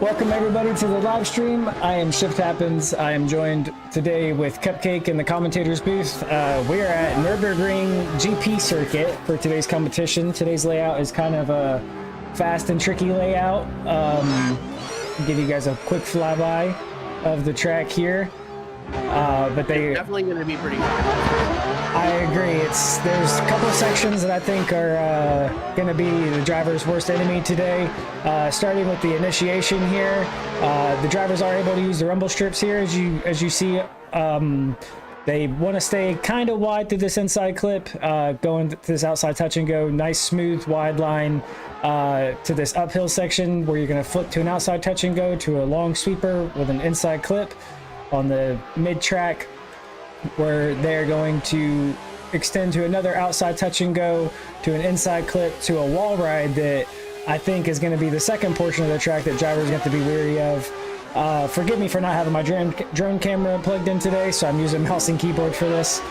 Welcome everybody to the live stream. I am Shift Happens. I am joined today with Cupcake in the commentators booth. We are at Nurburgring GP Circuit for today's competition. Today's layout is kind of a fast and tricky layout. Give you guys a quick flyby of the track here. But they're definitely going to be pretty hard. I agree. There's a couple of sections that I think are going to be the driver's worst enemy today. Starting with the initiation here, the drivers are able to use the rumble strips here, as you see. They want to stay kind of wide through this inside clip, going to this outside touch and go, nice smooth wide line to this uphill section where you're going to flip to an outside touch and go to a long sweeper with an inside clip on the mid track, where they're going to extend to another outside touch and go, to an inside clip, to a wall ride that I think is going to be the second portion of the track that drivers have to be wary of. Forgive me for not having my drone camera plugged in today, so I'm using mouse and keyboard for this.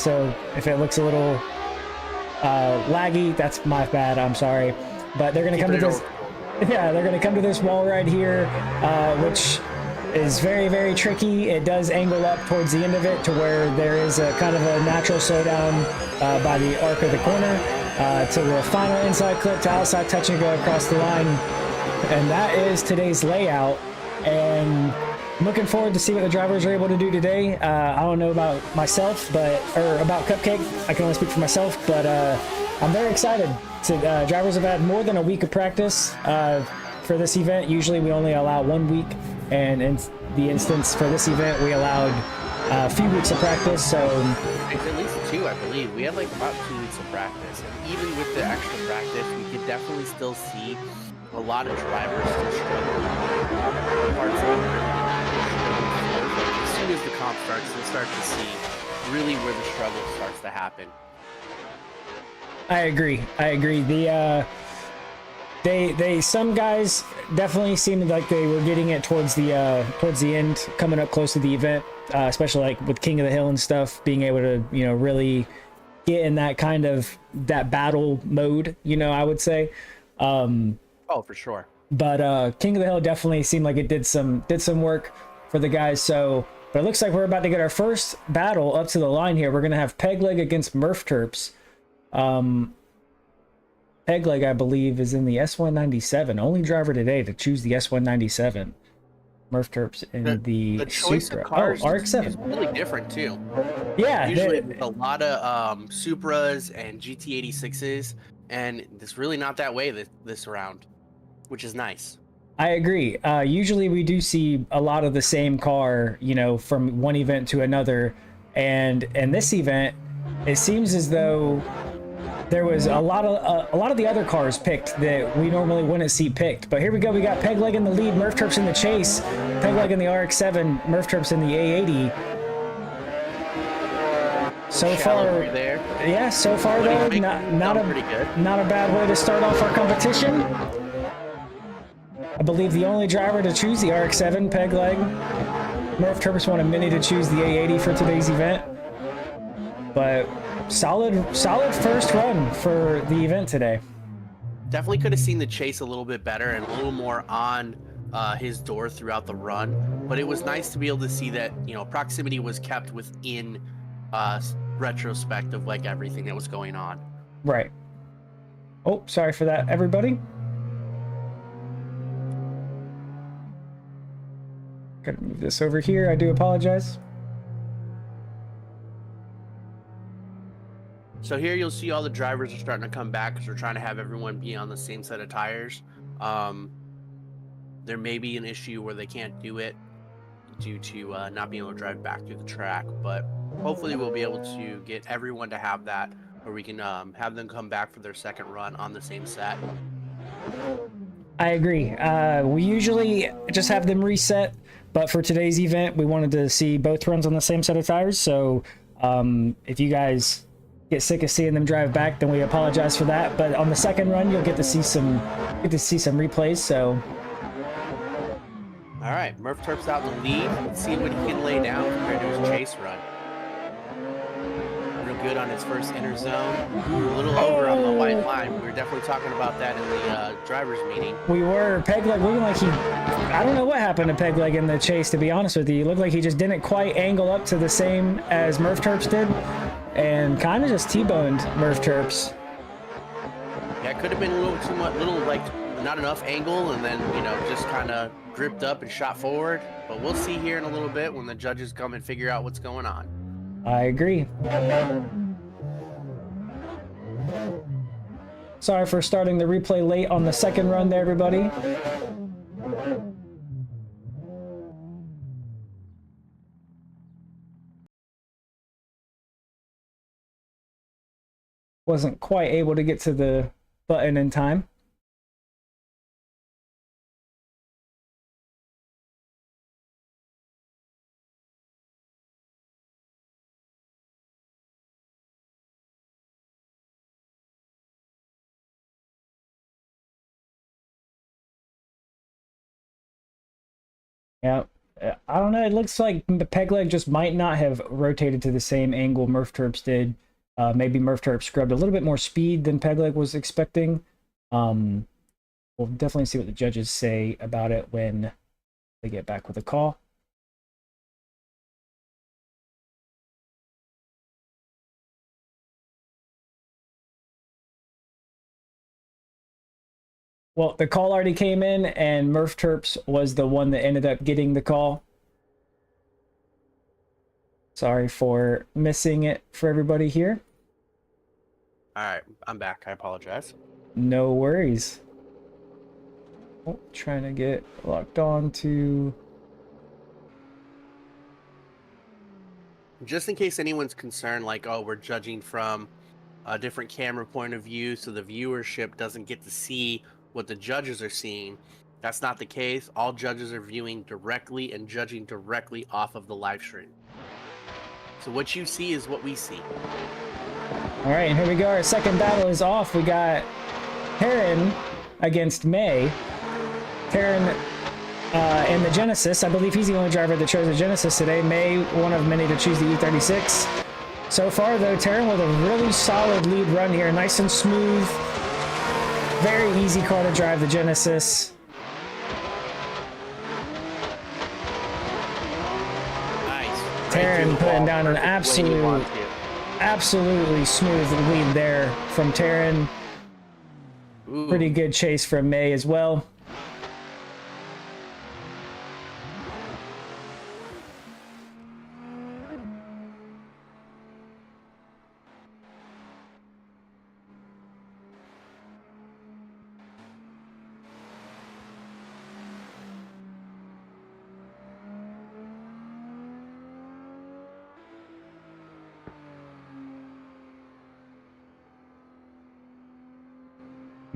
So if it looks a little laggy, that's my bad, I'm sorry. But they're going to come to this, yeah, they're going to come to this wall ride here, which is very, very tricky. It does angle up towards the end of it to where there is a kind of a natural slowdown by the arc of the corner to the final inside clip to outside touch and go across the line. And that is today's layout. And I'm looking forward to see what the drivers are able to do today. I don't know about myself, or about Cupcake. I can only speak for myself, but I'm very excited. Drivers have had more than a week of practice for this event. Usually we only allow 1 week, and in the instance for this event, we allowed a few weeks of practice. So it's at least 2, I believe. We had like about 2 weeks of practice, and even with the extra practice, we could definitely still see a lot of drivers still struggling. Parts of it. As soon as the comp starts, you'll start to see really where the struggle starts to happen. I agree. Some guys definitely seemed like they were getting it towards the end, coming up close to the event, especially like with King of the Hill and stuff, being able to, you know, really get in that kind of that battle mode, you know, I would say. Oh, for sure. But King of the Hill definitely seemed like it did some work for the guys. So, but it looks like we're about to get our first battle up to the line here. We're gonna have Pegleg against Murf Terps. Pegleg, I believe, is in the S197. Only driver today to choose the S197. Murf Terps in the choice Supra. of cars RX-7 is really different too. Yeah, usually a lot of Supras and GT86s, and it's really not that way this round, which is nice. I agree. Usually we do see a lot of the same car, you know, from one event to another, and in this event, it seems as though there was a lot of the other cars picked that we normally wouldn't see picked. But here we go. We got Pegleg in the lead, Murf Terps in the chase. Pegleg in the RX-7, Murf Terps in the A80. So far, there. Yeah. So far though, not a bad way to start off our competition. I believe the only driver to choose the RX-7, Pegleg. Murf Terps wanted many to choose the A80 for today's event. But solid first run for the event today. Definitely could have seen the chase a little bit better and a little more on his door throughout the run, but it was nice to be able to see that, you know, proximity was kept within retrospect of like everything that was going on. Right. Oh, sorry for that, everybody. Gotta move this over here. I do apologize. So here you'll see all the drivers are starting to come back because we're trying to have everyone be on the same set of tires. There may be an issue where they can't do it due to not being able to drive back through the track, but hopefully we'll be able to get everyone to have that, where we can have them come back for their second run on the same set. I agree. We usually just have them reset, but for today's event, we wanted to see both runs on the same set of tires. So if you guys get sick of seeing them drive back, then we apologize for that. But on the second run, you'll get to see some replays. So. All right, Murf Terps out in the lead. Let's see what he can lay down compared to his chase run. Real good on his first inner zone. A little over on the white line. We were definitely talking about that in the drivers meeting. We were. Pegleg looking like I don't know what happened to Pegleg in the chase, to be honest with you. It looked like he just didn't quite angle up to the same as Murf Terps did, and kind of just T-boned Murf Terps. Yeah, it could have been a little too much, like not enough angle, and then, you know, just kind of gripped up and shot forward. But we'll see here in a little bit when the judges come and figure out what's going on. I agree. Sorry for starting the replay late on the second run there, everybody. Wasn't quite able to get to the button in time. Yeah, I don't know. It looks like the peg leg just might not have rotated to the same angle Murf Terps did. Maybe Murf Terps scrubbed a little bit more speed than peg leg was expecting. We'll definitely see what the judges say about it when they get back with a call. Well, the call already came in, and Murf Terps was the one that ended up getting the call. Sorry for missing it for everybody here. All right, I'm back. I apologize. No worries. Oh, trying to get locked on to... Just in case anyone's concerned, like, oh, we're judging from a different camera point of view, so the viewership doesn't get to see what the judges are seeing. That's not the case. All judges are viewing directly and judging directly off of the live stream. So what you see is what we see. All right, and here we go. Our second battle is off. We got Taran against May. Taran in the Genesis. I believe he's the only driver that chose the Genesis today. May, one of many to choose the E36. So far, though, Taran with a really solid lead run here. Nice and smooth. Very easy car to drive, the Genesis. Nice. Taran putting down an absolutely smooth lead there from Taran. Pretty good chase from May as well.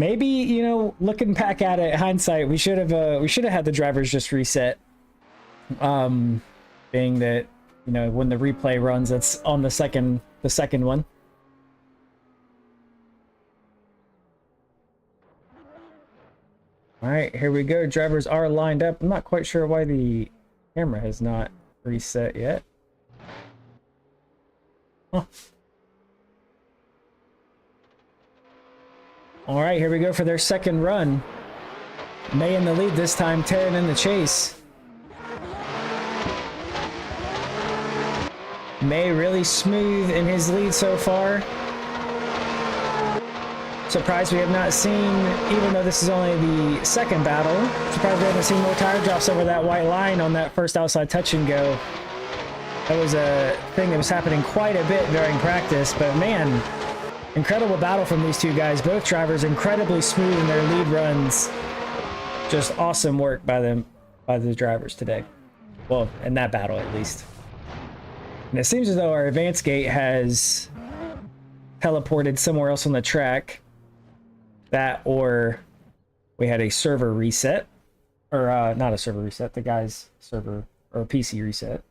Maybe, you know, looking back at it, hindsight, we should have had the drivers just reset. Being that, you know, when the replay runs, that's on the second one. All right, here we go. Drivers are lined up. I'm not quite sure why the camera has not reset yet. Huh. All right, here we go for their second run. May in the lead this time, Taran in the chase. May really smooth in his lead so far. Surprised we have not seen, even though this is only the second battle, surprised we haven't seen more tire drops over that white line on that first outside touch and go. That was a thing that was happening quite a bit during practice, but man, incredible battle from these two guys. Both drivers incredibly smooth in their lead runs. Just awesome work by the drivers today. Well, in that battle at least. And it seems as though our advance gate has teleported somewhere else on the track. That, or we had a server reset. Or not a server reset, the guy's server or PC reset.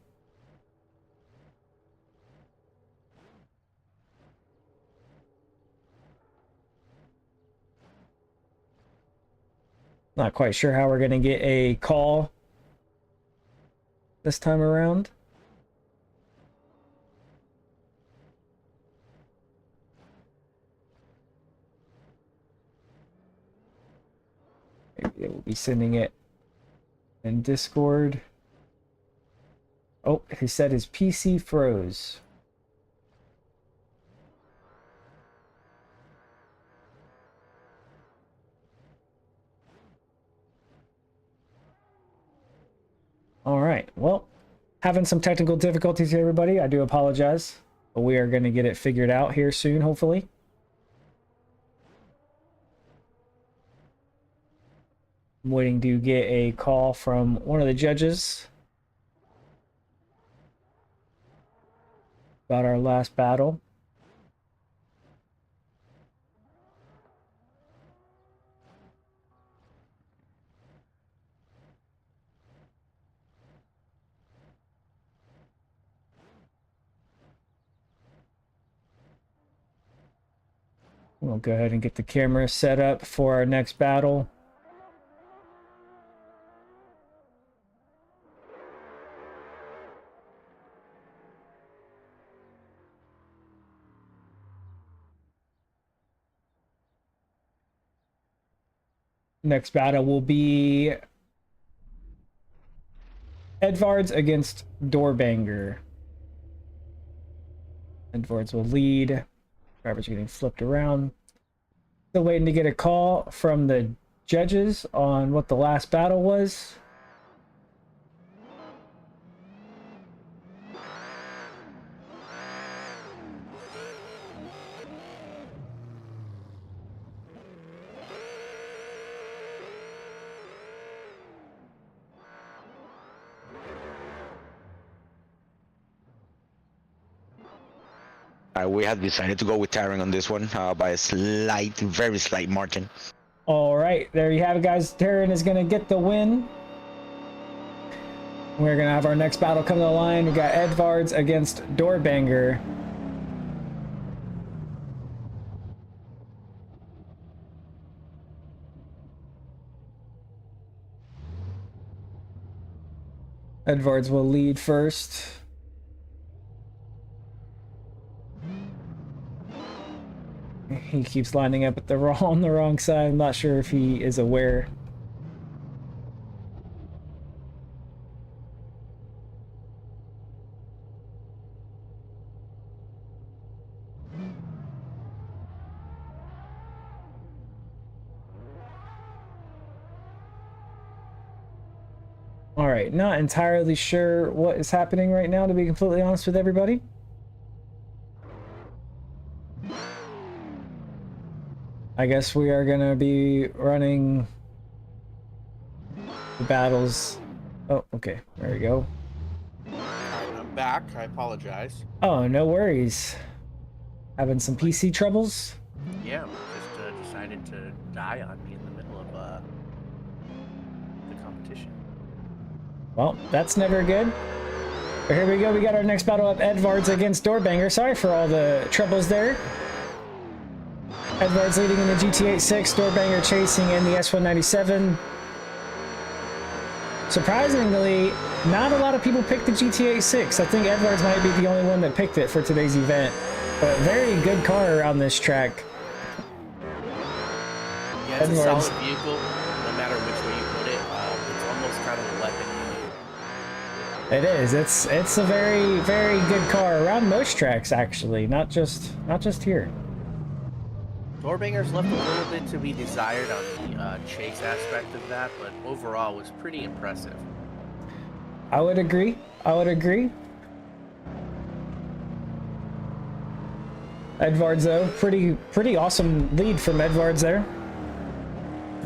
Not quite sure how we're going to get a call this time around. Maybe we'll be sending it in Discord. Oh, he said his PC froze. All right, well, having some technical difficulties here, everybody. I do apologize, but we are going to get it figured out here soon, hopefully. I'm waiting to get a call from one of the judges about our last battle. We'll go ahead and get the camera set up for our next battle. Next battle will be Edvards against Doorbanger. Edvards will lead. Drivers are getting flipped around. Still waiting to get a call from the judges on what the last battle was. We have decided to go with Taran on this one by a slight, very slight margin. All right, there you have it, guys. Darren is going to get the win. We're going to have our next battle come to the line. We got Edvards against Doorbanger. Edvards will lead first. He keeps lining up at on the wrong side. I'm not sure if he is aware. All right, not entirely sure what is happening right now, to be completely honest with everybody. I guess we are going to be running the battles. Oh, okay. There we go. I'm back. I apologize. Oh, no worries. Having some PC troubles? Yeah, just decided to die on me in the middle of the competition. Well, that's never good. But here we go. We got our next battle up. Edvards against Doorbanger. Sorry for all the troubles there. Edvards leading in the GT86, Doorbanger chasing in the S197. Surprisingly, not a lot of people picked the GT86. I think Edvards might be the only one that picked it for today's event. But very good car around this track. Yeah, it's Edvards. a solid vehicle, no matter which way you put it. It's almost kind of a weapon. It is. It's a very, very good car around most tracks, actually. Not just here. Doorbanger's left a little bit to be desired on the chase aspect of that, but overall was pretty impressive. I would agree. I would agree. Edvards, though, pretty awesome lead from Edvards there.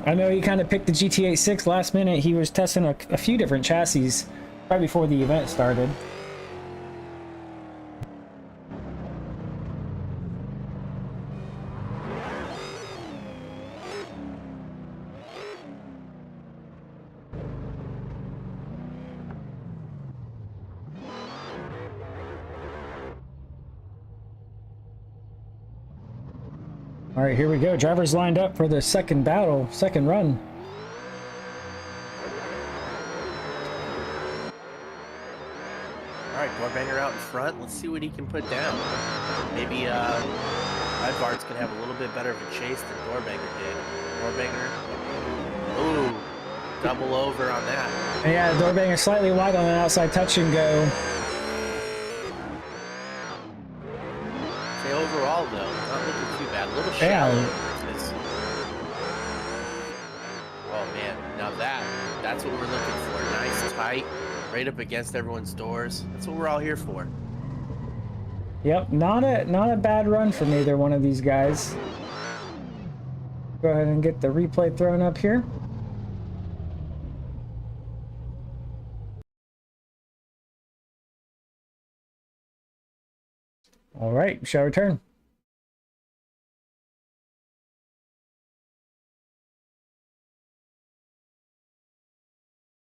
I know he kind of picked the GT86 last minute. He was testing a few different chassis right before the event started. All right, here we go. Drivers lined up for the second battle, second run. All right, Doorbanger out in front. Let's see what he can put down. Maybe Edvards can have a little bit better of a chase than Doorbanger did. Doorbanger, ooh, double over on that. Yeah, Doorbanger slightly wide on an outside touch and go. Okay, overall though, not looking too bad. A little shallow. Oh man, now that's what we're looking for. Nice, tight, right up against everyone's doors. That's what we're all here for. Yep, not a bad run from either one of these guys. Go ahead and get the replay thrown up here. All right, we shall return.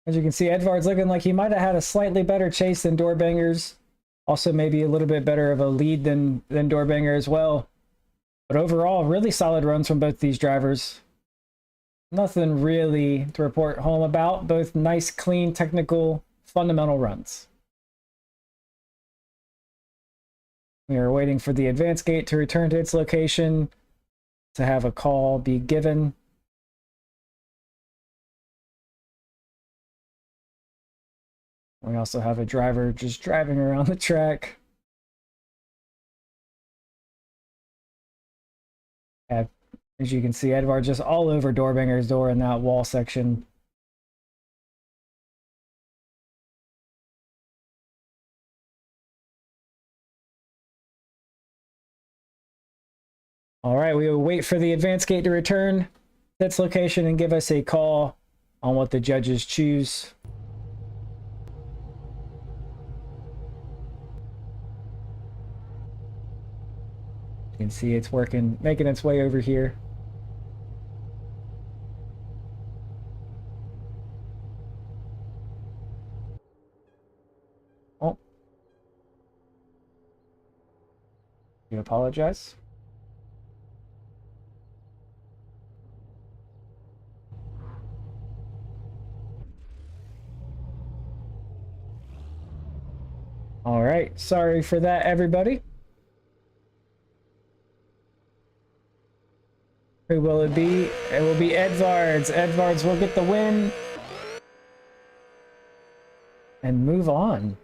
As you can see, Edvards looking like he might have had a slightly better chase than Doorbanger's. Also maybe a little bit better of a lead than Doorbanger as well. But overall, really solid runs from both these drivers. Nothing really to report home about. Both nice, clean, technical, fundamental runs. We are waiting for the advance gate to return to its location to have a call be given. We also have a driver just driving around the track. As you can see, Edvards just all over Doorbanger's door in that wall section. All right, we will wait for the advance gate to return its location and give us a call on what the judges choose. You can see it's working, making its way over here. Oh. You apologize. All right, sorry for that, everybody. Who will it be? It will be Edvards. Edvards will get the win and move on.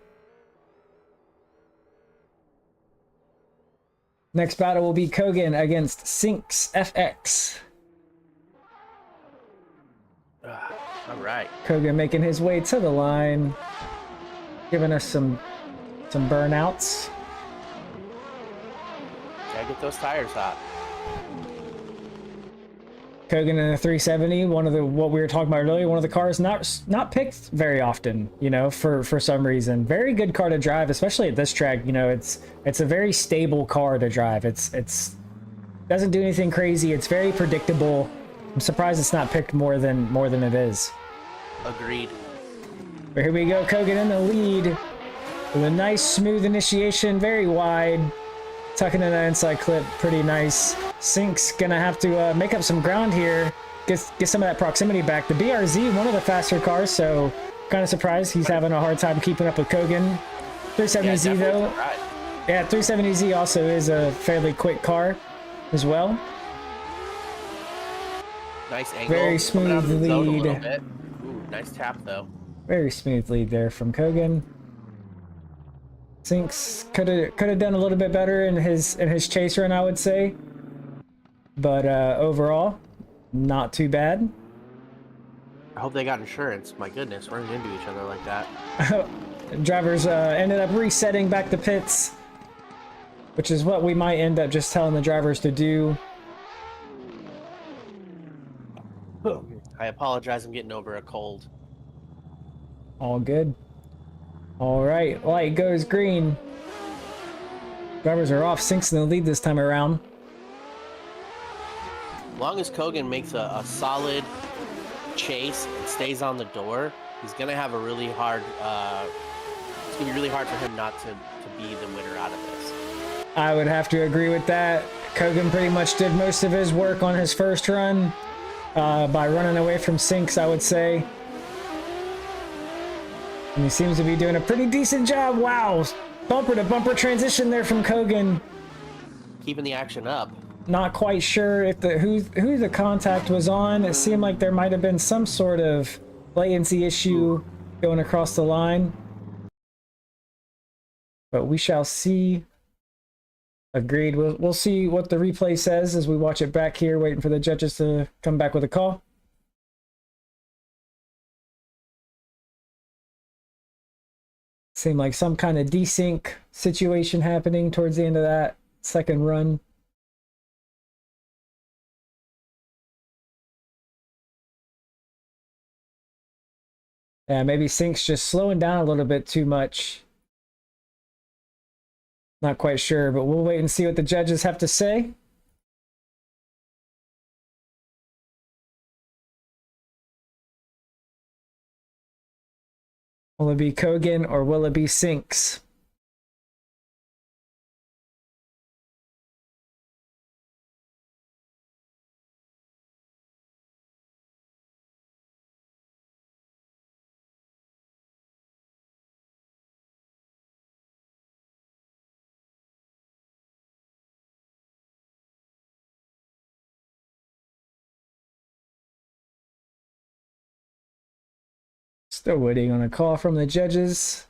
Next battle will be Kogan against Sinks FX. All right. Kogan making his way to the line, giving us some burnouts. Gotta get those tires hot. Kogan in a 370, one of the, what we were talking about earlier, one of the cars not picked very often, you know, for some reason. Very good car to drive, especially at this track. You know, it's a very stable car to drive. It's doesn't do anything crazy. It's very predictable. I'm surprised it's not picked more than it is. Agreed. But here we go, Kogan in the lead with a nice smooth initiation, very wide, tucking in that inside clip, pretty nice. Sink's gonna have to make up some ground here, get some of that proximity back. The BRZ, one of the faster cars, so kind of surprised he's having a hard time keeping up with Kogan. 370Z though, yeah, 370Z also is a fairly quick car as well. Nice angle. Very smooth lead. Ooh, nice tap though. Very smooth lead there from Kogan. Sinks could have done a little bit better in his chase run, I would say, but overall, not too bad. I hope they got insurance. My goodness, running into each other like that. Drivers ended up resetting back to pits, which is what we might end up just telling the drivers to do. I apologize. I'm getting over a cold. All good. All right, light goes green. Drivers are off. Sinks in the lead this time around. As long as Kogan makes a solid chase and stays on the door, he's gonna have a really hard. It's gonna be really hard for him not to be the winner out of this. I would have to agree with that. Kogan pretty much did most of his work on his first run by running away from Sinks, I would say. And he seems to be doing a pretty decent job. Wow, bumper to bumper transition there from Kogan. Keeping the action up. Not quite sure if who the contact was on. It seemed like there might have been some sort of latency issue going across the line. But we shall see. Agreed. We'll see what the replay says as we watch it back here, waiting for the judges to come back with a call. Seemed like some kind of desync situation happening towards the end of that second run. Yeah, maybe Sync's just slowing down a little bit too much. Not quite sure, but we'll wait and see what the judges have to say. Will it be Kogan or will it be Sinks? Still waiting on a call from the judges.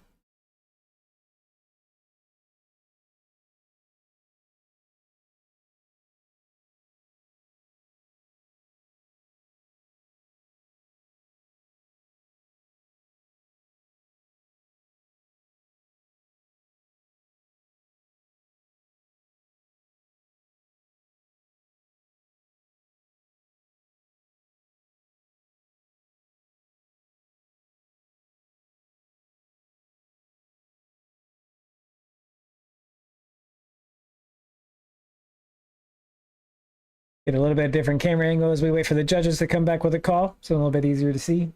Get a little bit different camera angle as we wait for the judges to come back with a call, so a little bit easier to see.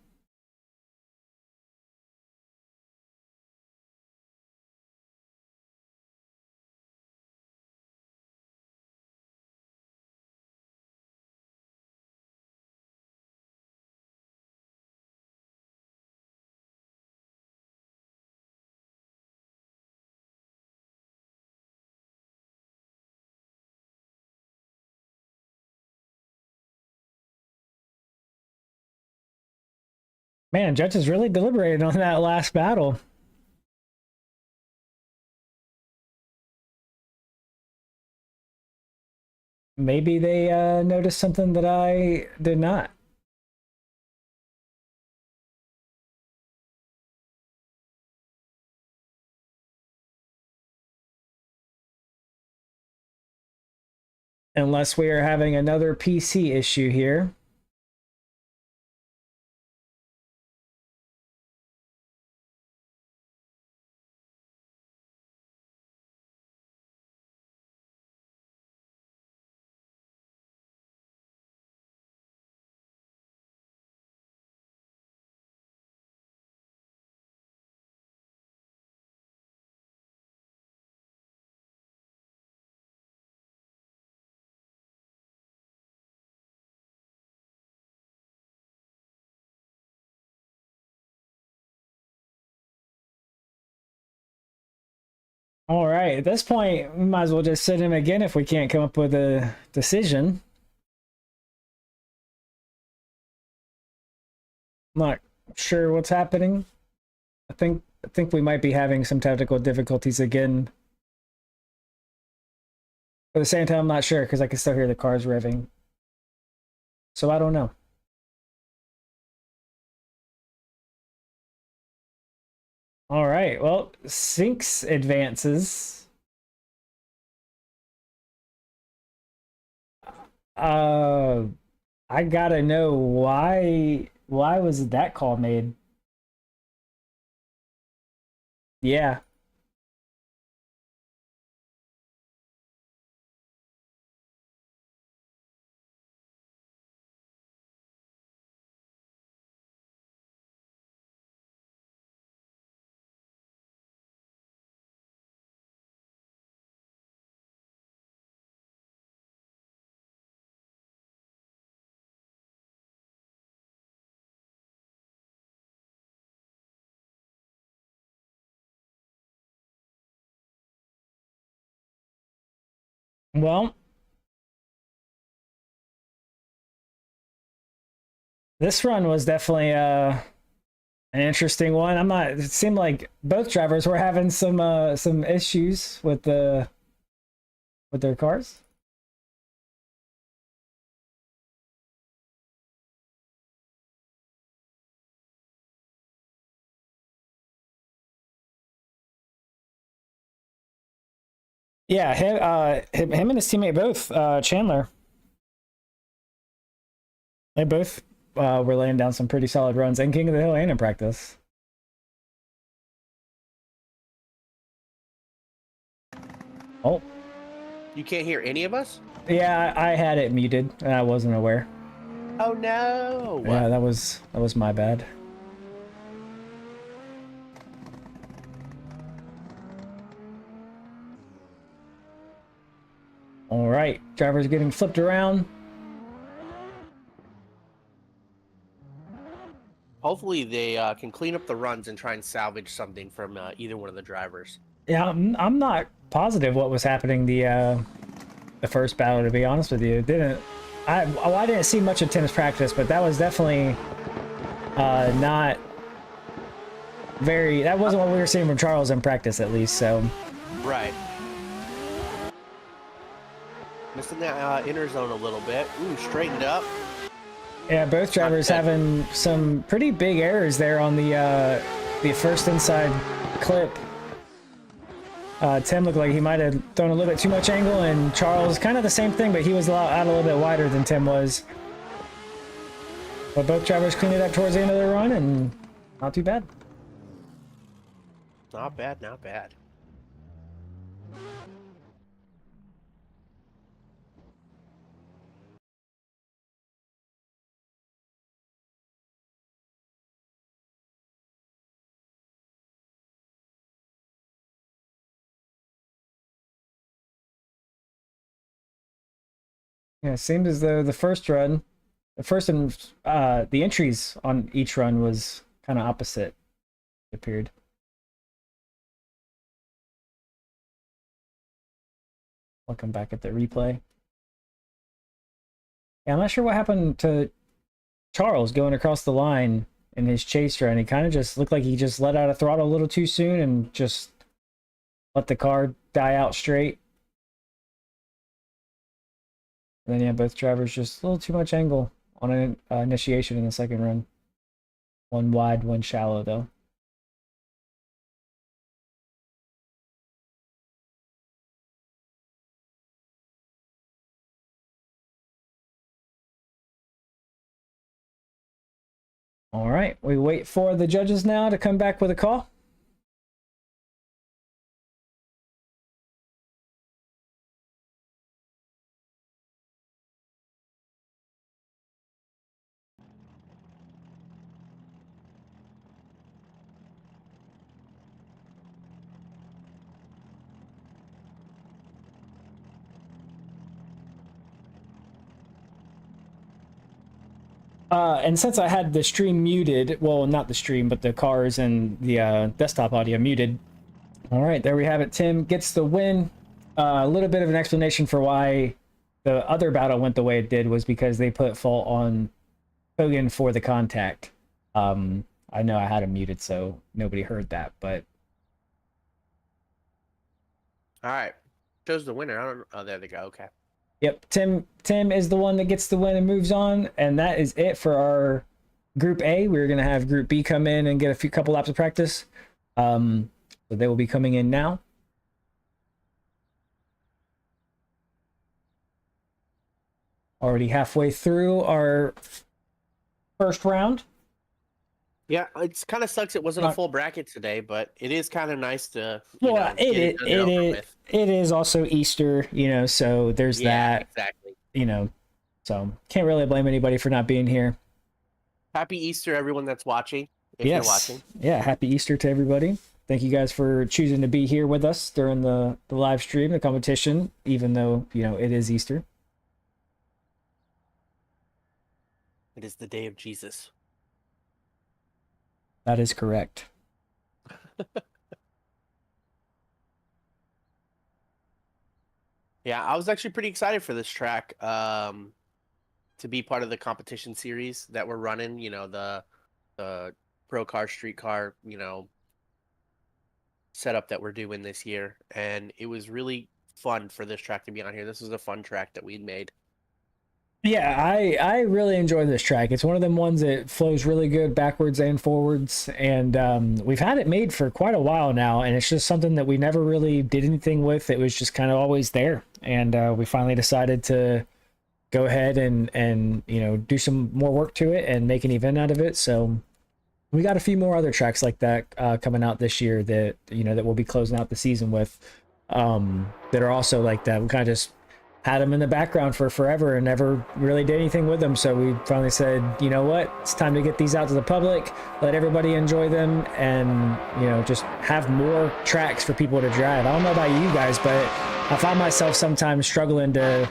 Man, judges really deliberated on that last battle. Maybe they noticed something that I did not. Unless we are having another PC issue here. All right, at this point, we might as well just sit him again if we can't come up with a decision. I'm not sure what's happening. I think we might be having some technical difficulties again. At the same time, I'm not sure because I can still hear the cars revving. So I don't know. All right, well, Sinks advances. I gotta know why was that call made? Yeah. Well, this run was definitely an interesting one. I'm not. It seemed like both drivers were having some issues with their cars. Yeah, him and his teammate both, Chandler. They both were laying down some pretty solid runs in King of the Hill and in practice. Oh. You can't hear any of us? Yeah, I had it muted and I wasn't aware. Oh no! Yeah, that was my bad. All right, driver's getting flipped around. Hopefully they can clean up the runs and try and salvage something from either one of the drivers. Yeah, I'm not positive what was happening the first battle, to be honest with you. I didn't see much of tennis practice, but that was definitely not that wasn't what we were seeing from Charles in practice, at least. So Right. Missing that inner zone a little bit. Ooh, straightened up. yeah, both drivers having some pretty big errors there on the first inside clip. Tim looked like he might have thrown a little bit too much angle, and Charles kind of the same thing, but he was out a little bit wider than Tim was. But both drivers cleaned it up towards the end of the run, and not too bad. Not bad, not bad. Yeah, it seemed as though the first run, the entries on each run was kind of opposite, it appeared. Looking back at the replay. Yeah, I'm not sure what happened to Charles going across the line in his chase run. He kind of just looked like he just let out a throttle a little too soon and just let the car die out straight. And then, yeah, both drivers just a little too much angle on an initiation in the second run. One wide, one shallow, though. All right, we wait for the judges now to come back with a call. And since I had the stream muted, well, not the stream, but the cars and the desktop audio muted. All right, there we have it. Tim gets the win. A little bit of an explanation for why the other battle went the way it did was because they put fault on Kogan for the contact. I know I had him muted, so nobody heard that, but... All right. Shows the winner. I don't. Oh, there they go. Okay. Yep, Tim is the one that gets the win and moves on, and that is it for our Group A. We're going to have Group B come in and get a couple laps of practice. So they will be coming in now. Already halfway through our first round. Yeah, it's kind of sucks it wasn't a full bracket today, but it is kind of nice to. Well, it is also Easter, so there's that. Exactly. So can't really blame anybody for not being here. Happy Easter, everyone that's watching. If you're watching. Yeah, happy Easter to everybody. Thank you guys for choosing to be here with us during the live stream, the competition, even though, it is Easter. It is the day of Jesus. That is correct. Yeah, I was actually pretty excited for this track to be part of the competition series that we're running, the pro car, street car, setup that we're doing this year. And it was really fun for this track to be on here. This was a fun track that we'd made. Yeah, I really enjoy this track. It's one of them ones that flows really good backwards and forwards, and we've had it made for quite a while now, and it's just something that we never really did anything with. It was just kind of always there, and we finally decided to go ahead and do some more work to it and make an event out of it. So we got a few more other tracks like that coming out this year that that we'll be closing out the season with, that are also like that. We kind of just had them in the background for forever and never really did anything with them. So we finally said, you know what, it's time to get these out to the public, let everybody enjoy them, and just have more tracks for people to drive. I don't know about you guys, but I find myself sometimes struggling to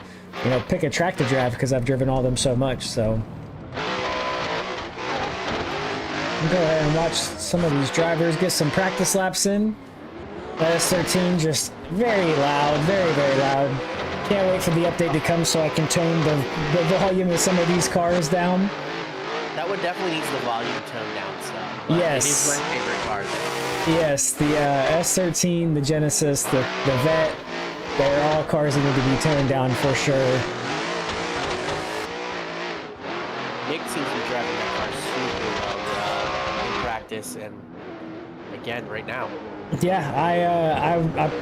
pick a track to drive because I've driven all of them so much. So we'll go ahead and watch some of these drivers get some practice laps in. S13 just very loud, very, very loud. Can't wait for the update to come so I can tone the volume of some of these cars down. That one definitely needs the volume toned down some. But Yes. It is my favorite car though. Yes, the S13, the Genesis, the Vet, they're all cars that need to be toned down for sure. Nick seems to be driving that car super well in practice and again right now. Yeah,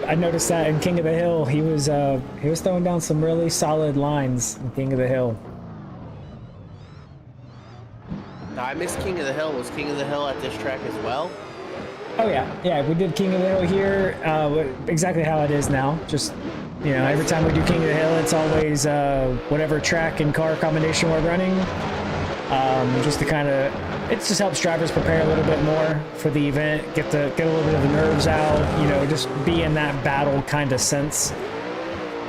I noticed that in King of the Hill. He was throwing down some really solid lines in King of the Hill. Now, I missed King of the Hill. Was King of the Hill at this track as well? Oh yeah, we did King of the Hill here, exactly how it is now. Just, you know, every time we do King of the Hill, it's always whatever track and car combination we're running. Just to kind of, it just helps drivers prepare a little bit more for the event, get a little bit of the nerves out, you know, just be in that battle kind of sense.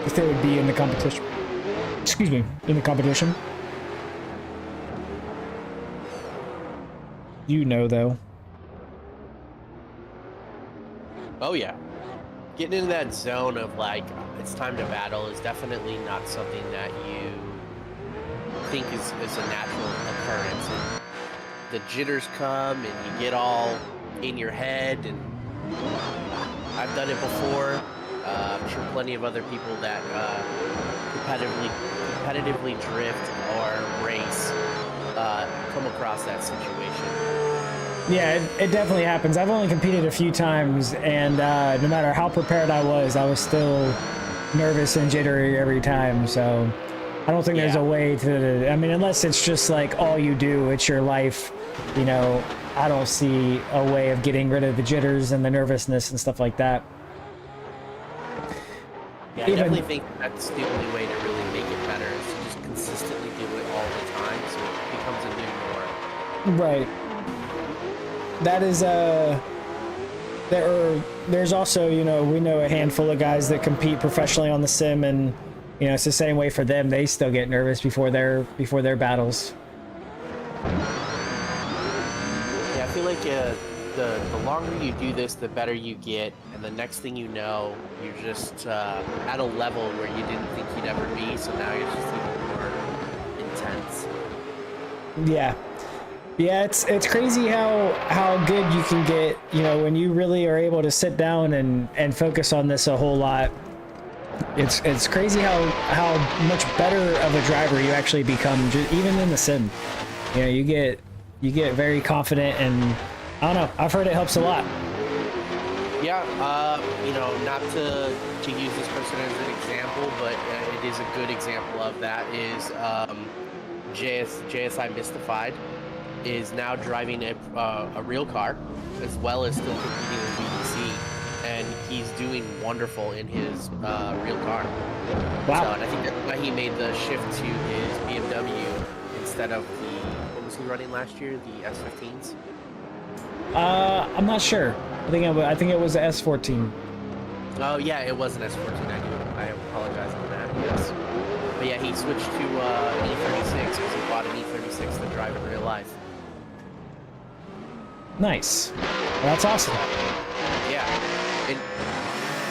If they would be in the competition. Excuse me, in the competition. You know, though. Oh yeah. Getting into that zone of like, it's time to battle is definitely not something that you think is a natural occurrence. And the jitters come and you get all in your head, and I've done it before. I'm sure plenty of other people that competitively drift or race come across that situation. Yeah, it definitely happens. I've only competed a few times, and no matter how prepared I was still nervous and jittery every time. So I don't think there's a way to, I mean, unless it's just like all you do, it's your life, you know, I don't see a way of getting rid of the jitters and the nervousness and stuff like that. Yeah, I definitely think that's the only way to really make it better, is to just consistently do it all the time so it becomes a new norm. Right. That is there's also, you know, we know a handful of guys that compete professionally on the sim, and you know, it's the same way for them. They still get nervous before their battles. Yeah, I feel like the longer you do this, the better you get, and the next thing you know, you're just at a level where you didn't think you'd ever be, so now you're just even more intense. Yeah. Yeah, it's crazy how good you can get, you know, when you really are able to sit down and focus on this a whole lot. It's crazy how much better of a driver you actually become, even in the sim. You know, you get very confident, and I don't know, I've heard it helps a lot. Yeah, you know, not to use this person as an example, but it is a good example of that, is JSI Mystified is now driving a real car, as well as still competing in VDC, and he's doing wonderful in his real car. Wow. So, and I think that's why he made the shift to his BMW instead of what was he running last year, the S15s? I'm not sure. I think it was the S14. Oh yeah, it was an S14. I apologize on that. Yes, but yeah, he switched to an E36 because he bought an E36 to drive in real life. Nice. Well, that's awesome. Yeah,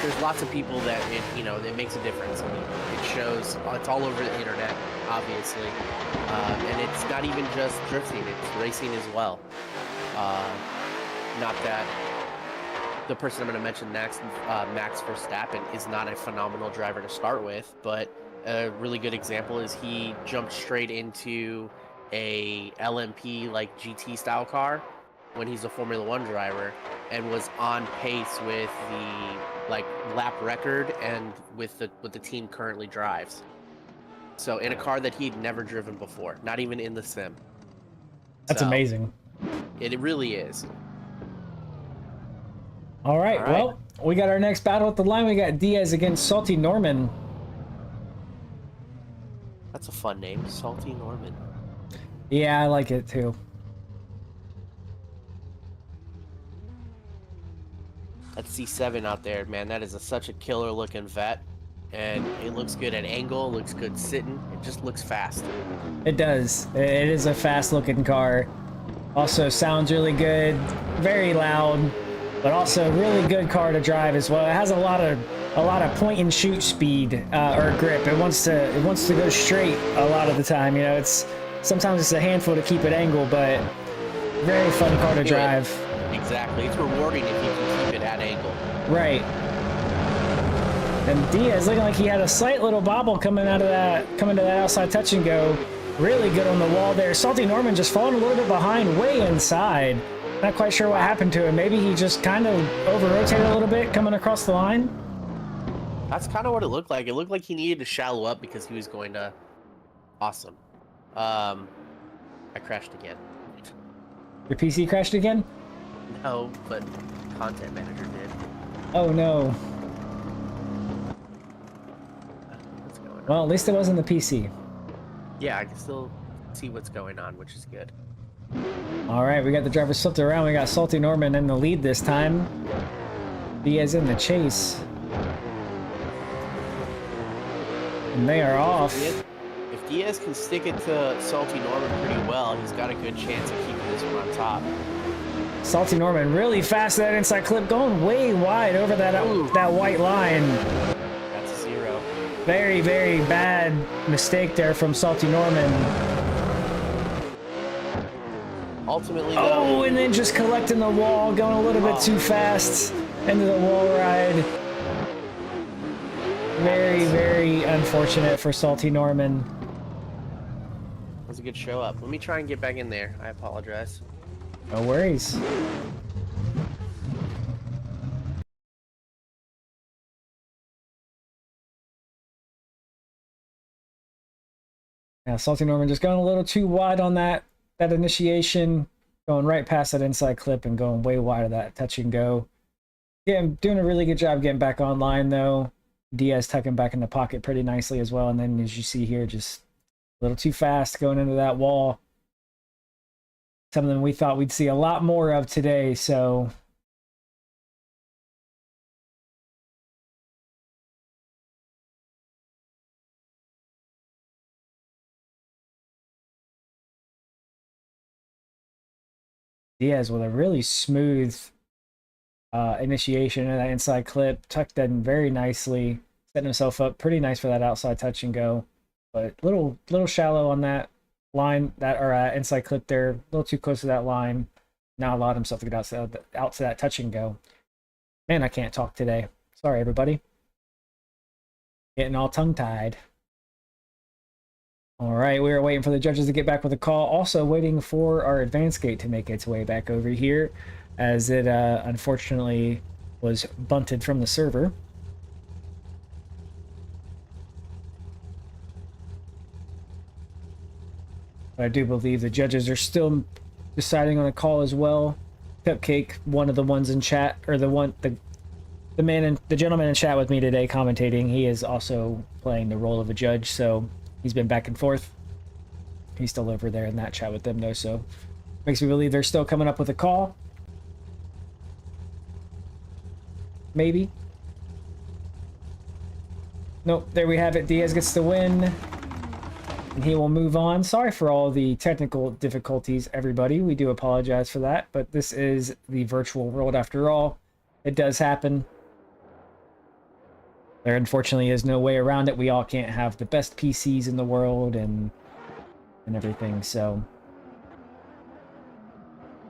there's lots of people that it makes a difference. I mean, it shows. It's all over the internet, obviously, and it's not even just drifting; it's racing as well. Not that the person I'm going to mention next, Max Verstappen, is not a phenomenal driver to start with, but a really good example is he jumped straight into a LMP like GT style car when he's a Formula One driver, and was on pace with the lap record and with the team currently drives. So in a car that he'd never driven before, not even in the sim. That's amazing. It really is. All right, well, we got our next battle at the line. We got Diaz against Salty Norman. That's a fun name, Salty Norman. Yeah, I like it too. That C7 out there, man, that is such a killer looking vet. And it looks good at angle, looks good sitting. It just looks fast. It does. It is a fast looking car. Also sounds really good, very loud, but also really good car to drive as well. It has a lot of point and shoot speed or grip. It wants to go straight a lot of the time. You know, it's Sometimes it's a handful to keep it angled, but very fun car to drive. Exactly. It's rewarding if you can keep it at angle. Right. And Diaz looking like he had a slight little bobble coming to that outside touch and go. Really good on the wall there. Salty Norman just falling a little bit behind, way inside. Not quite sure what happened to him. Maybe he just kind of over-rotated a little bit coming across the line. That's kind of what it looked like. It looked like he needed to shallow up because he was going to... Awesome. I crashed again. Your PC crashed again? No, but Content Manager did. Oh no. What's going on? Well, at least it wasn't the PC. Yeah, I can still see what's going on, which is good. All right, we got the drivers flipped around. We got Salty Norman in the lead this time. Diaz in the chase. And they are off. If Diaz can stick it to Salty Norman pretty well, he's got a good chance of keeping this one on top. Salty Norman really fast that inside clip, going way wide over that white line. That's a 0. Very, very bad mistake there from Salty Norman. Ultimately, oh, and then just collecting the wall, going a little bit too fast into the wall ride. Very, very unfortunate for Salty Norman. That was a good show up. Let me try and get back in there. I apologize. No worries. Yeah, Salty Norman just going a little too wide on that initiation, going right past that inside clip and going way wide of that touch and go. Yeah, doing a really good job getting back online though. Diaz tucking back in the pocket pretty nicely as well. And then as you see here, just a little too fast going into that wall. Something we thought we'd see a lot more of today, so Diaz with a really smooth initiation of that inside clip, tucked in very nicely, setting himself up pretty nice for that outside touch and go, but little shallow on that line, that or inside clip there, a little too close to that line. Now allowed himself to get out to that touch and go. Man, I can't talk today. Sorry, everybody. Getting all tongue-tied. All right, we were waiting for the judges to get back with a call. Also waiting for our advance gate to make its way back over here, as it unfortunately was bunted from the server. But I do believe the judges are still deciding on a call as well. Cupcake, one of the ones in chat, or the gentleman in chat with me today commentating, he is also playing the role of a judge, so he's been back and forth. He's still over there in that chat with them though, so makes me believe they're still coming up with a call. Maybe. Nope, there we have it. Diaz gets the win. And he will move on. Sorry for all the technical difficulties, everybody. We do apologize for that, but this is the virtual world after all. It does happen. There unfortunately is no way around it. We all can't have the best PCs in the world and everything, so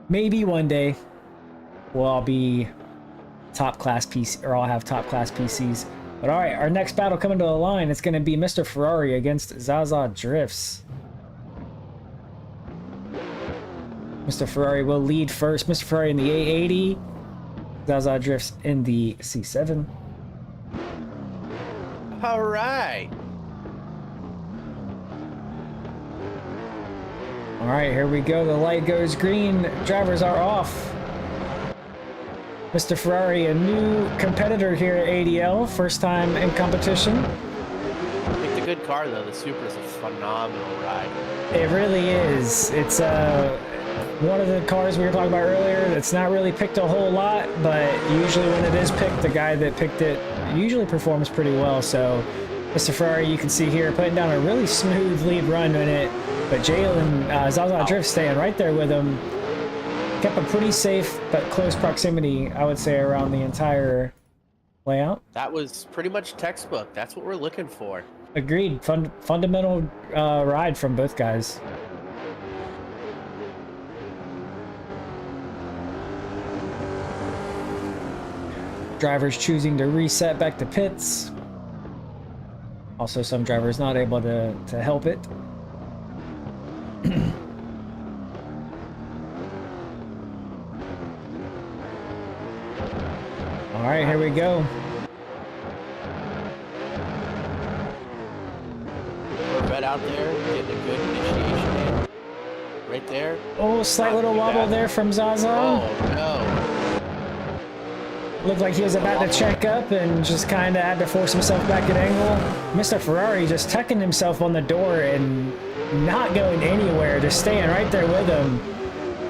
maybe one day we'll all be top class PC, or I'll have top class PCs. But all right, our next battle coming to the line, it's going to be Mr. Ferrari against Zaza Drifts. Mr. Ferrari will lead first. Mr. Ferrari in the A80. Zaza Drifts in the C7. All right. All right, here we go. The light goes green. Drivers are off. Mr. Ferrari, a new competitor here at ADL, first time in competition. It's a good car though. The Supra is a phenomenal ride. It really is. It's one of the cars we were talking about earlier that's not really picked a whole lot, but usually when it is picked, the guy that picked it usually performs pretty well. So Mr. Ferrari, you can see here, putting down a really smooth lead run in it, but Jalen, Zaza Drift staying right there with him. Kept a pretty safe but close proximity, I would say, around the entire layout. That was pretty much textbook. That's what we're looking for. Agreed. Fundamental ride from both guys. drivers choosing to reset back to pits. Also, some drivers not able to help it. All right, here we go. Corvette out there getting a good initiation in. Right there. Oh, slight little wobble there from Zaza. Oh, no. Looked like he was about to check up and just kind of had to force himself back at angle. Mr. Ferrari just tucking himself on the door and not going anywhere, just staying right there with him.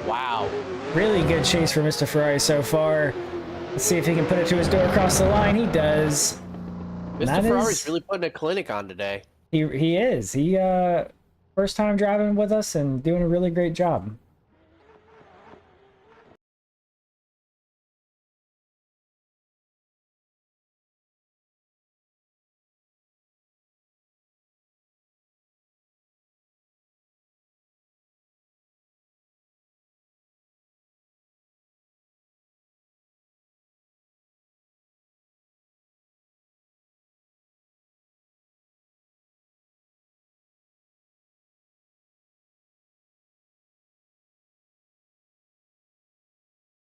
Wow. Really good chase for Mr. Ferrari so far. Let's see if he can put it to his door across the line. He does. Mr. Ferrari's really putting a clinic on today. He is. He first time driving with us and doing a really great job.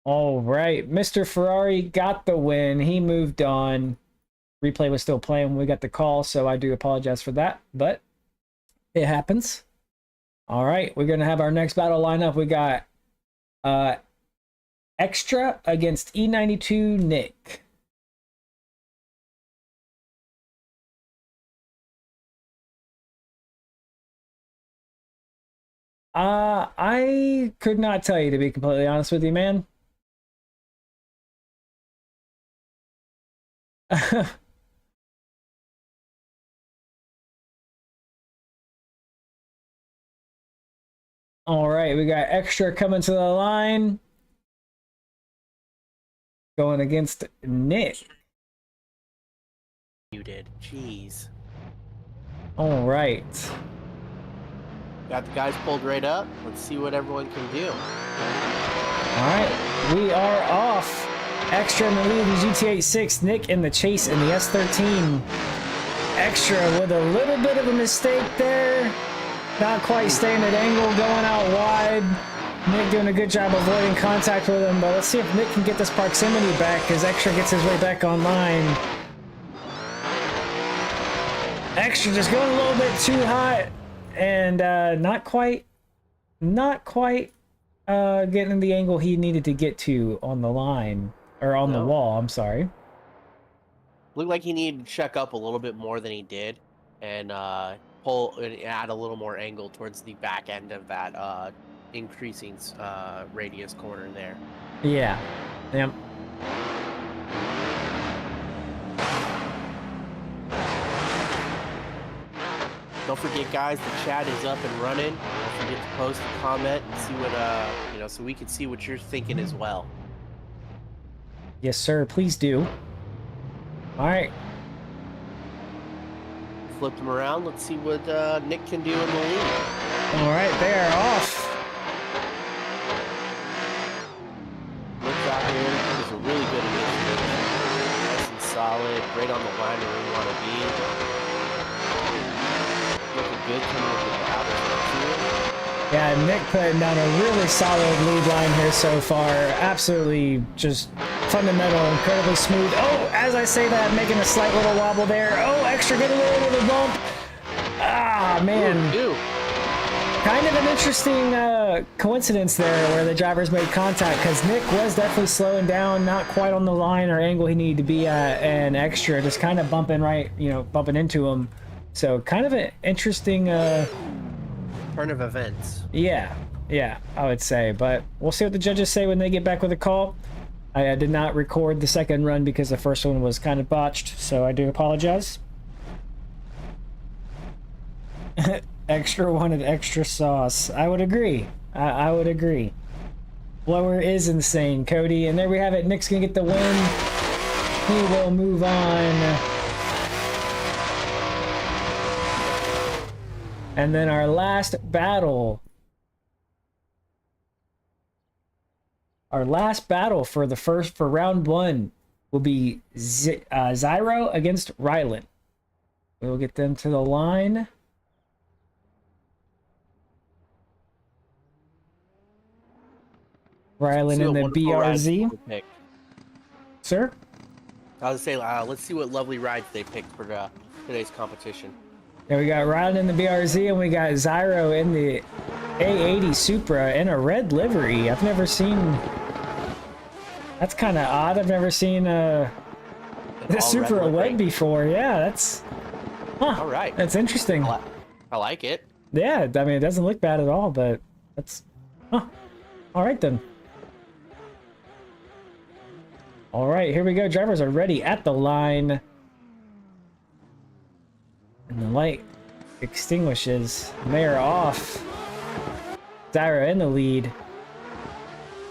All right, Mr. Ferrari got the win. He moved on. Replay was still playing when we got the call, so I do apologize for that, but it happens. All right, we're going to have our next battle lineup. We got Extra against E92 Nick. I could not tell you, to be completely honest with you, man. All right, we got Extra coming to the line. Going against Nick. You did. Jeez. All right. Got the guys pulled right up. Let's see what everyone can do. All right, we are off. Extra in the lead, the GT86, Nick in the chase in the S13. Extra with a little bit of a mistake there. Not quite staying at angle, going out wide. Nick doing a good job avoiding contact with him, but let's see if Nick can get this proximity back as Extra gets his way back online. Extra just going a little bit too hot and not quite getting the angle he needed to get to on the line. Or on the wall, I'm sorry. Looked like he needed to check up a little bit more than he did, and pull and add a little more angle towards the back end of that increasing radius corner there. Yeah. Yep. Don't forget, guys, the chat is up and running. Don't forget to post a comment and see what so we can see what you're thinking as well. Yes, sir. Please do. All right. Flipped him around. Let's see what Nick can do in the lead. All right, they are off. Nick out here is a really good initiative. Nice and solid. Right on the line where we want to be. Looking good coming into the outer too. Yeah, Nick putting down a really solid lead line here so far. Absolutely just fundamental, incredibly smooth. Oh, as I say that, making a slight little wobble there. Oh, Extra getting a little bit of a bump. Ah, man. Ooh. Kind of an interesting coincidence there where the drivers made contact, because Nick was definitely slowing down, not quite on the line or angle he needed to be at, and Extra just kind of bumping bumping into him. So kind of an interesting turn of events. Yeah, I would say, but we'll see what the judges say when they get back with a call. I did not record the second run because the first one was kind of botched, so I do apologize. Extra wanted extra sauce. I would agree. I would agree. Blower is insane, Cody. And there we have it. Nick's gonna get the win. He will move on. And then our last battle. Our last battle for round one will be Zyro against Ryland. We'll get them to the line. Ryland in the BRZ. Sir? I was saying, let's see what lovely rides they picked for today's competition. Yeah, we got Ryland in the BRZ, and we got Zyro in the A80 Supra in a red livery. I've never seen... That's kind of odd. I've never seen the Supra red before. Yeah, that's... Huh, all right. That's interesting. I like it. Yeah, I mean, it doesn't look bad at all, but that's... Huh. All right, then. All right, here we go. Drivers are ready at the line. And the light extinguishes. And they are off. Zyro in the lead.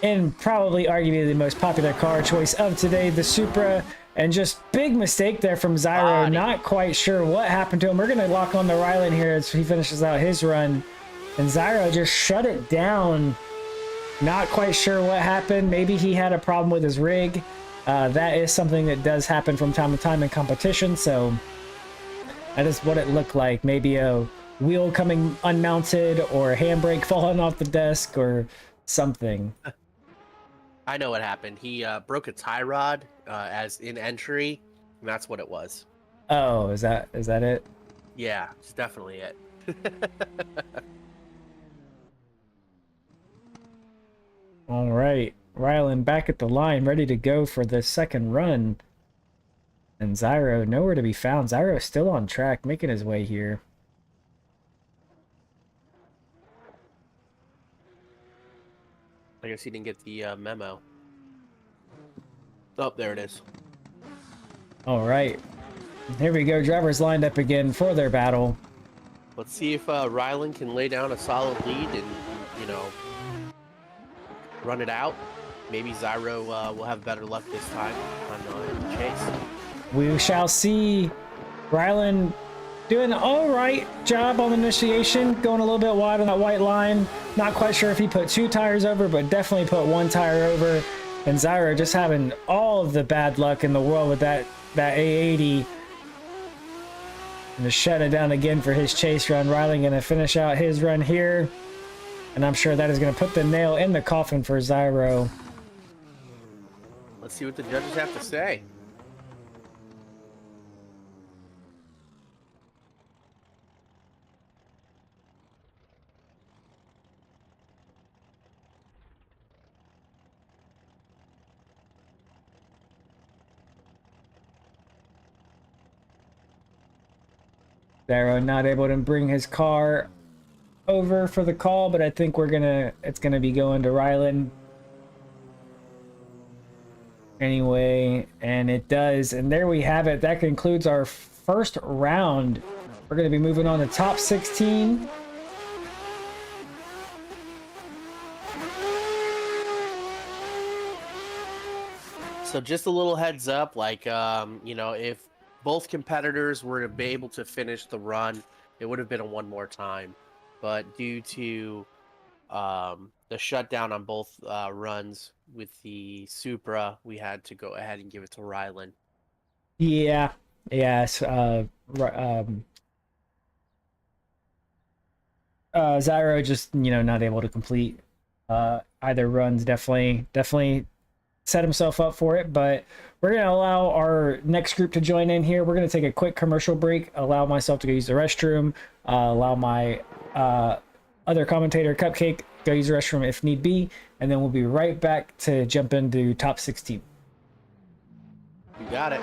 And probably arguably the most popular car choice of today, the Supra. And just big mistake there from Zyro. Not quite sure what happened to him. We're going to lock on to Ryland here as he finishes out his run. And Zyro just shut it down. Not quite sure what happened. Maybe he had a problem with his rig. That is something that does happen from time to time in competition. So that is what it looked like. Maybe a wheel coming unmounted or a handbrake falling off the desk or something. I know what happened. He broke a tie rod as in entry, and that's what it was. Oh, is that it? Yeah, it's definitely it. All right, Ryland back at the line, ready to go for the second run. And Zyro nowhere to be found. Zyro still on track, making his way here. I guess he didn't get the memo. Oh, there it is. All right. Here we go. Drivers lined up again for their battle. Let's see if Ryland can lay down a solid lead and, you know, run it out. Maybe Zyro will have better luck this time on the chase. We shall see. Ryland doing an all right job on the initiation, going a little bit wide on that white line. Not quite sure if he put 2 tires over, but definitely put 1 tire over. And Zyro just having all of the bad luck in the world with that A80. And to shut it down again for his chase run. Ryland going to finish out his run here. And I'm sure that is going to put the nail in the coffin for Zyro. Let's see what the judges have to say. Zyro not able to bring his car over for the call, but I think it's gonna be going to Ryland anyway, and it does. And there we have it. That concludes our first round. We're gonna be moving on to top 16. So just a little heads up, like, you know, if both competitors were to be able to finish the run, it would have been a one more time. But due to the shutdown on both runs with the Supra, we had to go ahead and give it to Ryland. Yeah. Yes. Zyro just, you know, not able to complete either runs. Definitely set himself up for it, but we're going to allow our next group to join in here. We're going to take a quick commercial break, allow myself to go use the restroom, allow my other commentator, Cupcake, go use the restroom if need be, and then we'll be right back to jump into top 16. You got it.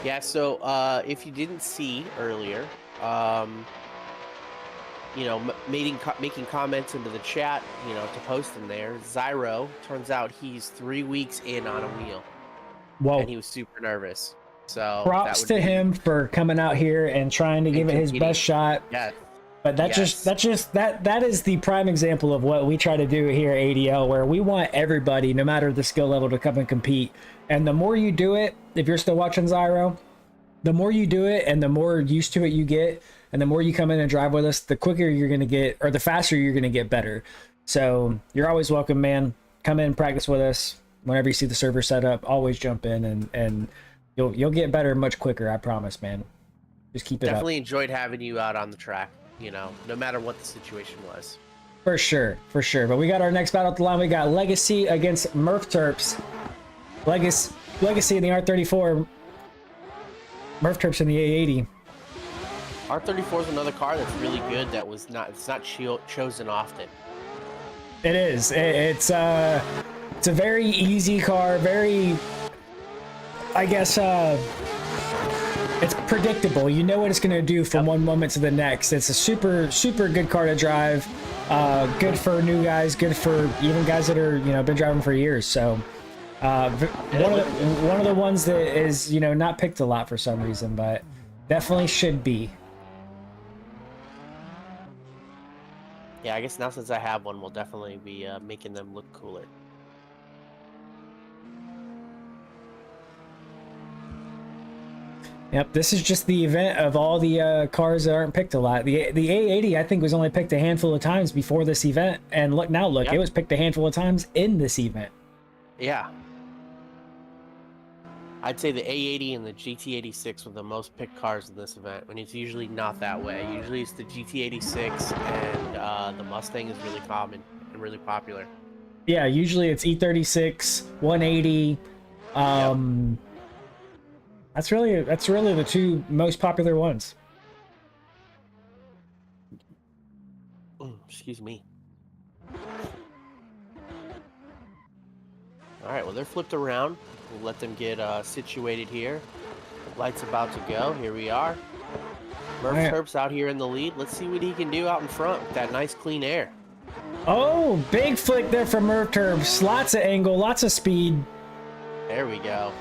Yeah, so if you didn't see earlier, you know, making comments into the chat, you know, to post in there, Zyro, turns out he's 3 weeks in on a wheel. Whoa. And he was super nervous. So props to him for coming out here and trying to give it his best shot. Yeah. But that is the prime example of what we try to do here at ADL, where we want everybody, no matter the skill level, to come and compete. And the more you do it, if you're still watching Zyro, the more you do it and the more used to it you get, and the more you come in and drive with us, the quicker you're going to get, or the faster you're going to get better. So you're always welcome, man. Come in and practice with us. Whenever you see the server set up, always jump in and you'll get better much quicker, I promise, man. Just keep it up. Definitely enjoyed having you out on the track, you know, no matter what the situation was. For sure, for sure. But we got our next battle at the line. We got Legacy against Murf Terps. Legacy in the R34. Murf Terps in the A80. R34 is another car that's really good that was not, it's not chosen often. It is. It's a very easy car, very, I guess, it's predictable. You know what it's going to do from one moment to the next. It's a super good car to drive. Good for new guys, good for even guys that are, you know, been driving for years. So one of the ones that is, you know, not picked a lot for some reason, but definitely should be. Yeah, I guess now since I have one, we'll definitely be making them look cooler. Yep, this is just the event of all the cars that aren't picked a lot. The A80, I think, was only picked a handful of times before this event, and look, yep. It was picked a handful of times in this event. Yeah. I'd say the A80 and the GT86 were the most picked cars in this event, when it's usually not that way. Usually it's the GT86 and the Mustang is really common and really popular. Yeah, usually it's E36, 180. Yep. That's really the two most popular ones. Excuse me. All right, well, they're flipped around. We'll let them get situated here. Light's about to go. Here we are. Murf Terps out here in the lead. Let's see what he can do out in front with that nice clean air. Oh, big flick there from Murf Terps. Lots of angle, lots of speed. There we go.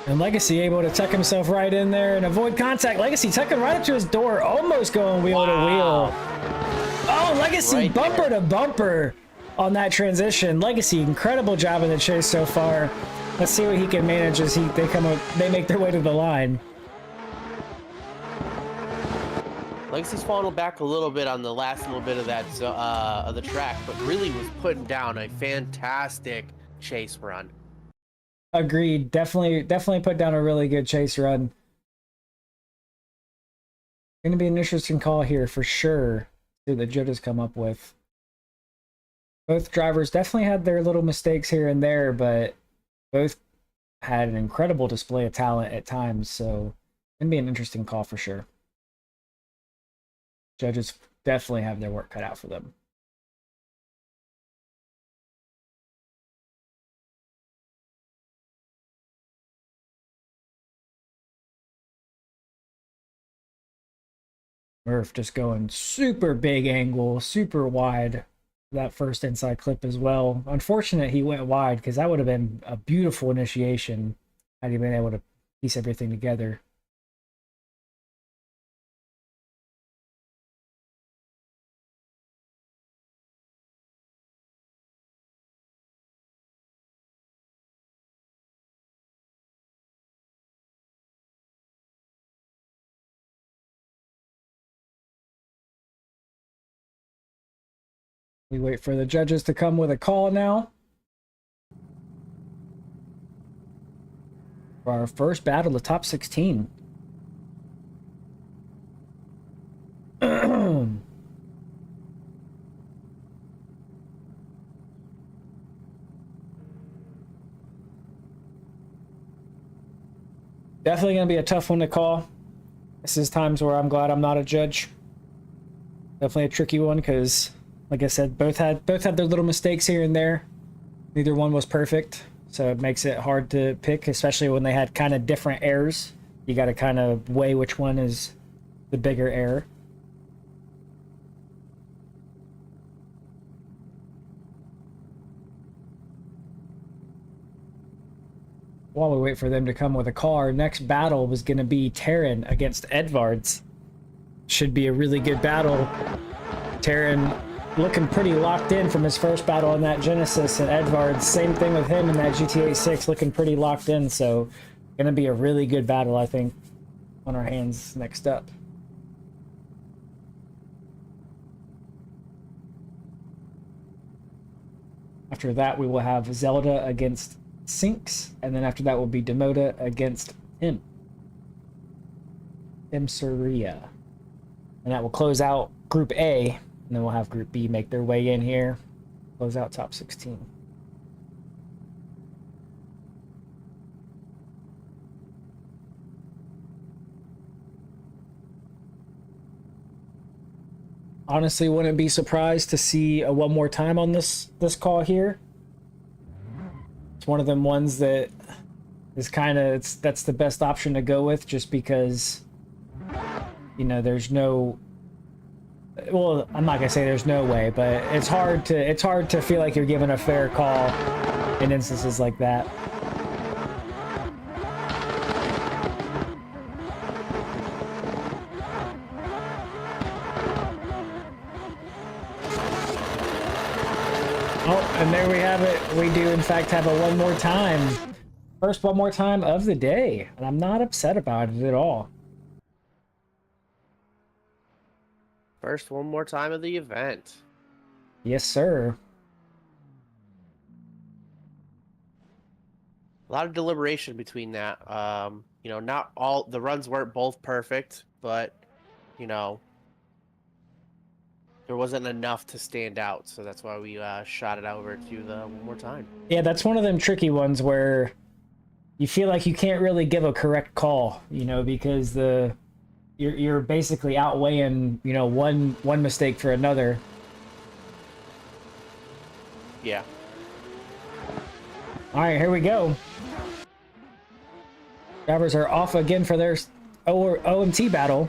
And Legacy able to tuck himself right in there and avoid contact. Legacy tucking right up to his door, almost going wheel to wheel. Oh, Legacy right bumper to bumper on that transition. Legacy, incredible job in the chase so far. Let's see what he can manage as they make their way to the line. Legacy's falling back a little bit on the last little bit of that of the track, but really was putting down a fantastic chase run. Agreed. Definitely put down a really good chase run. Going to be an interesting call here for sure. See what the judges come up with. Both drivers definitely had their little mistakes here and there, but both had an incredible display of talent at times. So it's going to be an interesting call for sure. Judges definitely have their work cut out for them. Murf just going super big angle, super wide. That first inside clip as well. Unfortunate he went wide because that would have been a beautiful initiation had he been able to piece everything together. We wait for the judges to come with a call now. For our first battle, the top 16. Definitely going to be a tough one to call. This is times where I'm glad I'm not a judge. Definitely a tricky one because, like I said, both had their little mistakes here and there. Neither one was perfect, so it makes it hard to pick, especially when they had kind of different errors. You got to kind of weigh which one is the bigger error. While we wait for them to come with a call, our next battle was going to be Taran against Edvards. Should be a really good battle. Taran looking pretty locked in from his first battle in that Genesis, and Edvards, same thing with him in that GTA 6, looking pretty locked in, so gonna be a really good battle, I think, on our hands next up. After that, we will have Zelda against Sinks, and then after that will be Damod against him. Imseria. And that will close out Group A, and then we'll have Group B make their way in here. Close out top 16. Honestly, wouldn't be surprised to see a one more time on this call here. It's one of them ones that is kind of, that's the best option to go with, just because, you know, there's no, well, I'm not gonna say there's no way, but it's hard to feel like you're given a fair call in instances like that. Oh, and there we have it. We do in fact have a one more time. First one more time of the day, and I'm not upset about it at all. First one more time of the event. Yes, sir. A lot of deliberation between that. You know, not all the runs weren't both perfect, but you know, there wasn't enough to stand out, so that's why we shot it over to the one more time. Yeah, that's one of them tricky ones where you feel like you can't really give a correct call, you know, because you're basically outweighing, you know, one mistake for another. Yeah. All right, here we go. Drivers are off again for their OMT battle.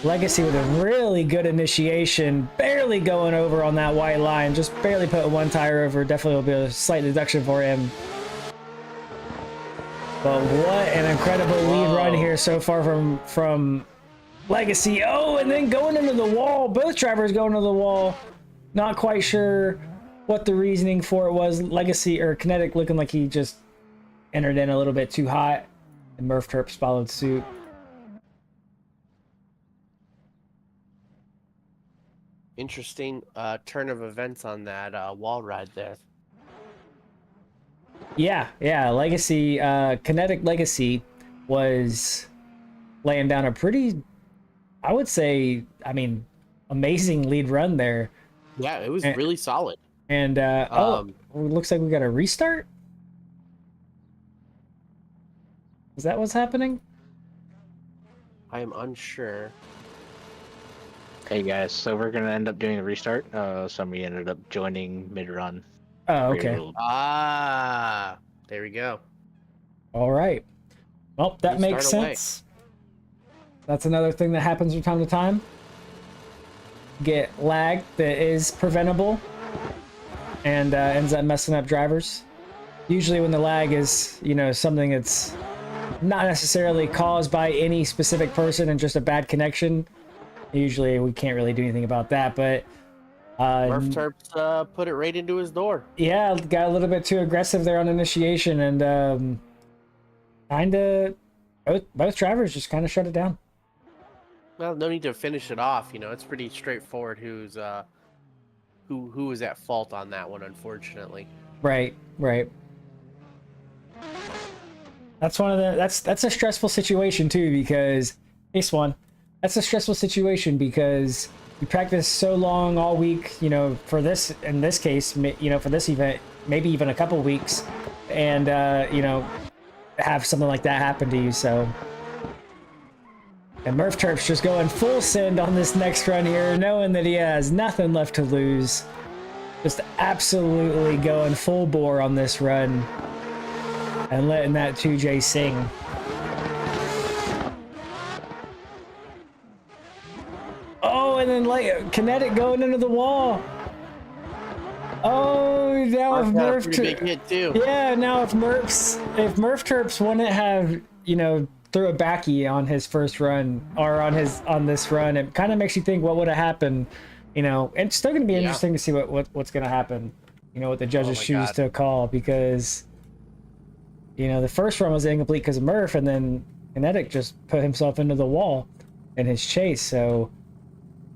Legacy with a really good initiation, barely going over on that white line, just barely put one tire over. Definitely will be a slight deduction for him. But what an incredible lead run here so far from Legacy. Oh, and then going into the wall. Both drivers going into the wall. Not quite sure what the reasoning for it was. Legacy, or Kinetic, looking like he just entered in a little bit too hot. And Murf Terps followed suit. Interesting turn of events on that wall ride there. Yeah, Legacy, Kinetic Legacy was laying down a pretty, I would say, I mean, amazing lead run there. Yeah, it was really solid. And, oh, looks like we got a restart? Is that what's happening? I am unsure. Hey guys, so we're gonna end up doing a restart. Somebody ended up joining mid-run. Oh, okay. Ah, there we go. All right. Well, that Restart makes away. sense. That's another thing that happens from time to time. Get lag that is preventable and ends up messing up drivers. Usually when the lag is, you know, something that's not necessarily caused by any specific person and just a bad connection, usually we can't really do anything about that, but Murf Terps put it right into his door. yeah, got a little bit too aggressive there on initiation, and kind of both drivers just kind of shut it down. Well, no need to finish it off. You know, it's pretty straightforward. Who was at fault on that one? Unfortunately, Right. That's one of the that's a stressful situation too, because Ace one, that's a stressful situation because you practice so long all week, you know, for this, in this case, you know, for this event, maybe even a couple weeks, and you know, have something like that happen to you. So, and Murf Terp's just going full send on this next run here, knowing that he has nothing left to lose. Just absolutely going full bore on this run and letting that 2J sing. Oh, and then like Kinetic going into the wall. Oh, now if got a Murf pretty big hit too. yeah, now if Murf Terps wouldn't have, you know, threw a backy on his first run or on this run, it kind of makes you think what would have happened. You know, and it's still going to be interesting to see what's going to happen. You know, what the judges choose to call, because you know the first run was incomplete because of Murf, and then Kinetic just put himself into the wall in his chase. So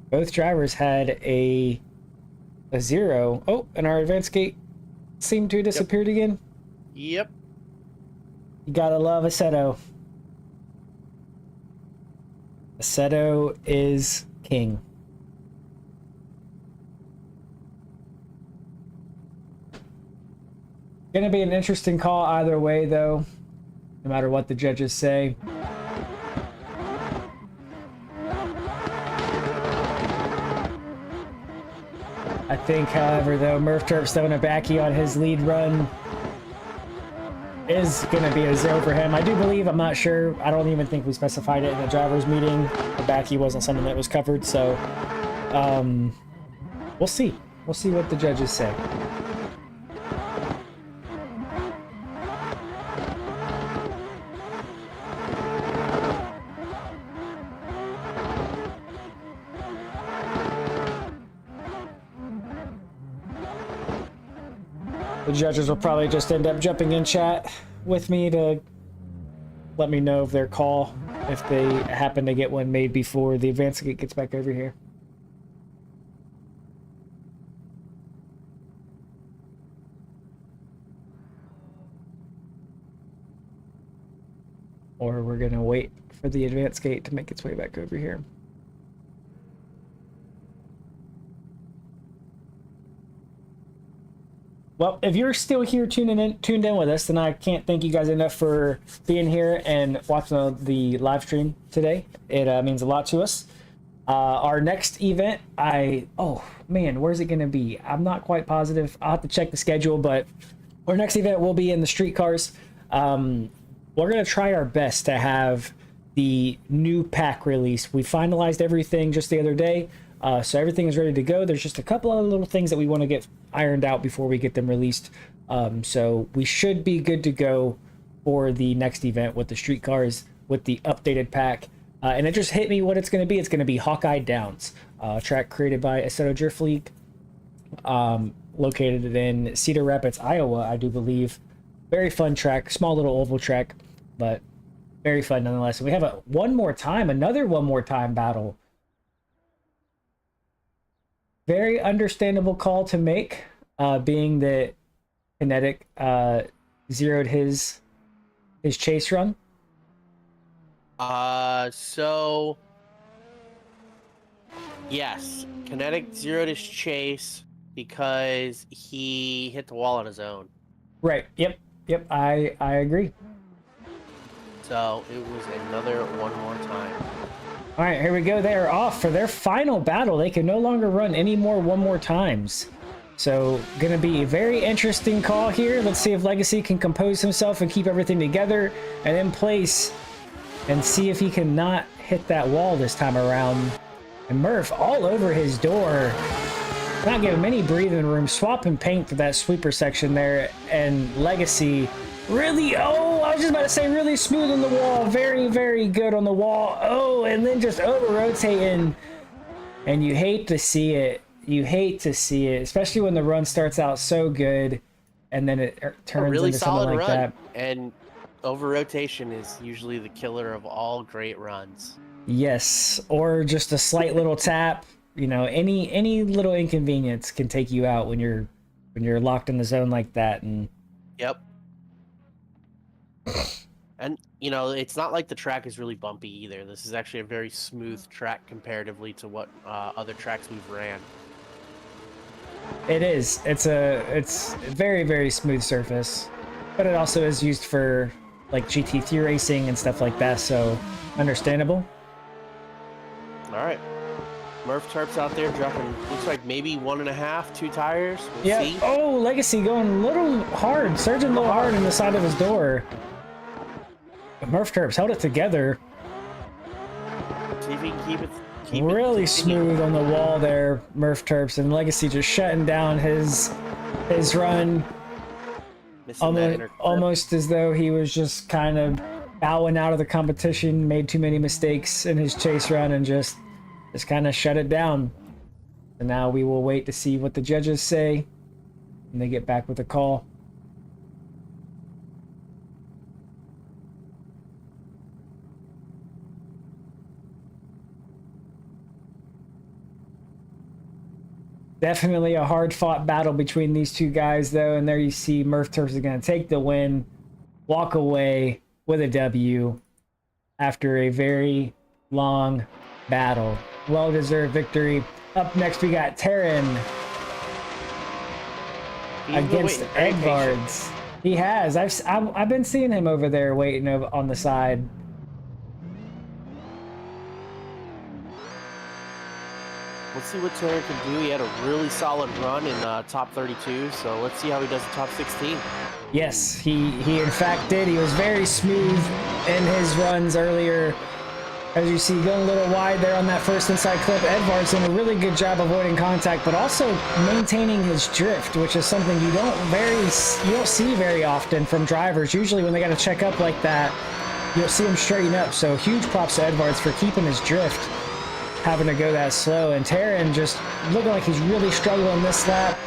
both drivers had a 0. Oh, and our advance gate seemed to have disappeared again. Yep. You gotta love Assetto. Assetto is king. Gonna be an interesting call either way, though, no matter what the judges say. I think, however, though, Murf Terps throwing a backy on his lead run is gonna be a 0 for him. I do believe, I'm not sure, I don't even think we specified it in the driver's meeting. The backy wasn't something that was covered, so we'll see. We'll see what the judges say. The judges will probably just end up jumping in chat with me to let me know of their call if they happen to get one made before the advance gate gets back over here. Or we're gonna wait for the advance gate to make its way back over here. Well, if you're still here tuned in with us, then I can't thank you guys enough for being here and watching the live stream today. It means a lot to us. Our next event, oh man, where's it going to be? I'm not quite positive. I'll have to check the schedule, but our next event will be in the street cars. We're going to try our best to have the new pack release. We finalized everything just the other day. So everything is ready to go. There's just a couple of little things that we want to get ironed out before we get them released. So we should be good to go for the next event with the street cars, with the updated pack. And it just hit me what it's going to be. It's going to be Hawkeye Downs, a track created by Assetto Drift League, located in Cedar Rapids, Iowa, I do believe. Very fun track, small little oval track, but very fun nonetheless. And we have another one more time battle. Very understandable call to make, being that Kinetic zeroed his chase run. So yes, Kinetic zeroed his chase because he hit the wall on his own. Right. Yep. I agree. So it was another one more time. All right, here we go. They are off for their final battle. They can no longer run any more one more times. So, gonna be a very interesting call here. Let's see if Legacy can compose himself and keep everything together and in place, and see if he can not hit that wall this time around. And Murf all over his door, not giving him any breathing room, swapping paint to that sweeper section there, and Legacy really, oh, I was just about to say really smooth on the wall, very, very good on the wall. Oh, and then just over-rotating, and you hate to see it. You hate to see it, especially when the run starts out so good, and then it turns really into something like that. And over-rotation is usually the killer of all great runs. Yes, or just a slight little tap. You know, any little inconvenience can take you out when you're locked in the zone like that. And yep. And you know, it's not like the track is really bumpy either. This is actually a very smooth track comparatively to what other tracks we've ran. It is. It's a very, very smooth surface, but it also is used for like GT3 racing and stuff like that. So understandable. All right. Murf Terp's out there dropping, looks like maybe 1.5, 2 tires. We'll Yeah. see. Oh, Legacy going a little hard, surging a little hard in the side of his door. But Murf Terp's held it together. See if he can keep it. Really smooth on the wall there, Murf Terps, and Legacy just shutting down his run. Almost as though he was just kind of bowing out of the competition, made too many mistakes in his chase run, and just kind of shut it down. And now we will wait to see what the judges say when they get back with a call. Definitely a hard-fought battle between these two guys, though, and there you see Murf Terps is going to take the win, walk away with a W after a very long battle. Well-deserved victory. Up next, we got Taran against Edvards. He has. I've been seeing him over there waiting on the side. Let's see what Taran can do. He had a really solid run in top 32, so let's see how he does in top 16. Yes, he in fact did. He was very smooth in his runs earlier. As you see, going a little wide there on that first inside clip. Edvards did a really good job avoiding contact, but also maintaining his drift, which is something you don't see very often from drivers. Usually when they got to check up like that, you'll see him straighten up. So huge props to Edvards for keeping his drift, having to go that slow. And Taran just looking like he's really struggling this lap.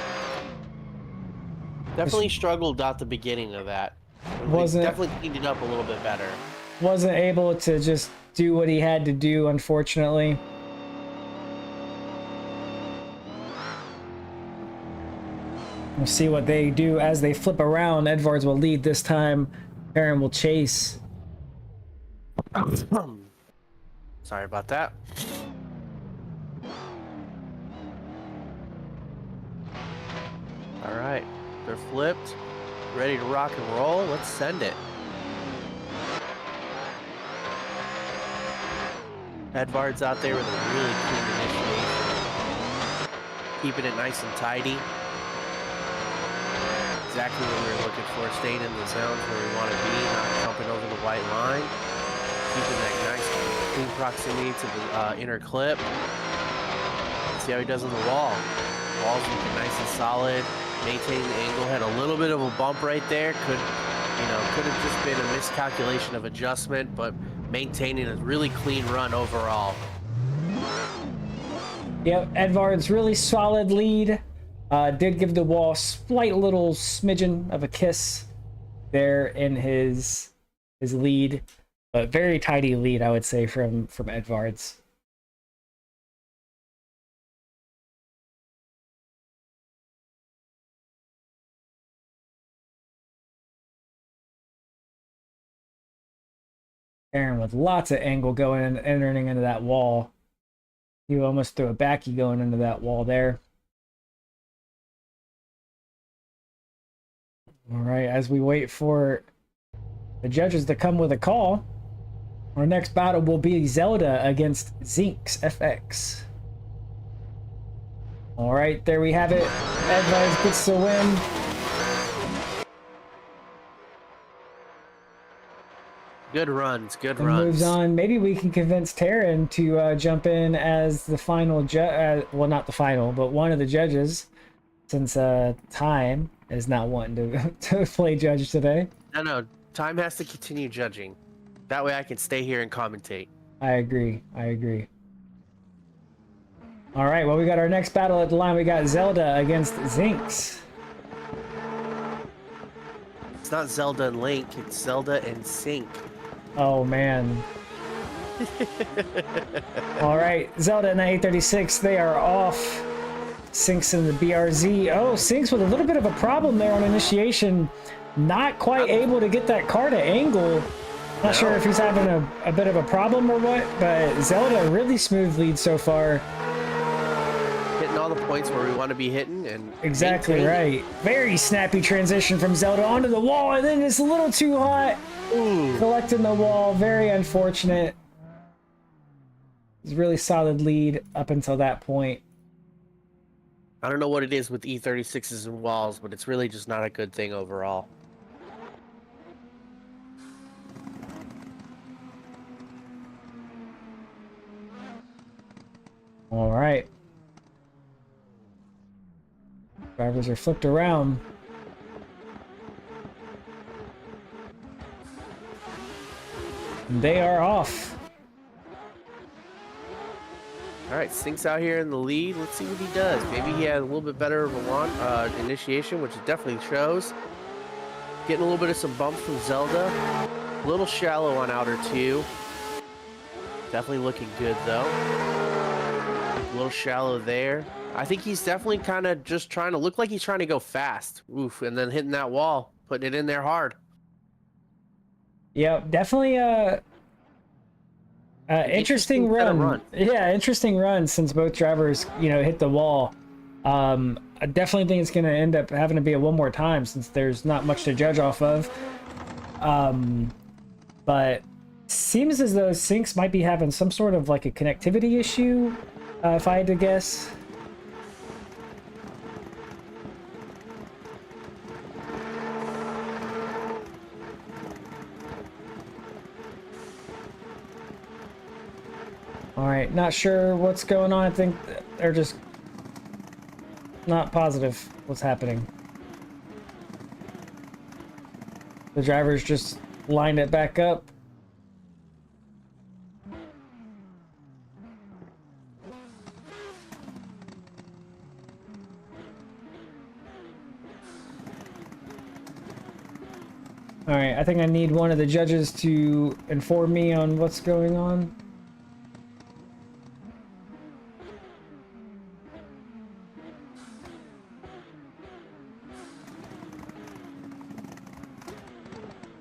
Definitely struggled at the beginning of that. Definitely cleaned it up a little bit better. Wasn't able to just do what he had to do, unfortunately. We'll see what they do as they flip around. Edvards will lead this time. Darren will chase. Sorry about that. All right, they're flipped, ready to rock and roll. Let's send it. Edvards out there with a really clean initiation, keeping it nice and tidy. Exactly what we were looking for, staying in the zones where we want to be, not jumping over the white line, keeping that nice clean proximity to the inner clip. Let's see how he does on the wall. Wall's looking nice and solid, maintaining the angle. Had a little bit of a bump right there. Could have just been a miscalculation of adjustment, but maintaining a really clean run overall. Yep, Edvards really solid lead. Did give the wall slight little smidgen of a kiss there in his lead, but very tidy lead, I would say, from Edvards. Darren with lots of angle going and entering into that wall. He almost threw a backy going into that wall there. All right, as we wait for the judges to come with a call. Our next battle will be Zelda against Zinx FX. All right, there we have it. Edvards gets the win. Good runs, good And runs. moves on. Maybe we can convince Taran to jump in as the final judge. Well, not the final, but one of the judges, since Time is not wanting to play judge today. No, Time has to continue judging. That way I can stay here and commentate. I agree. I agree. All right, well, we got our next battle at the line. We got Zelda against Zinx. It's not Zelda and Link, it's Zelda and Sync. Oh, man. All right, Zelda and the 836, they are off. Synx in the BRZ. Oh, Synx with a little bit of a problem there on initiation. Not quite able to get that car to angle. Not sure if he's having a bit of a problem or what, but Zelda really smooth lead so far. Hitting all the points where we want to be hitting and Exactly maintaining. right. Very snappy transition from Zelda onto the wall, and then it's a little too hot. Ooh. Collecting the wall, very unfortunate. It's really solid lead up until that point. I don't know what it is with E36s and walls, but it's really just not a good thing overall. All right. Drivers are flipped around. And they are off. All right, Sync's out here in the lead. Let's see what he does. Maybe he had a little bit better of a launch, initiation, which it definitely shows. Getting a little bit of some bumps from Zelda. A little shallow on outer two. Definitely looking good though. A little shallow there. I think he's definitely kind of just trying to look like he's trying to go fast. Oof, and then hitting that wall, putting it in there hard. Yep, definitely interesting run. Yeah, interesting run since both drivers, hit the wall. I definitely think it's going to end up having to be a one more time since there's not much to judge off of. But seems as though Syncs might be having some sort of like a connectivity issue, if I had to guess. All right, not sure what's going on. I think they're just not positive what's happening. The drivers just lined it back up. All right, I think I need one of the judges to inform me on what's going on.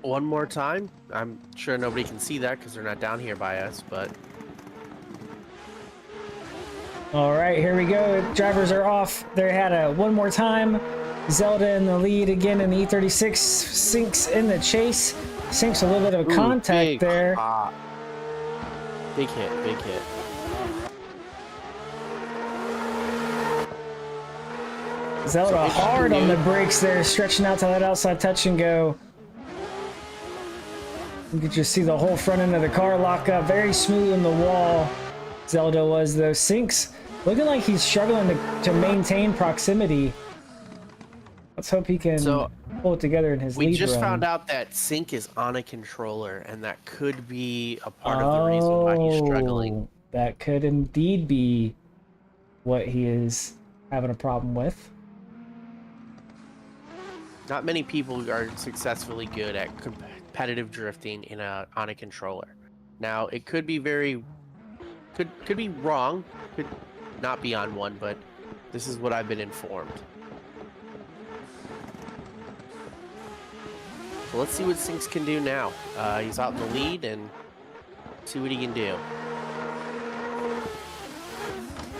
One more time. I'm sure nobody can see that because they're not down here by us, but All right, here we go. Drivers are off. They had a one more time. Zelda in the lead again in the E36. Syncs in the chase. Syncs a little bit of a contact big there. pop. Big hit, big hit. Zelda So hard on the brakes there, stretching out to that outside touch and go. You could just see the whole front end of the car lock up. Very smooth in the wall. Zelda was though. Syncs looking like he's struggling to maintain proximity. Let's hope he can pull it together in his lead We just run. found out that Sync is on a controller, and that could be a part of the reason why he's struggling. That could indeed be what he is having a problem with. Not many people are successfully good at competitive drifting on a controller. Now, it could be could be wrong, could not be on one, but this is what I've been informed. So let's see what Syncs can do now. He's out in the lead, and see what he can do.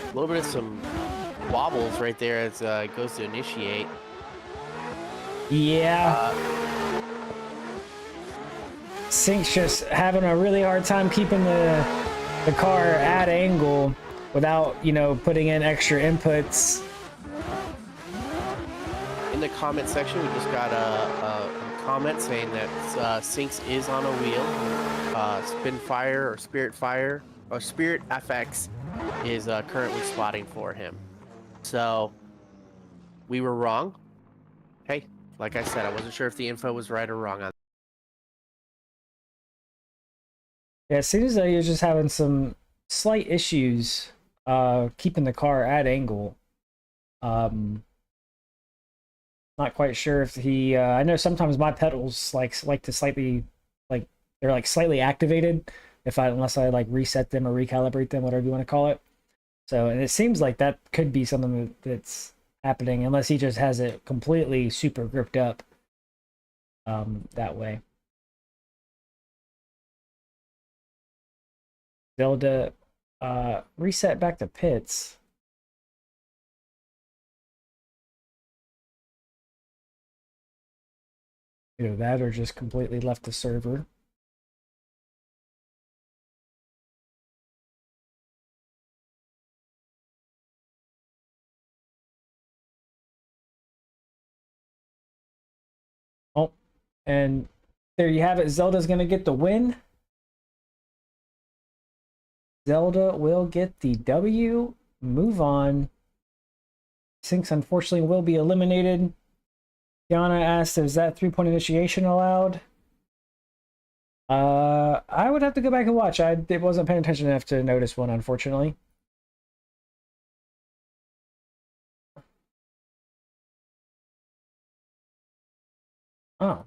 A little bit of some wobbles right there as it goes to initiate. Yeah. Sync's just having a really hard time keeping the car at angle without, you know, putting in extra inputs. In the comment section, we just got a comment saying that Syncs is on a wheel. Spinfire or Spirit Fire or Spirit FX is currently spotting for him. So we were wrong. Hey, like I said, I wasn't sure if the info was right or wrong on. Yeah, it seems like you're just having some slight issues keeping the car at angle. Not quite sure if he I know sometimes my pedals like to slightly they're like slightly activated unless I like reset them or recalibrate them, whatever you want to call it. So, and it seems like that could be something that's happening unless he just has it completely super gripped up that way. Zelda reset back to pits. Either that or just completely left the server. Oh, and there you have it. Zelda's going to get the win. Zelda will get the W. Move on. Syncs, unfortunately, will be eliminated. Kiana asked, is that 3-point initiation allowed? I would have to go back and watch. I wasn't paying attention enough to notice one, unfortunately. Oh.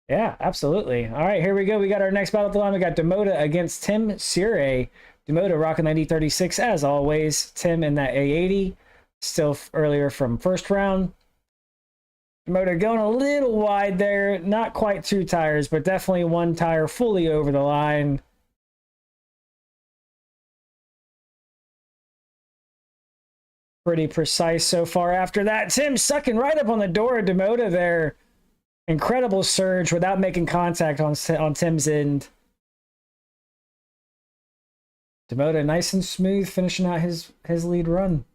Yeah, absolutely. All right, here we go. We got our next battle of the line. We got Damod against Tim Sire. Damod rocking that E36 as always. Tim in that A80. Still earlier from first round. Damod going a little wide there. Not quite 2 tires, but definitely 1 tire fully over the line. Pretty precise so far after that. Tim sucking right up on the door of Damod there. Incredible surge without making contact on Tim's end. Damod nice and smooth, finishing out his lead run.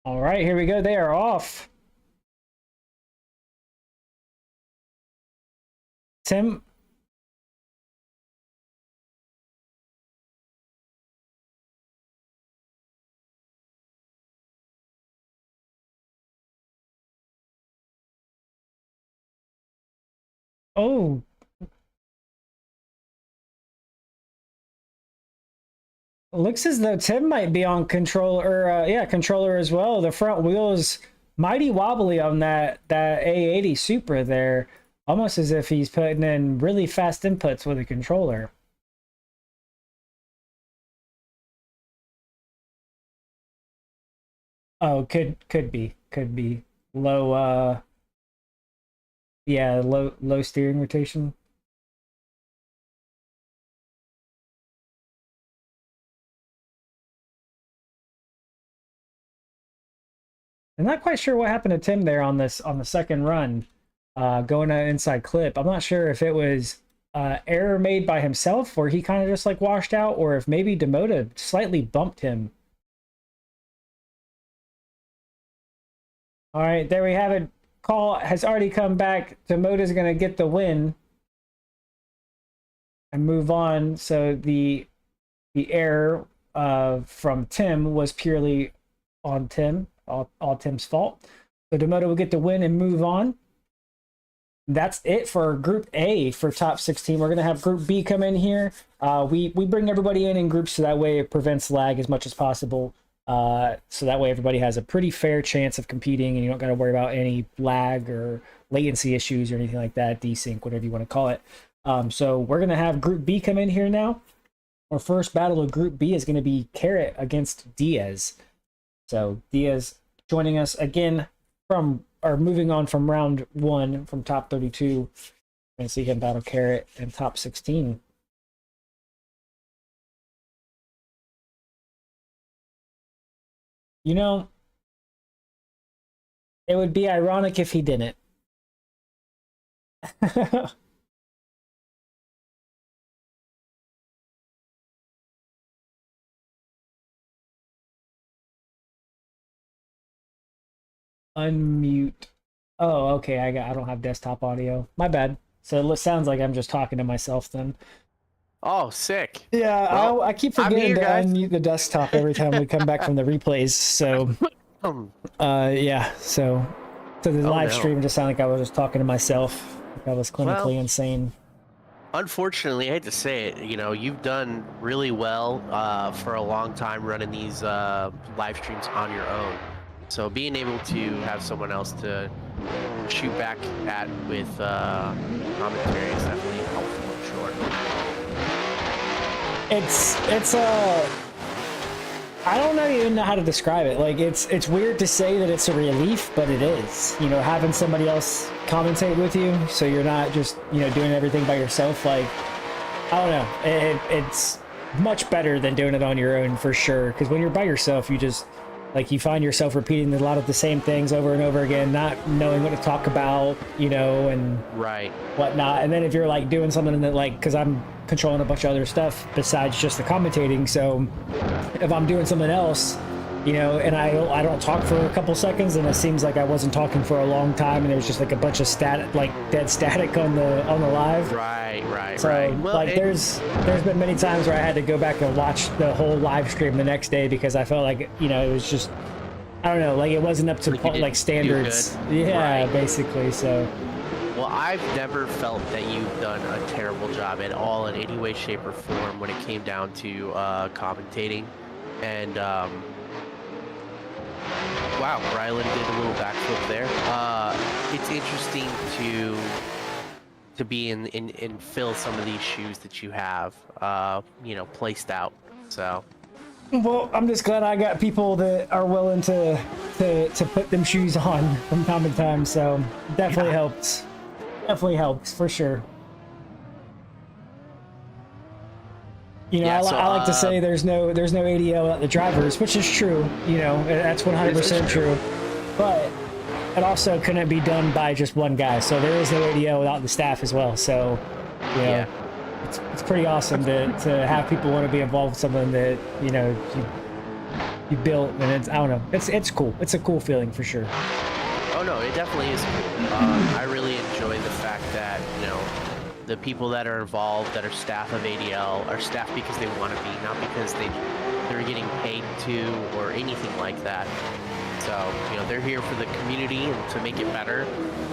All right, here we go. They are off. Tim. Oh. Looks as though Tim might be on controller, yeah, controller as well. The front wheel is mighty wobbly on that A80 Supra there. Almost as if he's putting in really fast inputs with a controller. Oh, could be low yeah, low steering rotation. I'm not quite sure what happened to Tim there on the second run, going to inside clip. I'm not sure if it was error made by himself, or he kind of just like washed out, or if maybe Damod slightly bumped him. All right, there we have it. Call has already come back. Damod is going to get the win and move on. So the error from Tim was purely on Tim. All Tim's fault. So Damod will get the win and move on. That's it for Group A for top 16. We're going to have Group B come in here. We bring everybody in groups so that way it prevents lag as much as possible. So that way everybody has a pretty fair chance of competing and you don't got to worry about any lag or latency issues or anything like that, desync, whatever you want to call it. So we're going to have Group B come in here now. our first battle of Group B is going to be Carrot against Diaz. So Diaz joining us again from, or moving on from round 1 from top 32. And see him battle Carrot in top 16. You know, it would be ironic if he didn't. Unmute. Oh, okay. I don't have desktop audio. My bad. So it sounds like I'm just talking to myself then. Oh, sick. Yeah, Well, I keep I'm forgetting here, to guys. unmute the desktop every time we come back from the replays. So, yeah. So the live no. stream just sounded like I was just talking to myself. Like I was clinically insane. Unfortunately, I hate to say it, you know, you've done really well for a long time running these live streams on your own. So being able to have someone else to shoot back at with commentary is definitely helpful, I'm sure. I don't even know how to describe it. Like it's weird to say that it's a relief, but it is. You know, having somebody else commentate with you, so you're not just, you know, doing everything by yourself. Like, I don't know. It's much better than doing it on your own for sure. Because when you're by yourself, you just like you find yourself repeating a lot of the same things over and over again, not knowing what to talk about, you know, and whatnot. And then if you're like doing something that like, because I'm controlling a bunch of other stuff besides just the commentating, so if I'm doing something else, you know, and I don't talk for a couple seconds, and it seems like I wasn't talking for a long time, and there was just like a bunch of static, like dead static on the live. So Well, like there's been many times where I had to go back and watch the whole live stream the next day because I felt like, you know, it was just, I don't know, like it wasn't up to like standards. Yeah, basically. So. Well, I've never felt that you've done a terrible job at all in any way, shape, or form when it came down to commentating. And wow, Ryland did a little backflip there. It's interesting to be in fill some of these shoes that you have, you know, placed out. So. Well, I'm just glad I got people that are willing to put them shoes on from time to time. So definitely helps. Definitely helps for sure. You know, I like to say there's no ADL without the drivers, which is true. You know, that's 100% true. But it also couldn't be done by just one guy. So there is no ADL without the staff as well. So, you know, it's pretty awesome to have people want to be involved in something that, you know, you built, and it's, I don't know, it's cool. It's a cool feeling for sure. Oh no, it definitely is cool. I really enjoy the fact that, you know, the people that are involved, that are staff of ADL, are staff because they want to be, not because they're getting paid to or anything like that. So, you know, they're here for the community and to make it better,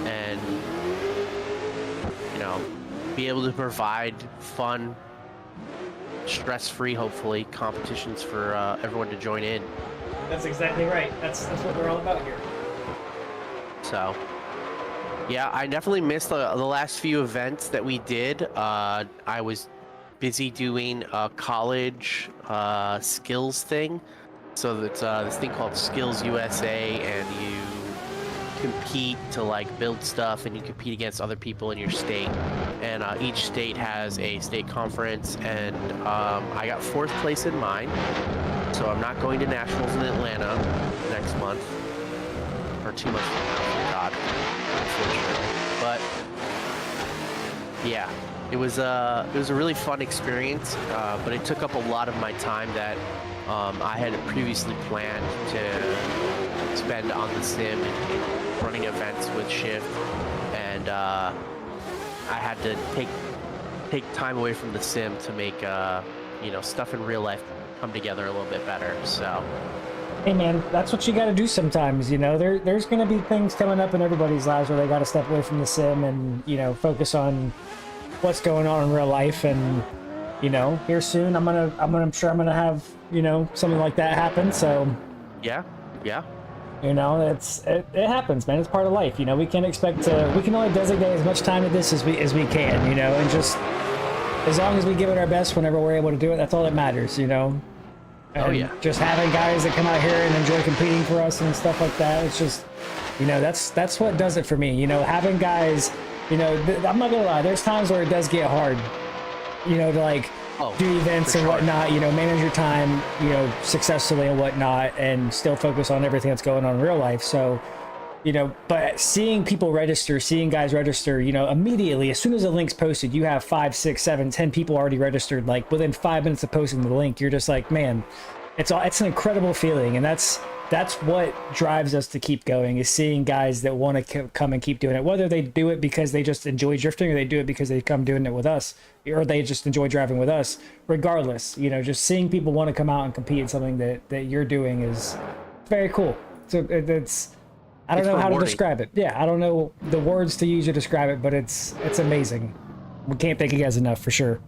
and, you know, be able to provide fun, stress-free, hopefully, competitions for everyone to join in. That's exactly right. That's what we're all about here. So, yeah, I definitely missed the last few events that we did. I was busy doing a college skills thing. So it's this thing called Skills USA, and you compete to like build stuff, and you compete against other people in your state. And each state has a state conference, and I got 4th place in mine. So I'm not going to nationals in Atlanta next month, or 2 months from now, God, unfortunately. But yeah, it was a really fun experience, but it took up a lot of my time that I had previously planned to spend on the sim and running events with Shift, and I had to take time away from the sim to make you know, stuff in real life come together a little bit better. So. Hey man, that's what you got to do sometimes. You know, there's going to be things coming up in everybody's lives where they got to step away from the sim and, you know, focus on what's going on in real life. And, you know, here soon, I'm sure I'm gonna have, you know, something like that happen. So Yeah. you know, it happens, man. It's part of life. You know, we can only designate as much time to this as we can, you know, and just as long as we give it our best whenever we're able to do it, that's all that matters, you know. And Oh, yeah. just having guys that come out here and enjoy competing for us and stuff like that, it's just, you know, that's what does it for me. You know, having guys, you know, I'm not gonna lie, there's times where it does get hard, you know, to like do events and whatnot, you know, manage your time, you know, successfully and whatnot, and still focus on everything that's going on in real life. So, you know, but seeing people register, seeing guys register, you know, immediately, as soon as the link's posted, you have 5, 6, 7, 10 people already registered, like within 5 minutes of posting the link. You're just like, man, it's an incredible feeling. And that's what drives us to keep going, is seeing guys that want to come and keep doing it, whether they do it because they just enjoy drifting or they do it because they come doing it with us, or they just enjoy driving with us. Regardless, you know, just seeing people want to come out and compete in something that you're doing is very cool. So it's I don't know how to describe it. Yeah, I don't know the words to use to describe it, but it's amazing. We can't thank you guys enough for sure.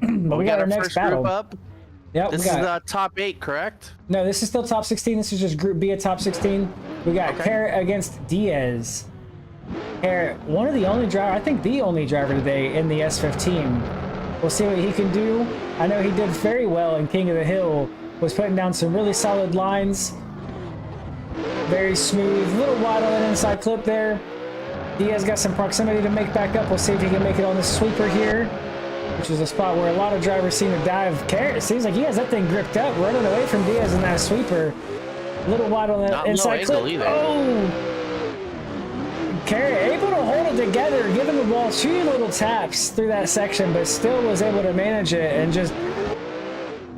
But we got our next first battle. group up. Yep, This is the top 8, correct? No, this is still top 16. This is just Group B at top 16. We got Carrot against Diaz. Carrot, one of the only driver, I think the only driver today in the S15. We'll see what he can do. I know he did very well in King of the Hill. Was putting down some really solid lines. Very smooth, a little wide on an inside clip there. Diaz got some proximity to make back up. We'll see if he can make it on the sweeper here, which is a spot where a lot of drivers seem to dive. Carrot, it seems like he has that thing gripped up, running away from Diaz in that sweeper. A little wide on that inside clip. Oh! Carrot able to hold it together, giving the ball 2 little taps through that section, but still was able to manage it. And just,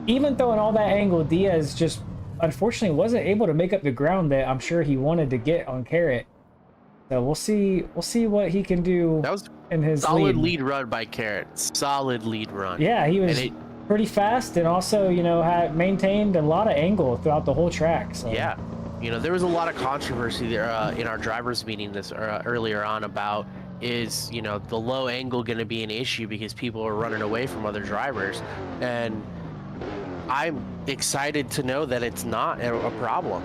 even throwing all that angle, Diaz just unfortunately wasn't able to make up the ground that I'm sure he wanted to get on Carrot. So we'll see what he can do. That was in his solid lead run by Carrot. Solid lead run. Yeah, he was pretty fast, and also, you know, had maintained a lot of angle throughout the whole track. So. Yeah, you know, there was a lot of controversy there in our drivers meeting this earlier on about, is, you know, the low angle going to be an issue because people are running away from other drivers, and I'm excited to know that it's not a problem.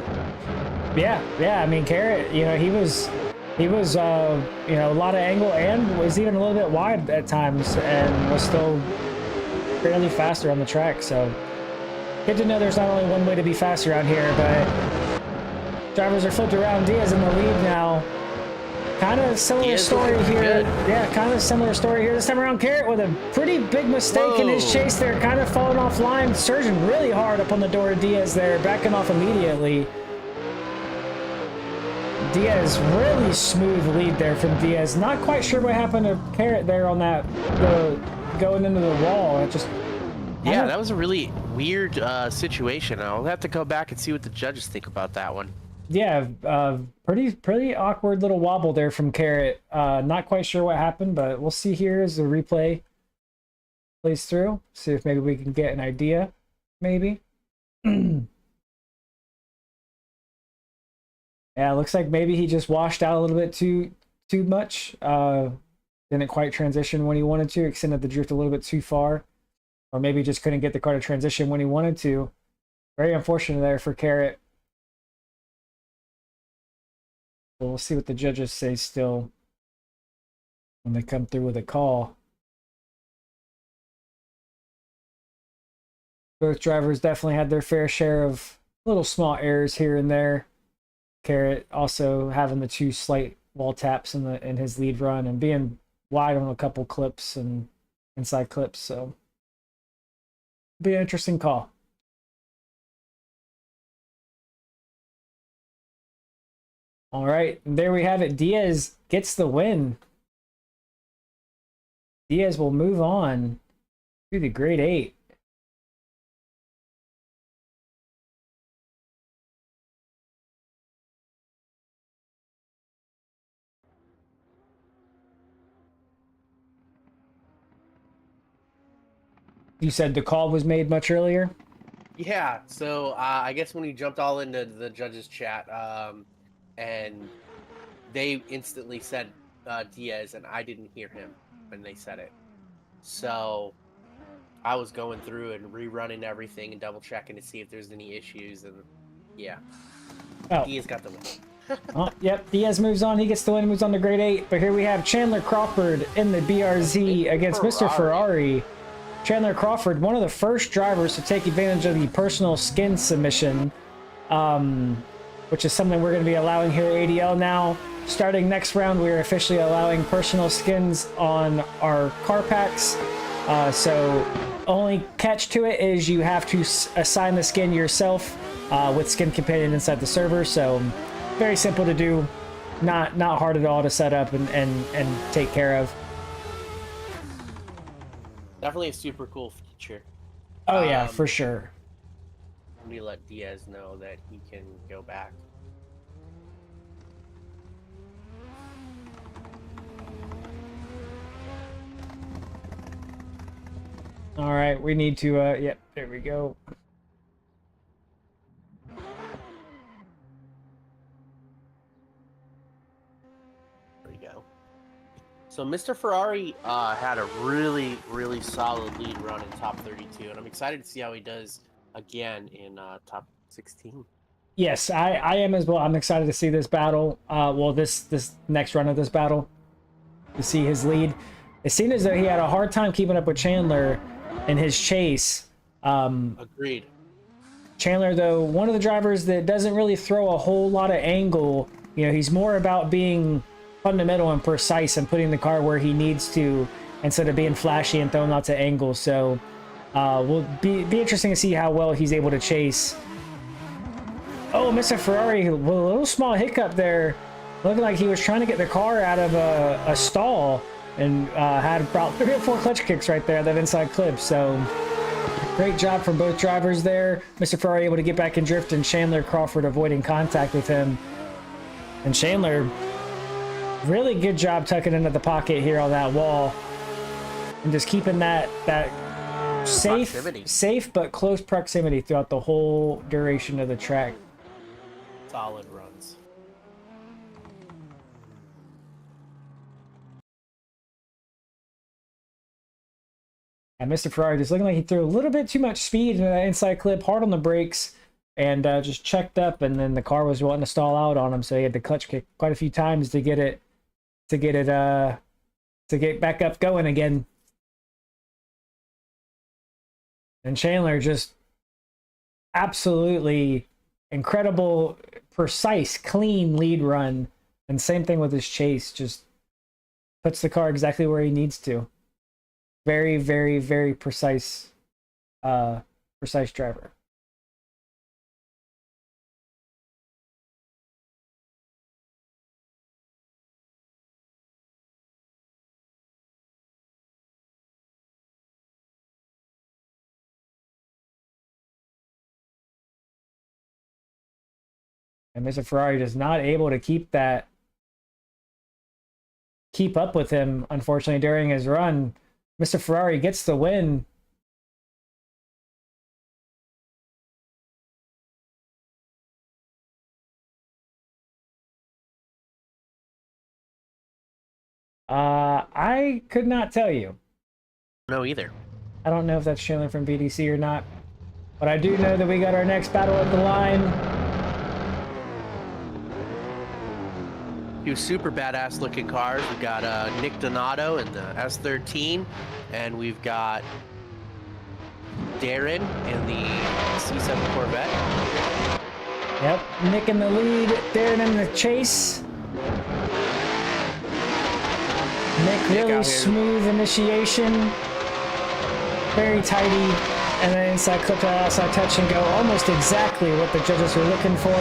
Yeah. I mean, Carrot, you know, he was you know, a lot of angle and was even a little bit wide at times, and was still fairly faster on the track. So good to know there's not only one way to be fast around here, but drivers are flipped around. Diaz in the lead now. Kind of similar story here. Yeah, kind of similar story here. This time around, Carrot with a pretty big mistake in his chase there, kind of falling off line, surging really hard up on the door of Diaz there, backing off immediately. Diaz, really smooth lead there from Diaz. Not quite sure what happened to Carrot there on that, going into the wall. It just... Yeah, that was a really weird situation. I'll have to go back and see what the judges think about that one. Yeah, pretty awkward little wobble there from Carrot. Not quite sure what happened, but we'll see here as the replay plays through. See if maybe we can get an idea, maybe. Yeah, looks like maybe he just washed out a little bit too much. Didn't quite transition when he wanted to, extended the drift a little bit too far. Or maybe just couldn't get the car to transition when he wanted to. Very unfortunate there for Carrot. We'll see what the judges say still when they come through with a call. Both drivers definitely had their fair share of little small errors here and there. Carrot also having the 2 slight wall taps in his lead run and being wide on a couple clips and inside clips. So be an interesting call. All right, there we have it. Diaz gets the win. Diaz will move on to the grade 8. You said the call was made much earlier? Yeah, so I guess when he jumped all into the judges chat, and they instantly said Diaz, and I didn't hear him when they said it. So I was going through and rerunning everything and double checking to see if there's any issues, and yeah. Diaz got the win. Oh, yep, Diaz moves on. He gets the win, moves on to grade 8. But here we have Chandler Crawford in the BRZ against Mr. Ferrari. Chandler Crawford, one of the first drivers to take advantage of the personal skin submission, which is something we're going to be allowing here at ADL now. Starting next round, we are officially allowing personal skins on our car packs. So only catch to it is you have to assign the skin yourself with Skin Companion inside the server. So very simple to do, not hard at all to set up and take care of. Definitely a super cool feature. Oh yeah, for sure. Let me let Diaz know that he can go back. All right, we need to, yep, there we go. There we go. So Mr. Ferrari had a really, really solid lead run in top 32, and I'm excited to see how he does again in top 16. Yes, I am as well. I'm excited to see this battle. Well, this next run of this battle, to see his lead. It seemed as though he had a hard time keeping up with Chandler in his chase. Agreed. Chandler, though, one of the drivers that doesn't really throw a whole lot of angle. You know, he's more about being fundamental and precise and putting the car where he needs to instead of being flashy and throwing lots of angles. So will be interesting to see how well he's able to chase. Oh, Mr. Ferrari, with a little small hiccup there. Looking like he was trying to get the car out of a stall and had about 3 or 4 clutch kicks right there, that inside clip. So great job from both drivers there. Mr. Ferrari able to get back in drift, and Chandler Crawford avoiding contact with him. And Chandler, really good job tucking into the pocket here on that wall and just keeping that safe but close proximity throughout the whole duration of the track. Solid runs. And Mr. Ferrari just looking like he threw a little bit too much speed into that inside clip, hard on the brakes, and just checked up, and then the car was wanting to stall out on him, so he had to clutch kick quite a few times to get back up going again. And Chandler just absolutely incredible, precise, clean lead run, and same thing with his chase, just puts the car exactly where he needs to. Very, very, very precise driver. And Mr. Ferrari just not able to keep up with him, unfortunately, during his run. Mr. Ferrari gets the win. I could not tell you. No, either. I don't know if that's Chandler from BDC or not, but I do know that we got our next battle at the line. 2 super badass looking cars. We've got Nick Donato in the S13, and we've got Darren in the C7 Corvette. Yep, Nick in the lead, Darren in the chase. Nick really smooth initiation, very tidy, and then inside clip to outside touch and go, almost exactly what the judges were looking for.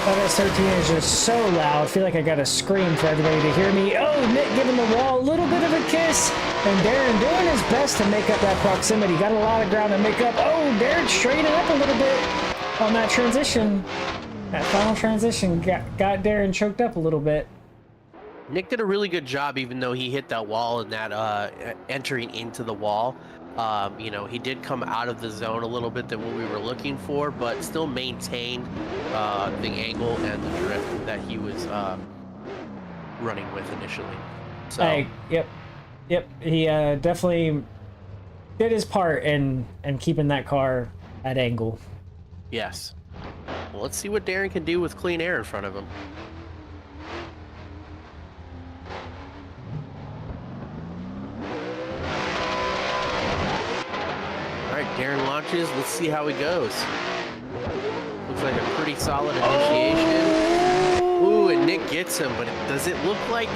That S13 is just so loud. I feel like I gotta scream for everybody to hear me. Oh, Nick giving the wall a little bit of a kiss. And Darren doing his best to make up that proximity. Got a lot of ground to make up. Oh, Darren straightening up a little bit on that transition. That final transition got Darren choked up a little bit. Nick did a really good job, even though he hit that wall and that entering into the wall. You know, he did come out of the zone a little bit than what we were looking for, but still maintained the angle and the drift that he was running with initially. So, hey, yep. He definitely did his part in keeping that car at angle. Yes, Well, let's see what Darren can do with clean air in front of him. Alright, Darren launches. Let's see how he goes. Looks like a pretty solid initiation. Ooh, and Nick gets him, but does it look like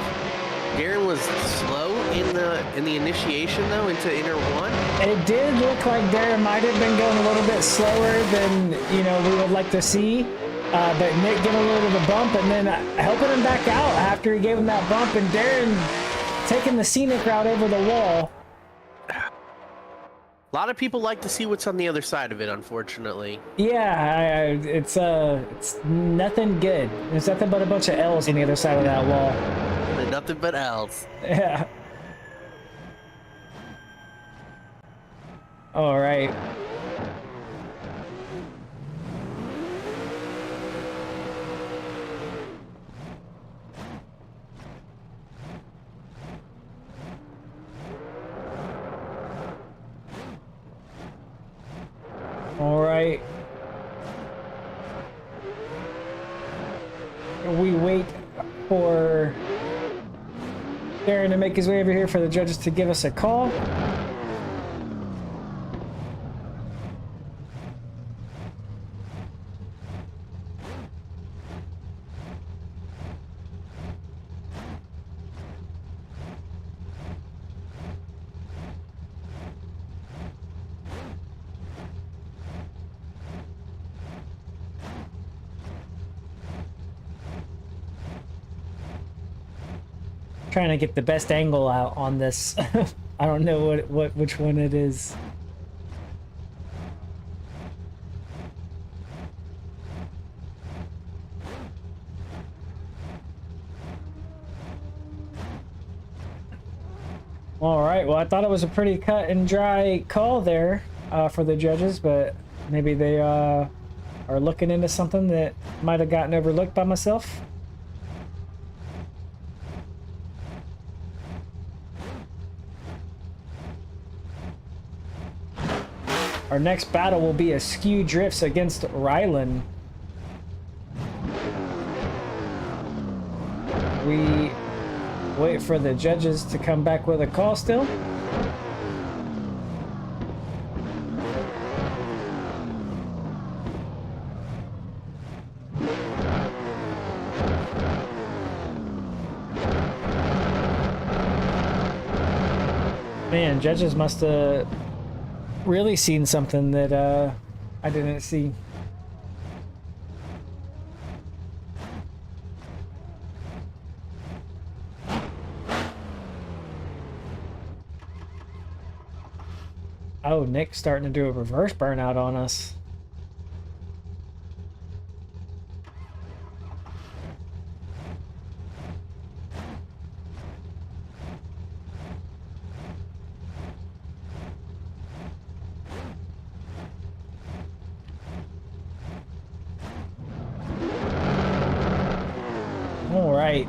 Darren was slow in the initiation though into inner one? It did look like Darren might have been going a little bit slower than we would like to see, but Nick gave a little bit of a bump and then helping him back out after he gave him that bump, and Darren taking the scenic route over the wall. A lot of people like to see what's on the other side of it, unfortunately. Yeah, it's nothing good. There's nothing but a bunch of L's on the other side of that wall. Nothing but L's. Yeah. All right. All right. We wait for Darren to make his way over here for the judges to give us a call. Trying to get the best angle out on this. I don't know which one it is. All right, well, I thought it was a pretty cut and dry call there for the judges, but maybe they are looking into something that might have gotten overlooked by myself. Our next battle will be a Skew drifts against Ryland. We wait for the judges to come back with a call still. Man, judges must have really seen something that I didn't see. Oh, Nick's starting to do a reverse burnout on us. All right.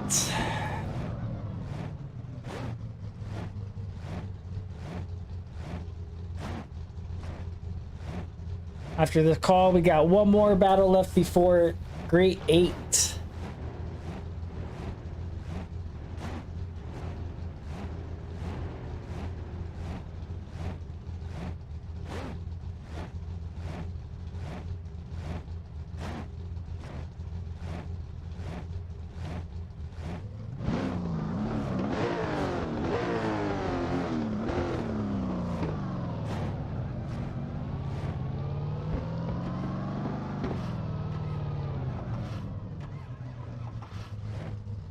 After this call, we got one more battle left before Grade 8.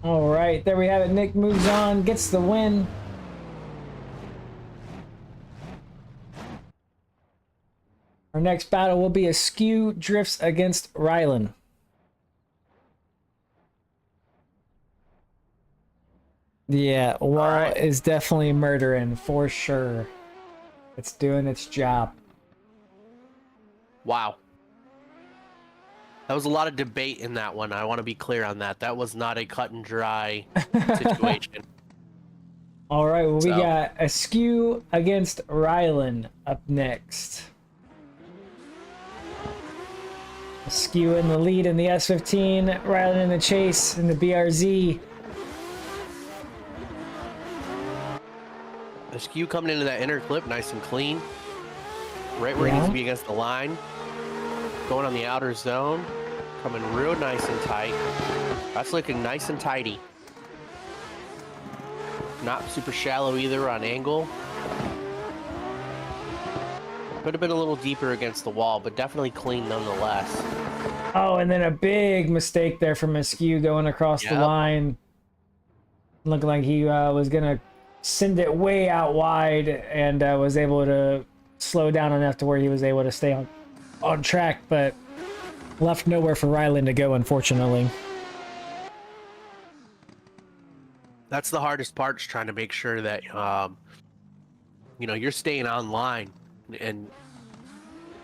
All right, there we have it. Nick moves on, gets the win. Our next battle will be a Skew drifts against Ryland. Yeah, Wall is definitely murdering for sure. It's doing its job. Wow. That was a lot of debate in that one. I want to be clear on that. That was not a cut and dry situation. All right, well, we got a Skew against Ryland up next. Skew in the lead in the S15, Ryland in the chase in the BRZ. The Skew coming into that inner clip nice and clean. Right where he needs to be against the line. Going on the outer zone. Coming real nice and tight. That's looking nice and tidy. Not super shallow either on angle. Could have been a little deeper against the wall, but definitely clean nonetheless. Oh, and then a big mistake there from Askew going across the line. Looking like he was going to send it way out wide and was able to slow down enough to where he was able to stay on track, but left nowhere for Ryland to go, unfortunately. That's the hardest part, is trying to make sure that, you know, you're staying online and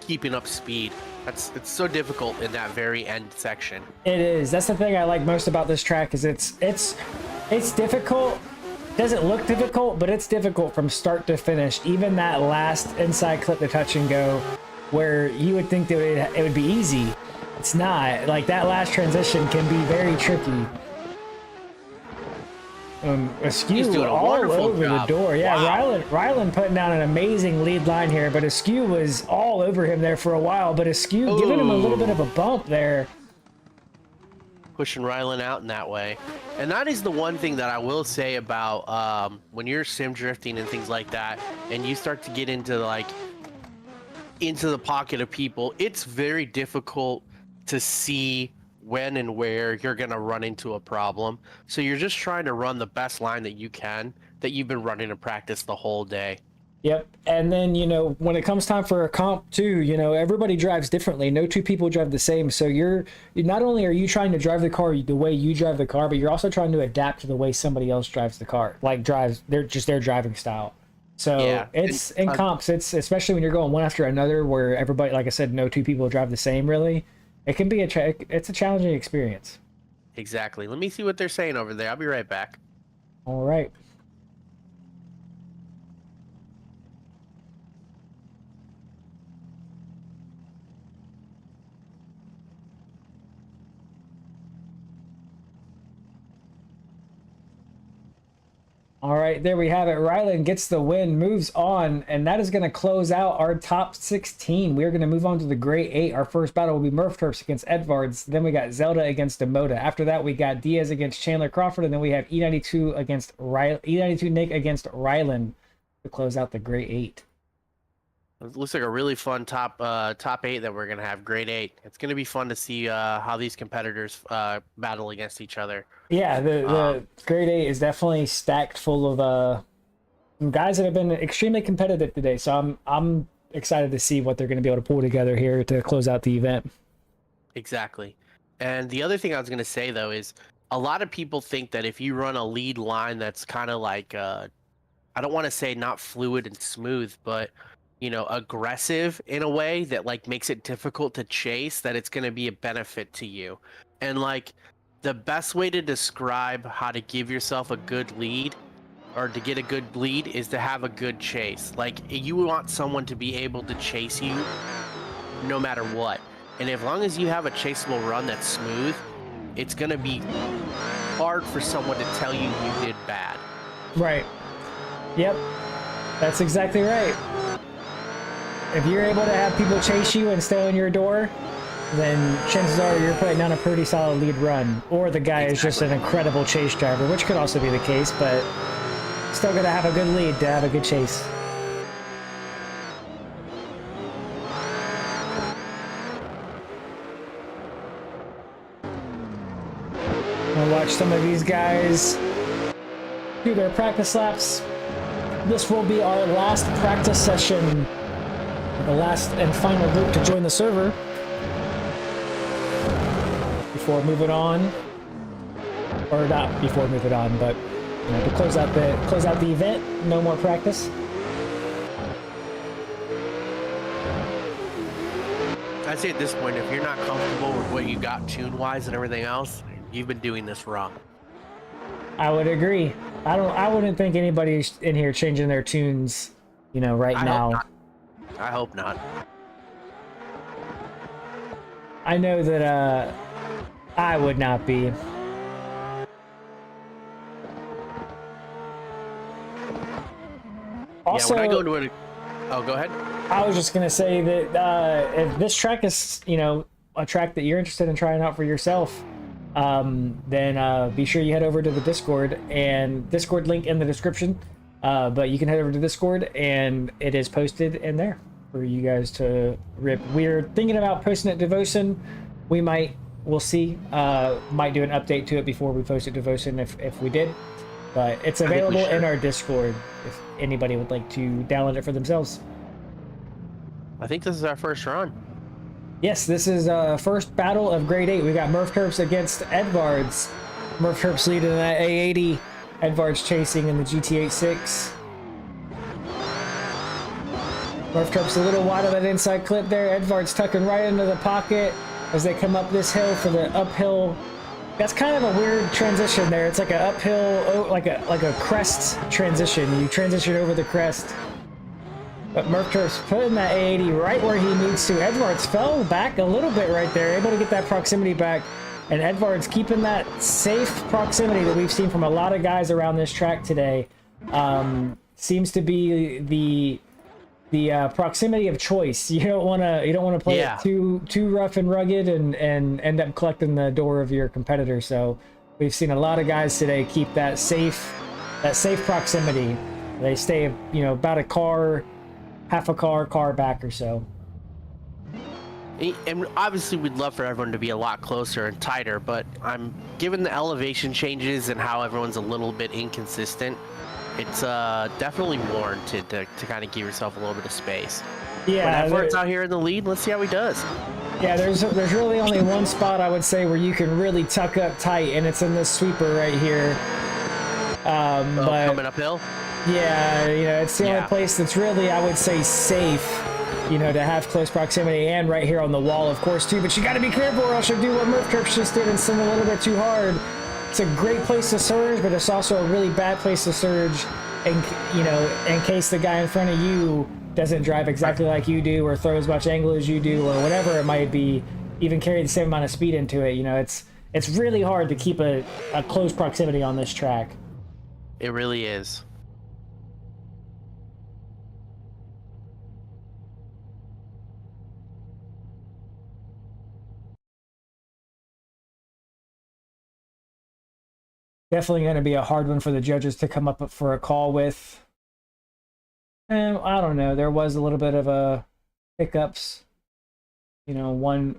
keeping up speed. It's so difficult in that very end section. It is. That's the thing I like most about this track, is it's difficult. Doesn't look difficult, but it's difficult from start to finish. Even that last inside clip, the touch and go, where you would think that it would be easy. It's not. Like, that last transition can be very tricky. Askew all over job. the door. Yeah, Wow. Ryland putting down an amazing lead line here, but Askew was all over him there for a while, but Askew giving him a little bit of a bump there. Pushing Ryland out in that way. And that is the one thing that I will say about when you're sim drifting and things like that, and you start to get into the pocket of people, it's very difficult to see when and where you're going to run into a problem. So you're just trying to run the best line that you can, that you've been running in practice the whole day. Yep. And then, you know, when it comes time for a comp too, you know, everybody drives differently. No two people drive the same. So you're not only are you trying to drive the car the way you drive the car, but you're also trying to adapt to the way somebody else drives the car, like their driving style. So Yeah. it's in comps, it's especially when you're going one after another, where everybody, like I said, no two people drive the same really. It can be it's a challenging experience. Exactly. Let me see what they're saying over there. I'll be right back. All right. All right, there we have it. Ryland gets the win, moves on, and that is going to close out our top 16. We are going to move on to the Grey 8. Our first battle will be Murf Terps against Edvards. Then we got Zelda against Damod. After that, we got Diaz against Chandler Crawford, and then we have E92 against E92 Nick against Ryland to close out the Grey 8. It looks like a really fun top 8 that we're gonna have. Grade 8. It's gonna be fun to see how these competitors battle against each other. Yeah, the Grade 8 is definitely stacked full of some guys that have been extremely competitive today. So I'm excited to see what they're going to be able to pull together here to close out the event. Exactly. And the other thing I was gonna say though is a lot of people think that if you run a lead line that's kind of like I don't want to say not fluid and smooth, but you know, aggressive in a way that like makes it difficult to chase, that it's going to be a benefit to you. And like the best way to describe how to give yourself a good lead or to get a good lead is to have a good chase. Like you want someone to be able to chase you no matter what. And as long as you have a chaseable run that's smooth, it's going to be hard for someone to tell you you did bad. Right. Yep. That's exactly right. If you're able to have people chase you and stay on your door, then chances are you're putting down a pretty solid lead run. Or the guy is just an incredible chase driver, which could also be the case, but still going to have a good lead to have a good chase. I'll watch some of these guys do their practice laps. This will be our last practice session. The last and final group to join the server before moving on, or not before moving on, but you know, to close out the event. No more practice. I'd say at this point, if you're not comfortable with what you got tune-wise and everything else, you've been doing this wrong. I would agree. I wouldn't think anybody's in here changing their tunes, you know, right now. I hope not. I know that I would not be. Also, yeah, when I go to oh, go ahead. I was just gonna say that if this track is, you know, a track that you're interested in trying out for yourself, then be sure you head over to the Discord, and Discord link in the description. But you can head over to Discord, and it is posted in there for you guys to rip. We're thinking about posting it to Devotion. We'll see. Might do an update to it before we post it to Devotion if we did. But it's available in our Discord if anybody would like to download it for themselves. I think this is our first run. Yes, this is first battle of Grade 8. We got Murf against Edvards. Murf leading in that A80. Edvards chasing in the GT86. Murf a little wide of that inside clip there. Edvards tucking right into the pocket as they come up this hill for the uphill. That's kind of a weird transition there. It's like an uphill, like a crest transition. You transition over the crest. But Murf putting that A80 right where he needs to. Edvards fell back a little bit right there, able to get that proximity back. And Edvards keeping that safe proximity that we've seen from a lot of guys around this track today. Seems to be the proximity of choice. You don't want to play it too rough and rugged and end up collecting the door of your competitor. So we've seen a lot of guys today keep that safe proximity. They stay, you know, about a car, half a car back or so. And obviously we'd love for everyone to be a lot closer and tighter, but given the elevation changes and how everyone's a little bit inconsistent, it's definitely warranted to kind of give yourself a little bit of space. Yeah, when Edvards out here in the lead, let's see how he does. Yeah, there's really only one spot I would say where you can really tuck up tight, and it's in this sweeper right here. But coming uphill? Yeah, you know, it's the only place that's really, I would say, safe, you know, to have close proximity, and right here on the wall, of course, too. But you got to be careful, or else you'll do what Murf just did and send a little bit too hard. It's a great place to surge, but it's also a really bad place to surge, in case the guy in front of you doesn't drive exactly like you do, or throw as much angle as you do, or whatever it might be, even carry the same amount of speed into it. You know, it's really hard to keep a close proximity on this track. It really is. Definitely going to be a hard one for the judges to come up for a call with. And I don't know. There was a little bit of hiccups. You know,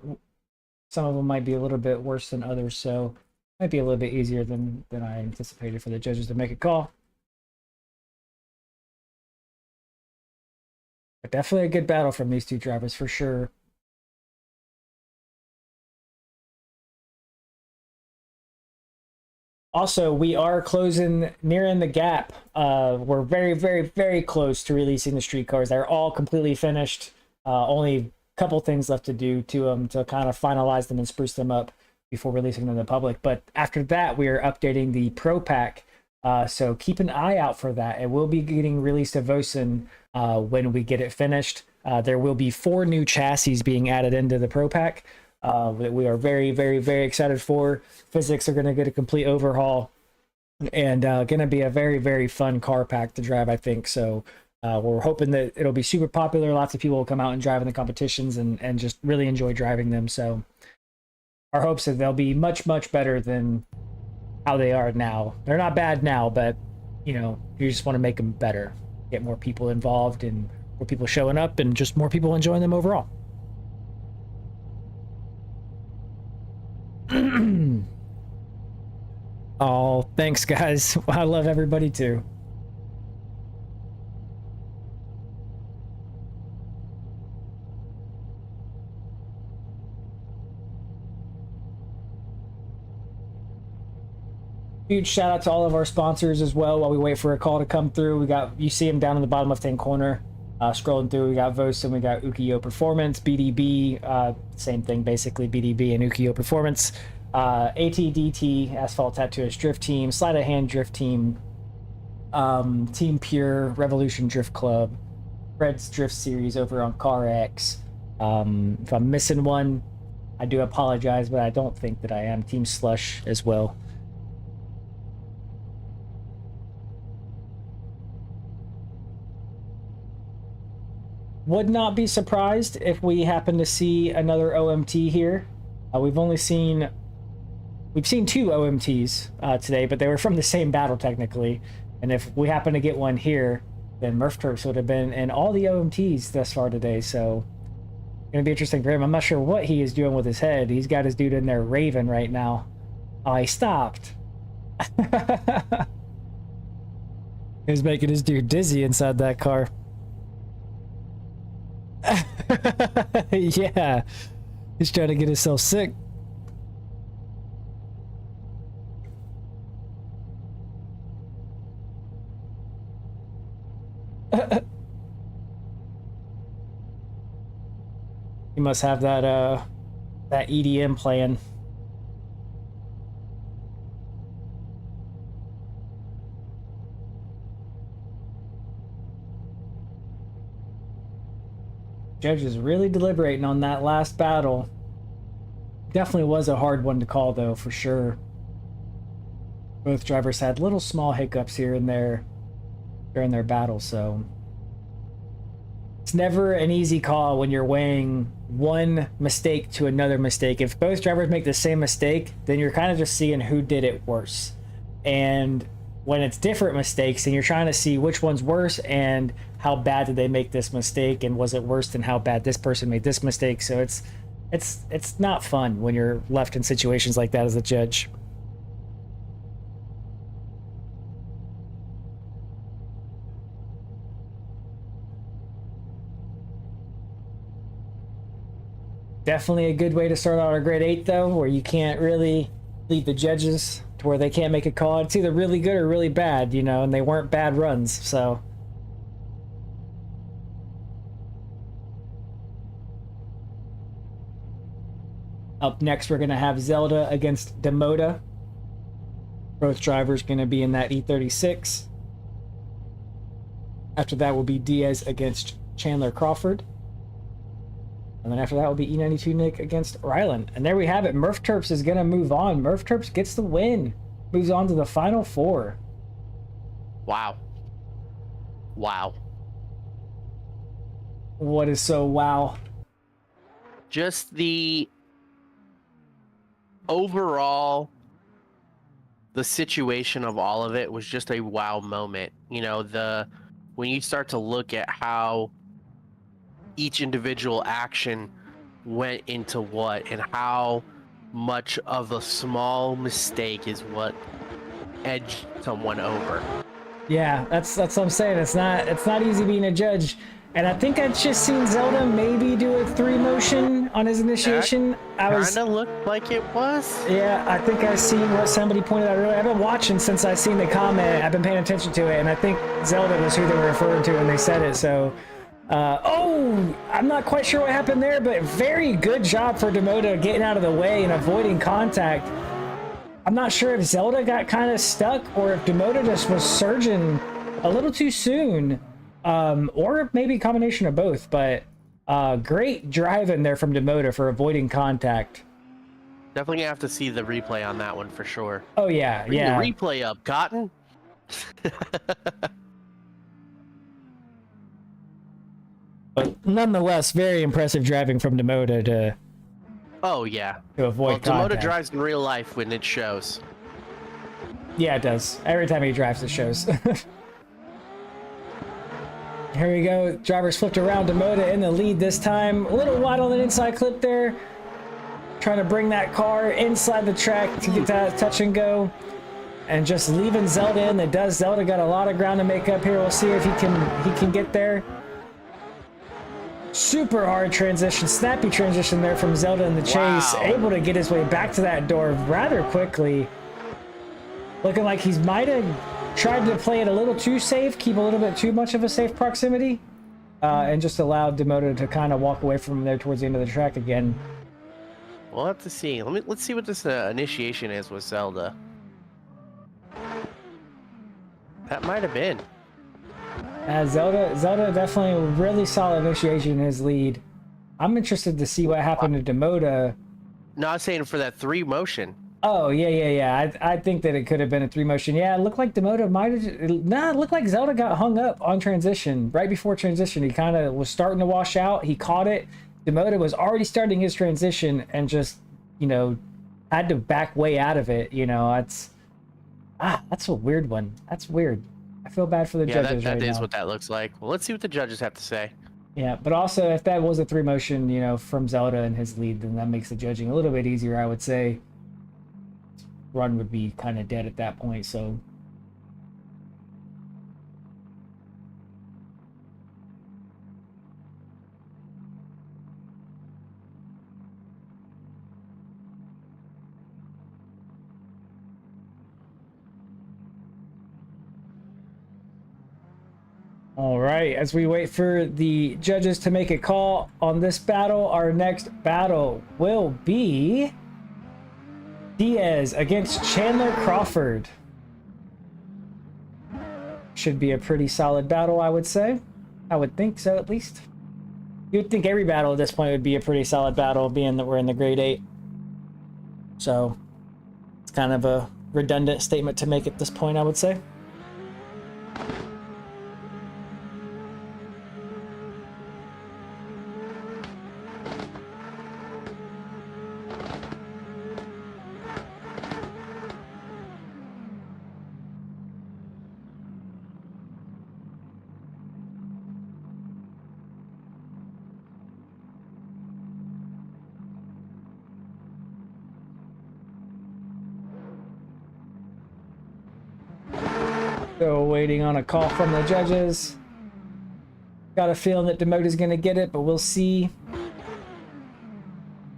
some of them might be a little bit worse than others, so it might be a little bit easier than I anticipated for the judges to make a call. But definitely a good battle from these two drivers for sure. Also, we are nearing the gap. We're very, very, very close to releasing the street cars. They're all completely finished. Only a couple things left to do to them to kind of finalize them and spruce them up before releasing them to the public. But after that, we are updating the Pro Pack. So keep an eye out for that. It will be getting released to Vosen when we get it finished. There will be 4 new chassis being added into the Pro Pack. That we are very, very, very excited for. Physics are going to get a complete overhaul, and going to be a very, very fun car pack to drive, I think. So we're hoping that it'll be super popular. Lots of people will come out and drive in the competitions and just really enjoy driving them. So our hopes that they'll be much, much better than how they are now. They're not bad now, but you know, you just want to make them better, get more people involved and more people showing up, and just more people enjoying them overall. Oh, thanks guys. I love everybody too. Huge shout out to all of our sponsors as well. While we wait for a call to come through, you see them down in the bottom left hand corner. Scrolling through, we got Vosen, we got Ukiyo Performance, BDB, same thing basically, BDB and Ukiyo Performance, ATDT, Asphalt Tattooist Drift Team, Sleight of Hand Drift Team, Team Pure, Revolution Drift Club, Fred's Drift Series over on CarX. If I'm missing one, I do apologize, but I don't think that I am. Team Slush as well. Would not be surprised if we happen to see another OMT here. We've seen two OMTs today, but they were from the same battle technically. And if we happen to get one here, then Murf Turps would have been in all the OMTs thus far today. So gonna be interesting for him. I'm not sure what he is doing with his head. He's got his dude in there raving right now. Oh, he stopped. He was making his dude dizzy inside that car. Yeah, he's trying to get himself sick. He must have that EDM playing. Judge is really deliberating on that last battle. Definitely was a hard one to call, though, for sure. Both drivers had little small hiccups here and there during their battle, so it's never an easy call when you're weighing one mistake to another mistake. If both drivers make the same mistake, then you're kind of just seeing who did it worse. And when it's different mistakes and you're trying to see which one's worse and how bad did they make this mistake and was it worse than how bad this person made this mistake. So it's not fun when you're left in situations like that as a judge. Definitely a good way to start out a grade 8 though, where you can't really leave the judges to where they can't make a call. It's either really good or really bad, you know, and they weren't bad runs, so. Up next, we're going to have Zelda against Damod. Both drivers going to be in that E36. After that will be Diaz against Chandler Crawford. And then after that will be E92 Nick against Ryland. And there we have it. Murf Turps is going to move on. Murf Turps gets the win. Moves on to the final four. Wow. Wow. What is so wow? Just the overall, the situation of all of it was just a wow moment. You know, when you start to look at how each individual action went into what and how much of a small mistake is what edged someone over. Yeah, that's what I'm saying. It's not easy being a judge. And I think I've just seen Zelda maybe do a 3 motion on his initiation. Kind of looked like it was. Yeah, I think I seen what somebody pointed out earlier. I've been watching since I seen the comment. I've been paying attention to it, and I think Zelda was who they were referring to when they said it. So, oh, I'm not quite sure what happened there, but very good job for Damod getting out of the way and avoiding contact. I'm not sure if Zelda got kind of stuck or if Damod just was surging a little too soon. Or maybe a combination of both, but great driving there from Damod for avoiding contact. Definitely gonna have to see the replay on that one for sure. Oh yeah, Bring yeah. the replay up, Cotton. But nonetheless, very impressive driving from Damod to. Oh yeah. To avoid contact. Damod drives in real life when it shows. Yeah, it does. Every time he drives, it shows. Here we go. Drivers flipped around. Damod in the lead this time. A little wide on the inside clip there. Trying to bring that car inside the track to get that touch and go. And just leaving Zelda in. That does. Zelda got a lot of ground to make up here. We'll see if he can get there. Super hard transition. Snappy transition there from Zelda in the chase. Wow. Able to get his way back to that door rather quickly. Looking like he's might have tried to play it a little too safe, keep a little bit too much of a safe proximity, and just allowed Damod to kind of walk away from there towards the end of the track again. We'll have to see. Let's see what this initiation is with Zelda. That might have been. Zelda definitely a really solid initiation in his lead. I'm interested to see what happened to Damod No, I was saying for that 3 motion. Oh, yeah. I think that it could have been a 3 motion. Yeah, it looked like Damod might have... Nah, it looked like Zelda got hung up on transition. Right before transition, he kind of was starting to wash out. He caught it. Damod was already starting his transition and just, you know, had to back way out of it. You know, that's a weird one. That's weird. I feel bad for the judges that right is now. what that looks like. Well, let's see what the judges have to say. Yeah, but also if that was a 3 motion, you know, from Zelda and his lead, then that makes the judging a little bit easier, I would say. Run would be kind of dead at that point, so... All right, as we wait for the judges to make a call on this battle, our next battle will be Diaz against Chandler Crawford. Should be a pretty solid battle, I would say. I would think so, at least. You would think every battle at this point would be a pretty solid battle, being that we're in the grade 8. So, it's kind of a redundant statement to make at this point, I would say. Still waiting on a call from the judges. Got a feeling that Damod is going to get it, but we'll see.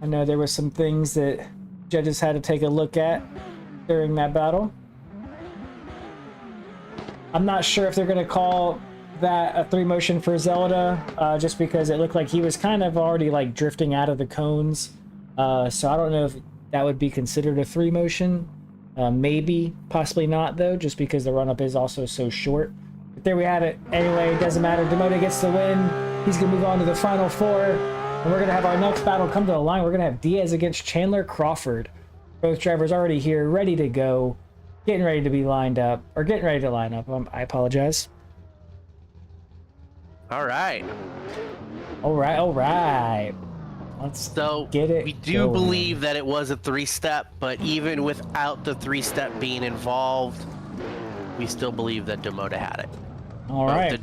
I know there were some things that judges had to take a look at during that battle. I'm not sure if they're going to call that a 3 motion for Zelda, just because it looked like he was kind of already like drifting out of the cones. So I don't know if that would be considered a 3 motion. Maybe, possibly not though, just because the run-up is also so short. But there we have it. Anyway, it doesn't matter. Damod gets the win. He's going to move on to the final 4. And we're going to have our next battle come to the line. We're going to have Diaz against Chandler Crawford. Both drivers already here, ready to go. Getting ready to be lined up. Or getting ready to line up. I apologize. All right. All right. Let's get it. We do going. believe that it was a 3-step, but even without the 3-step being involved, we still believe that Damod had it. All right.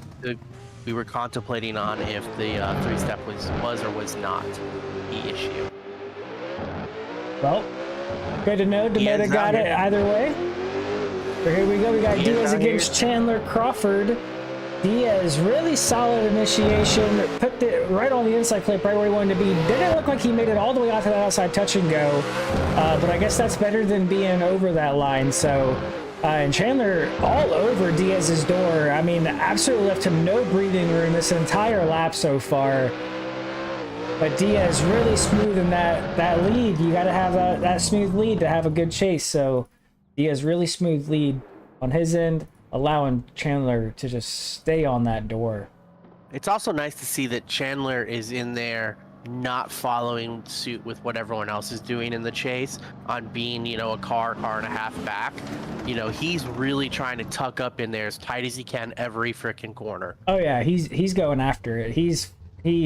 We were contemplating on if the 3-step was or was not the issue. Well, good to know. Damod got it either way. So here we go. We got Diaz against Chandler Crawford. Diaz, really solid initiation, put it right on the inside clip, right where he wanted to be. Didn't look like he made it all the way out to that outside touch and go, but I guess that's better than being over that line. So, and Chandler all over Diaz's door. I mean, absolutely left him no breathing room this entire lap so far. But Diaz really smooth in that lead. You got to have that smooth lead to have a good chase. So Diaz really smooth lead on his end, allowing Chandler to just stay on that door. It's also nice to see that Chandler is in there not following suit with what everyone else is doing in the chase on being, you know, a car and a half back. You know, he's really trying to tuck up in there as tight as he can every freaking corner. Oh yeah, he's going after it. He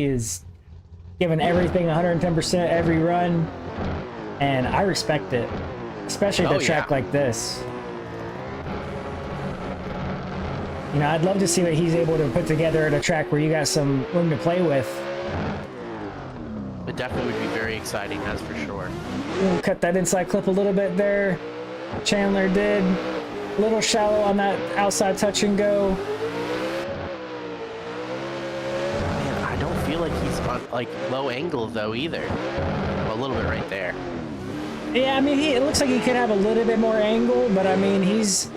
is giving everything 110% every run, and I respect it, especially at a track like this. You know, I'd love to see what he's able to put together at a track where you got some room to play with. It definitely would be very exciting, that's for sure. We'll cut that inside clip a little bit there. Chandler did. A little shallow on that outside touch and go. Man, I don't feel like he's on like low angle though either. Well, a little bit right there. Yeah, I mean, it looks like he could have a little bit more angle, but I mean, he's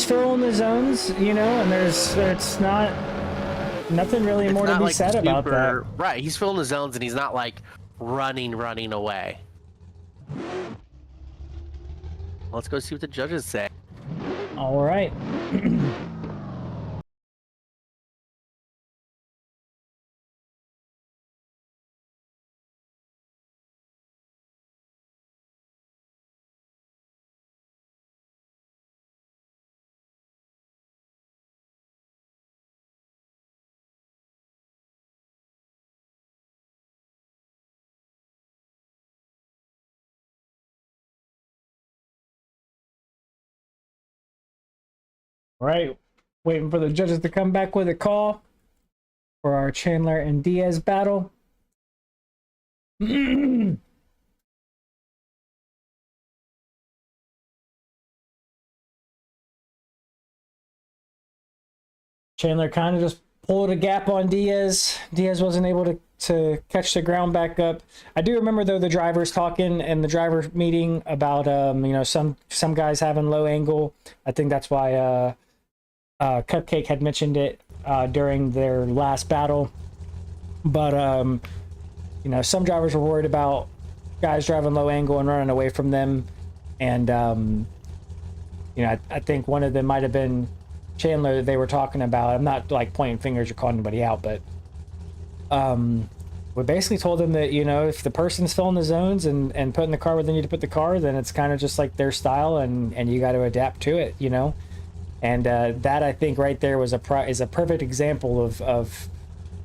filling the zones, you know, and it's not nothing really more to be said about that. Right, he's filling the zones and he's not like running away. Let's go see what the judges say. All right. All right, waiting for the judges to come back with a call for our Chandler and Diaz battle. Chandler kind of just pulled a gap on Diaz. Diaz wasn't able to catch the ground back up. I do remember though the drivers talking in the driver meeting about you know, some guys having low angle. I think that's why Cupcake had mentioned it during their last battle. But you know, some drivers were worried about guys driving low angle and running away from them. And you know, I think one of them might have been Chandler that they were talking about. I'm not like pointing fingers or calling anybody out, but we basically told them that, you know, if the person's filling the zones and putting the car where they need to put the car, then it's kind of just like their style, and you got to adapt to it, you know. And that, I think, right there was is a perfect example of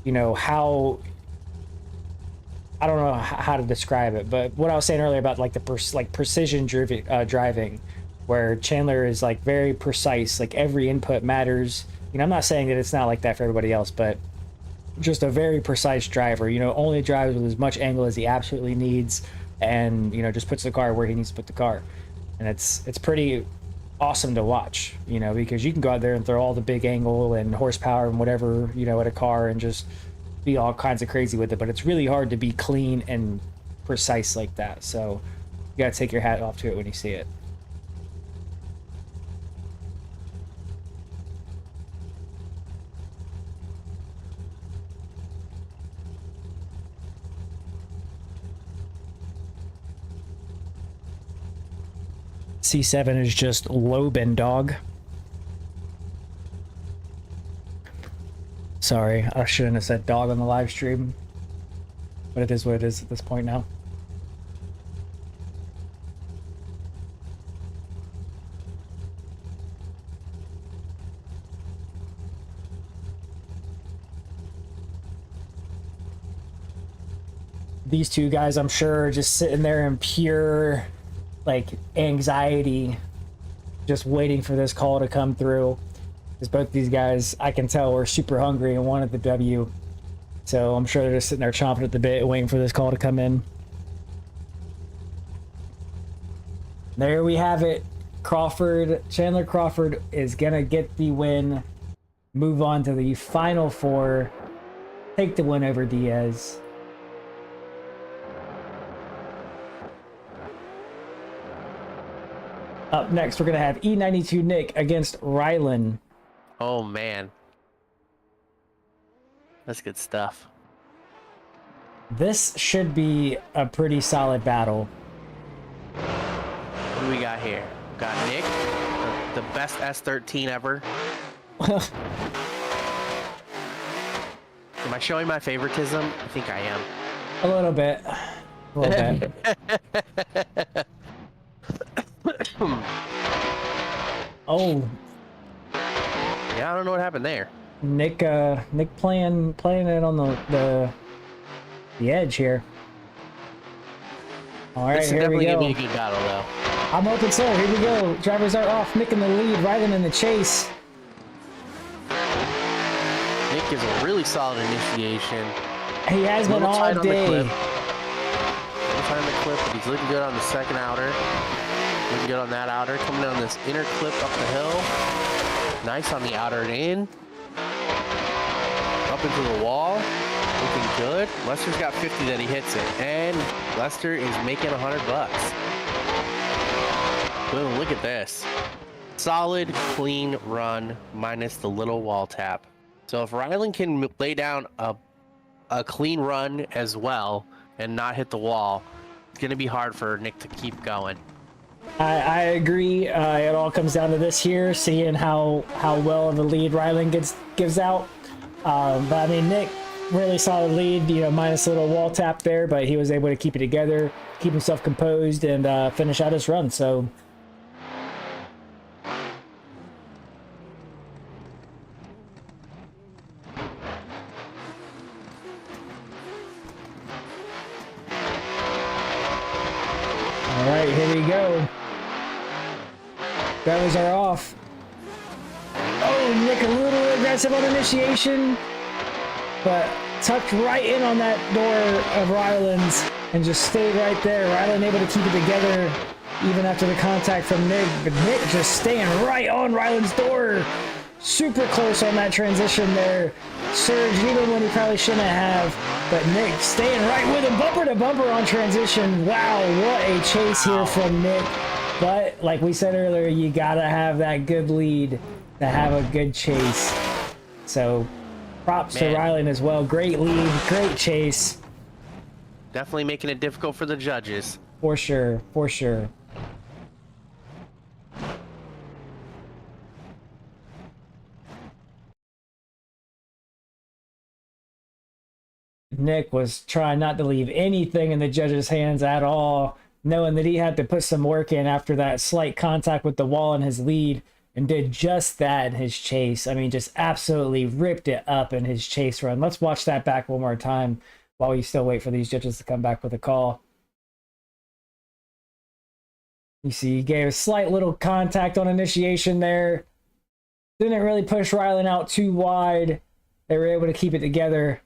you know, how, I don't know how to describe it, but what I was saying earlier about like the precision driving, where Chandler is like very precise, like every input matters. You know, I'm not saying that it's not like that for everybody else, but just a very precise driver, you know, only drives with as much angle as he absolutely needs, and, you know, just puts the car where he needs to put the car. And it's pretty awesome to watch, you know, because you can go out there and throw all the big angle and horsepower and whatever, you know, at a car and just be all kinds of crazy with it, but it's really hard to be clean and precise like that. So you gotta take your hat off to it when you see it. C7 is just Loban, dog. Sorry, I shouldn't have said dog on the live stream, but it is what it is at this point now. These two guys, I'm sure, are just sitting there in pure like anxiety, just waiting for this call to come through, because both these guys, I can tell, were super hungry and wanted the W. So I'm sure they're just sitting there chomping at the bit waiting for this call to come in. There we have it. Chandler Crawford is gonna get the win, move on to the final four, take the win over Diaz. Up next, we're going to have E92 Nick against Ryland. Oh, man. That's good stuff. This should be a pretty solid battle. What do we got here? We got Nick, the best S13 ever. Am I showing my favoritism? I think I am. A little bit. A little bit. Oh. Yeah, I don't know what happened there. Nick playing it on the edge here. All right, here we go. This is definitely gonna be a good battle, though. I'm hoping so. Here we go. Drivers are off. Nick in the lead, Ryland in the chase. Nick gives a really solid initiation. He has been all day. Little tight on the clip, but he's looking good on the second outer. Looking good on that outer. Coming down this inner clip up the hill. Nice on the outer and in. Up into the wall. Looking good. Lester's got 50 that he hits it. And Lester is making 100 bucks. Boom, look at this. Solid, clean run minus the little wall tap. So if Ryland can lay down a clean run as well and not hit the wall, it's going to be hard for Nick to keep going. I agree. It all comes down to this here, seeing how well of a lead Ryland gives out. But I mean, Nick, really solid lead, you know, minus a little wall tap there, but he was able to keep it together, keep himself composed, and finish out his run. So. All right, here we go. Drivers are off. Oh, Nick a little aggressive on initiation, but tucked right in on that door of Ryland's and just stayed right there. Ryland able to keep it together even after the contact from Nick, but Nick just staying right on Ryland's door. Super close on that transition there. Surge even when he probably shouldn't have, but Nick staying right with him, bumper to bumper on transition. Wow, what a chase here from Nick. But like we said earlier, you gotta have that good lead to have a good chase. So props to Ryland as well. Great lead, great chase. Definitely making it difficult for the judges. For sure, for sure. Nick was trying not to leave anything in the judges' hands at all, knowing that he had to put some work in after that slight contact with the wall in his lead, and did just that in his chase. I mean, just absolutely ripped it up in his chase run. Let's watch that back one more time while we still wait for these judges to come back with a call. You see, he gave a slight little contact on initiation there. Didn't really push Ryland out too wide. They were able to keep it together.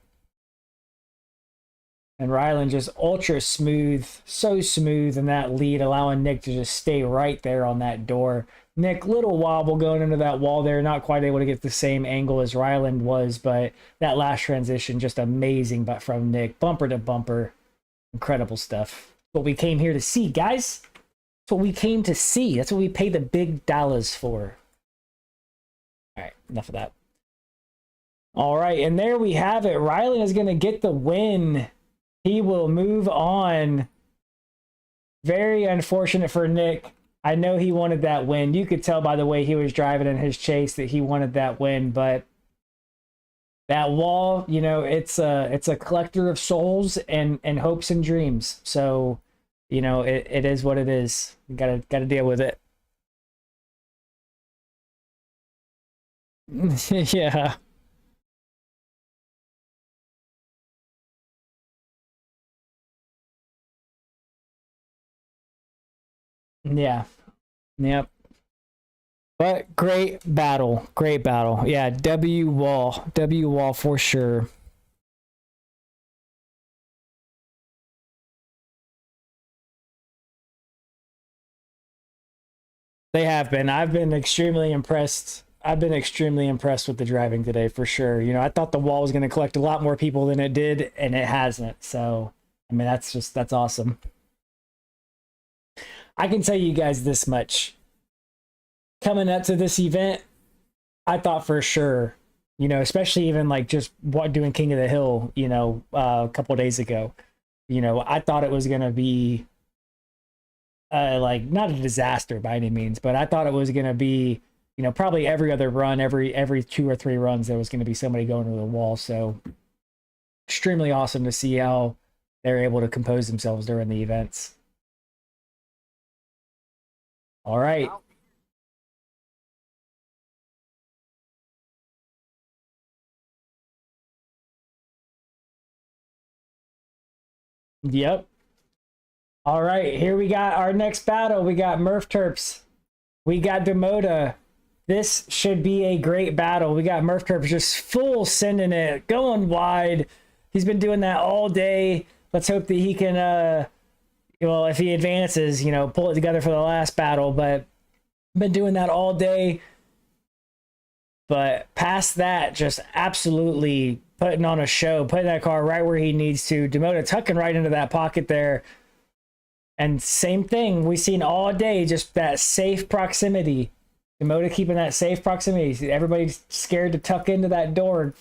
And Ryland just ultra smooth, so smooth in that lead, allowing Nick to just stay right there on that door. Nick, little wobble going into that wall there, not quite able to get the same angle as Ryland was, but that last transition, just amazing, but from Nick, bumper to bumper, incredible stuff. What we came here to see, guys. That's what we came to see. That's what we paid the big dollars for. All right, enough of that. All right, and there we have it. Ryland is going to get the win. He will move on. Very unfortunate for Nick. I know he wanted that win. You could tell by the way he was driving in his chase that he wanted that win, but that wall, you know, it's a collector of souls and hopes and dreams. So, you know, it is what it is. You gotta deal with it. Yeah. Yeah. Yep. But great battle. Great battle. Yeah, W wall. W wall for sure. They have been. I've been extremely impressed. I've been extremely impressed with the driving today for sure. You know, I thought the wall was going to collect a lot more people than it did, and it hasn't. So, I mean, that's awesome. I can tell you guys this much. Coming up to this event, I thought for sure, you know, especially even like just doing King of the Hill, you know, a couple of days ago, you know, I thought it was going to be like not a disaster by any means, but I thought it was going to be, you know, probably every other run, every 2 or 3 runs, there was going to be somebody going to the wall. So extremely awesome to see how they're able to compose themselves during the events. All right. Yep. All right, here we got our next battle. We got Murf Terps. We got Damod. This should be a great battle. We got Murf Terps just full sending it, going wide. He's been doing that all day. Let's hope that he can, well, if he advances, you know, pull it together for the last battle. But been doing that all day. But past that, just absolutely putting on a show, putting that car right where he needs to. Damod tucking right into that pocket there. And same thing we've seen all day, just that safe proximity. Damod keeping that safe proximity. Everybody's scared to tuck into that door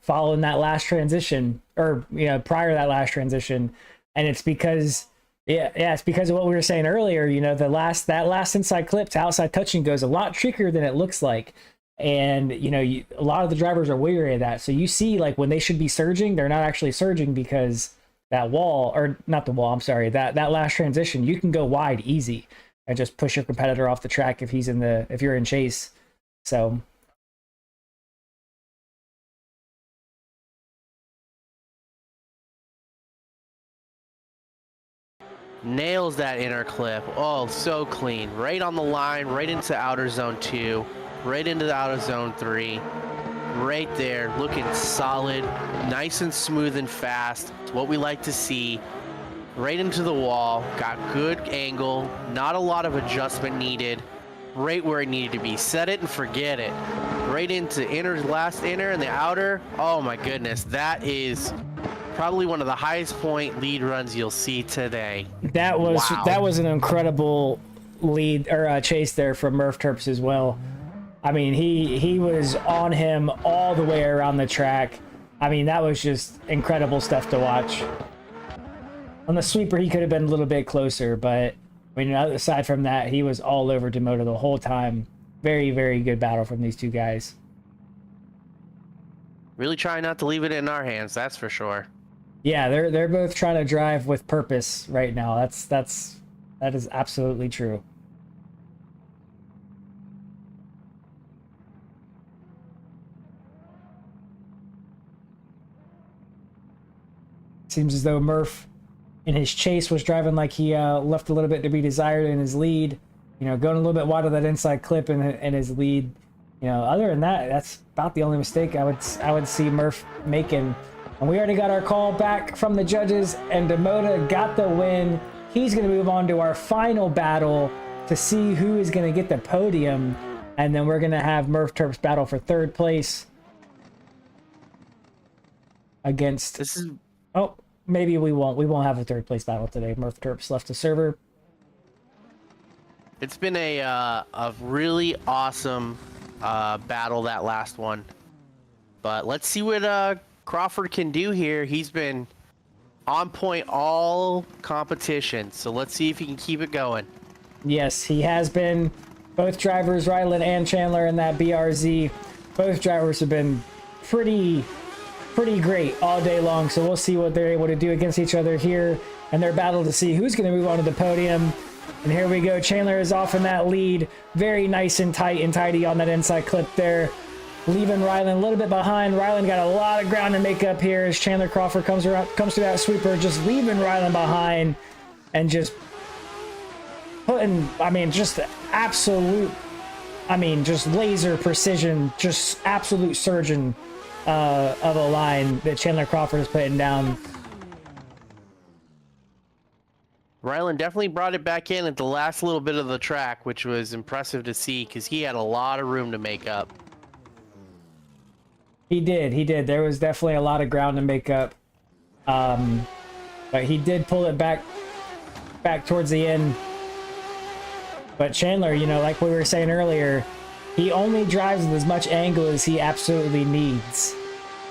following that last transition, or, you know, prior to that last transition. And it's because, it's because of what we were saying earlier. You know, that last inside clip to outside touching goes a lot trickier than it looks like. And, you know, a lot of the drivers are wary of that. So you see, like, when they should be surging, they're not actually surging because that wall, or not the wall, I'm sorry, that last transition, you can go wide easy and just push your competitor off the track if you're in chase. So nails that inner clip. Oh, so clean. Right on the line, right into outer zone 2, right into the outer zone 3. Right there, looking solid, nice and smooth and fast. It's what we like to see. Right into the wall, got good angle, not a lot of adjustment needed. Right where it needed to be. Set it and forget it. Right into last inner and the outer. Oh my goodness, that is probably one of the highest point lead runs you'll see today. That was Wow. that was an incredible lead or chase there from Murf Terps as well. I mean, he was on him all the way around the track. I mean, that was just incredible stuff to watch. On the sweeper, he could have been a little bit closer, but I mean, aside from that, he was all over Damod the whole time. Very, very good battle from these two guys. Really trying not to leave it in our hands, that's for sure. Yeah, they're both trying to drive with purpose right now. That is absolutely true. Seems as though Murf in his chase was driving like he left a little bit to be desired in his lead. You know, going a little bit wide of that inside clip in his lead. You know, other than that, that's about the only mistake I would see Murf making. And we already got our call back from the judges, and Damod got the win. He's going to move on to our final battle to see who is going to get the podium, and then we're going to have Murf Terps battle for third place against. This is Oh, maybe we won't. We won't have a third place battle today. Murf Terps left the server. It's been a really awesome battle, that last one. But let's see what Crawford can do here. He's been on point all competition, so let's see if he can keep it going. Yes, he has been. Both drivers, Ryland and Chandler, in that BRZ, both drivers have been pretty great all day long. So we'll see what they're able to do against each other here and their battle to see who's going to move on to the podium. And here we go. Chandler is off in that lead. Very nice and tight and tidy on that inside clip there. Leaving Ryland a little bit behind. Ryland got a lot of ground to make up here as Chandler Crawford comes through that sweeper, just leaving Ryland behind and just putting, I mean, just absolute, I mean, just laser precision, just absolute surgeon of a line that Chandler Crawford is putting down. Ryland definitely brought it back in at the last little bit of the track, which was impressive to see because he had a lot of room to make up. He did. There was definitely a lot of ground to make up. But he did pull it back towards the end. But Chandler, you know, like we were saying earlier, he only drives with as much angle as he absolutely needs.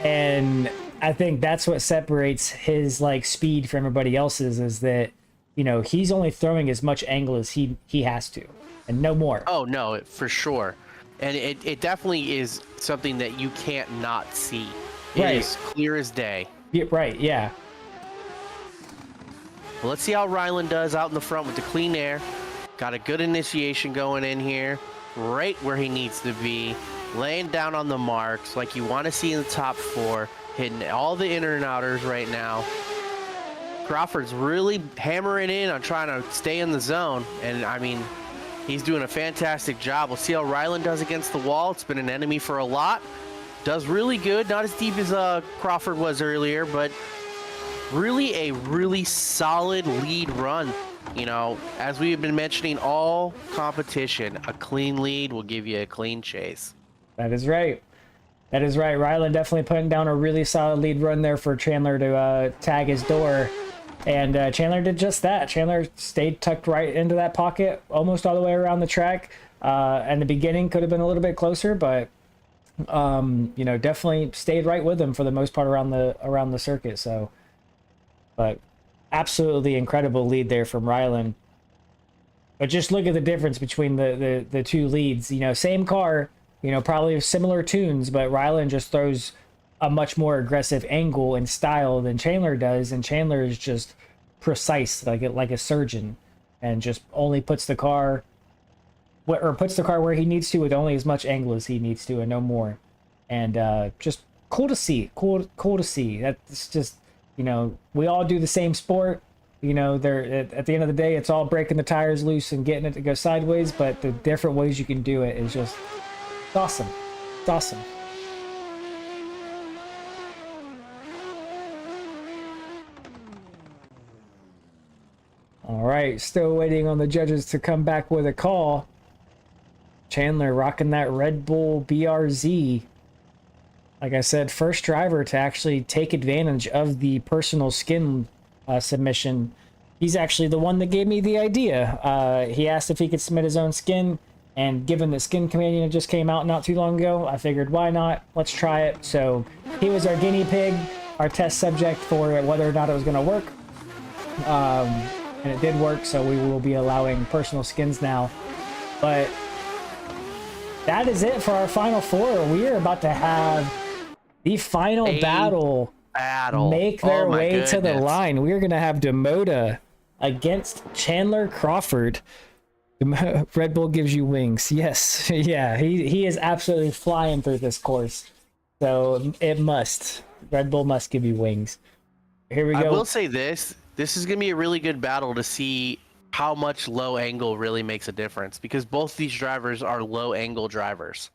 And I think that's what separates his like speed from everybody else's, is that, you know, he's only throwing as much angle as he has to, and no more. Oh, no, for sure. And it definitely is something that you can't not see. It Right. is clear as day. Yeah, right, yeah. Well, let's see how Ryland does out in the front with the clean air. Got a good initiation going in here. Right where he needs to be. Laying down on the marks like you want to see in the top four. Hitting all the inner and outers right now. Crawford's really hammering in on trying to stay in the zone. And, I mean, he's doing a fantastic job. We'll see how Ryland does against the wall. It's been an enemy for a lot. Does really good. Not as deep as Crawford was earlier, but really a really solid lead run. You know, as we've been mentioning all competition, a clean lead will give you a clean chase. That is right. That is right. Ryland definitely putting down a really solid lead run there for Chandler to tag his door. And Chandler did just that. Chandler stayed tucked right into that pocket almost all the way around the track. And the beginning could have been a little bit closer, but you know, definitely stayed right with him for the most part around the circuit. So, but absolutely incredible lead there from Ryland. But just look at the difference between the two leads. You know, same car, you know, probably similar tunes, but Ryland just throws a much more aggressive angle and style than Chandler does, and Chandler is just precise, like a surgeon, and just only puts the car where he needs to with only as much angle as he needs to and no more. And just cool to see. Cool to see. That's just, you know, we all do the same sport. You know, they're at the end of the day, it's all breaking the tires loose and getting it to go sideways, but the different ways you can do it is just it's awesome. It's awesome. All right, still waiting on the judges to come back with a call. Chandler rocking that Red Bull BRZ. Like I said, first driver to actually take advantage of the personal skin submission. He's actually the one that gave me the idea. He asked if he could submit his own skin, and given that Skin Companion just came out not too long ago, I figured why not? Let's try it. So he was our guinea pig, our test subject for whether or not it was going to work. And it did work, so we will be allowing personal skins now. But that is it for our final four. We are about to have the final battle make their way to the line. We are going to have Damod against Chandler Crawford. Red Bull gives you wings. Yes. Yeah, he is absolutely flying through this course. So it must. Red Bull must give you wings. Here we go. I will say this. This is going to be a really good battle to see how much low angle really makes a difference, because both these drivers are low angle drivers.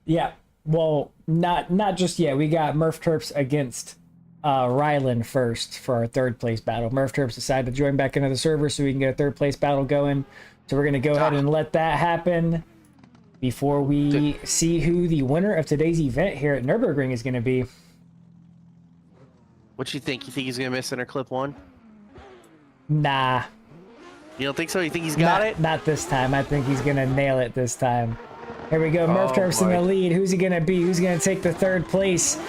Yeah. Well, not just yet. We got Murf Terps against Ryland first for our third place battle. Murf Terps decided to join back into the server so we can get a third place battle going. So we're going to go ahead and let that happen before we see who the winner of today's event here at Nurburgring is going to be. What you think? You think he's going to miss center clip one? Nah. You don't think so? You think he's got it? Not this time. I think he's going to nail it this time. Here we go. Murf Terps in the lead. Who's he going to be? Who's going to take the third place?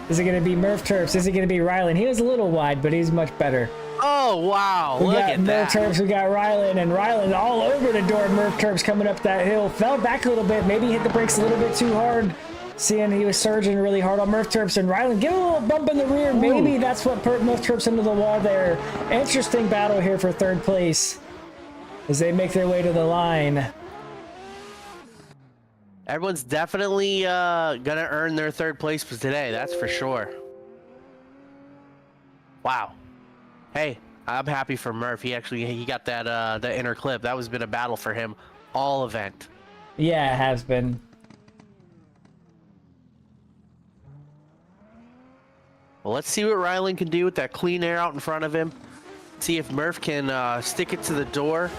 Is it going to be Murf Terps? Is it going to be Ryland? He was a little wide, but he's much better. Oh, wow. We Look got at that. Murf Terps, we got Ryland, and Ryland all over the door. Murf Terps coming up that hill. Fell back a little bit. Maybe hit the brakes a little bit too hard. Seeing he was surging really hard on Murf Terps, and Ryland give a little bump in the rear. Maybe that's what put Murf Terps into the wall there. Interesting battle here for third place as they make their way to the line. Everyone's definitely gonna earn their third place for today. That's for sure. Wow. Hey, I'm happy for Murf. He got that the inner clip. That was been a battle for him all event. Yeah, it has been. Well, let's see what Ryland can do with that clean air out in front of him. See if Murf can stick it to the door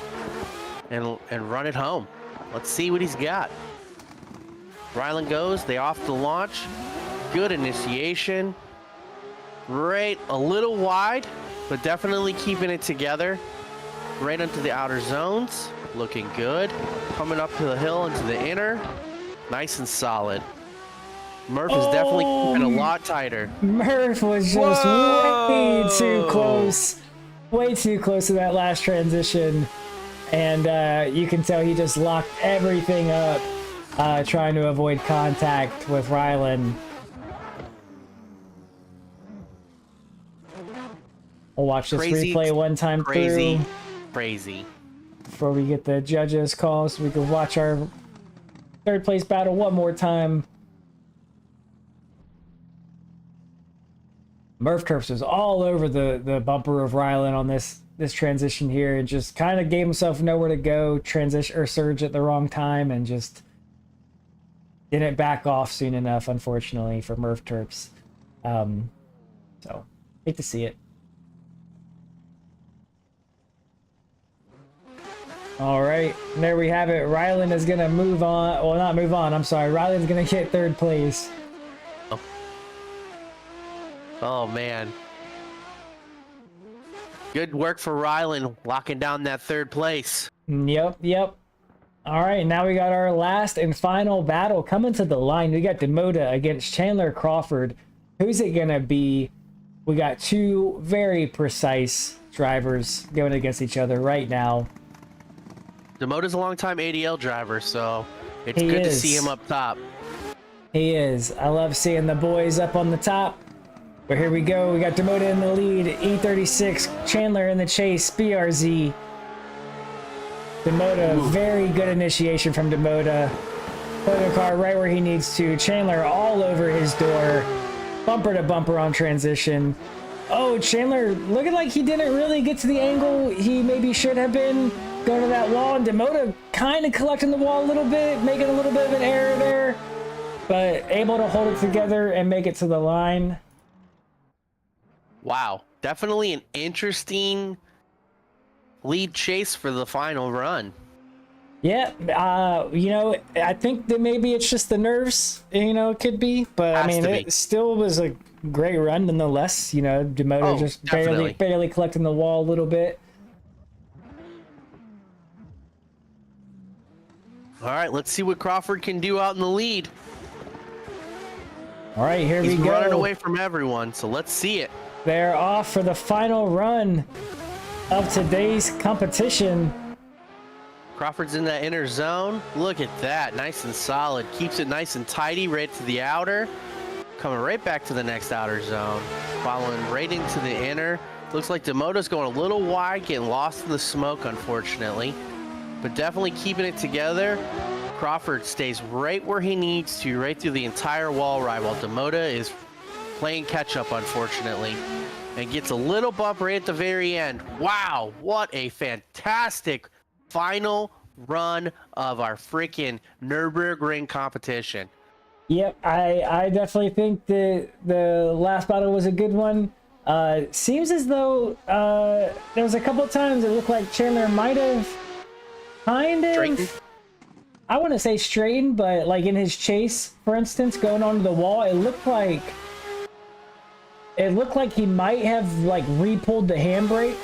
and run it home. Let's see what he's got. Ryland goes. They off the launch. Good initiation. Right, a little wide, but definitely keeping it together. Right into the outer zones. Looking good. Coming up to the hill into the inner. Nice and solid. Murf is definitely keeping a lot tighter. Murf was just way too close. Way too close to that last transition. And you can tell he just locked everything up, trying to avoid contact with Ryland. We'll watch this replay one time through. Crazy. Before we get the judges' call, so we can watch our third place battle one more time. Murf Terps was all over the bumper of Ryland on this transition here, and just kind of gave himself nowhere to go, transition or surge at the wrong time, and just didn't back off soon enough, unfortunately, for Murf Terps. So hate to see it. All right, there we have it. Ryland is gonna move on. Well, not move on. I'm sorry. Ryland's gonna get third place. Oh man. Good work for Ryland, locking down that third place. Yep. All right, now we got our last and final battle coming to the line. We got Damod against Chandler Crawford. Who's it gonna be? We got two very precise drivers going against each other right now. Damod is a long-time ADL driver, so it's good to see him up top. He is. I love seeing the boys up on the top. But here we go. We got Damod in the lead. E36. Chandler in the chase. BRZ. Damod, very good initiation from Damod. Put the car right where he needs to. Chandler all over his door. Bumper to bumper on transition. Oh, Chandler looking like he didn't really get to the angle he maybe should have been, going to that wall, and Damod kind of collecting the wall a little bit, making a little bit of an error there, but able to hold it together and make it to the line. Wow, definitely an interesting lead chase for the final run. Yeah, you know, I think that maybe it's just the nerves, you know, it could be, but I mean, it still was a great run nonetheless. You know, Damod just barely collecting the wall a little bit. All right, let's see what Crawford can do out in the lead. All right, here we go. He's running away from everyone, so let's see it. They're off for the final run of today's competition. Crawford's in that inner zone. Look at that, nice and solid. Keeps it nice and tidy right to the outer. Coming right back to the next outer zone. Following right into the inner. Looks like Damoda's going a little wide, getting lost in the smoke, unfortunately. But definitely keeping it together. Crawford stays right where he needs to, right through the entire wall ride, while Damoda is playing catch up, unfortunately, and gets a little bump right at the very end. Wow, what a fantastic final run of our freaking Nurburgring competition. Yep, I definitely think that the last battle was a good one. Seems as though there was a couple of times it looked like Chandler might have kind of Straightened. I want to say straightened, but like in his chase, for instance, going onto the wall, it looked like he might have like re-pulled the handbrake.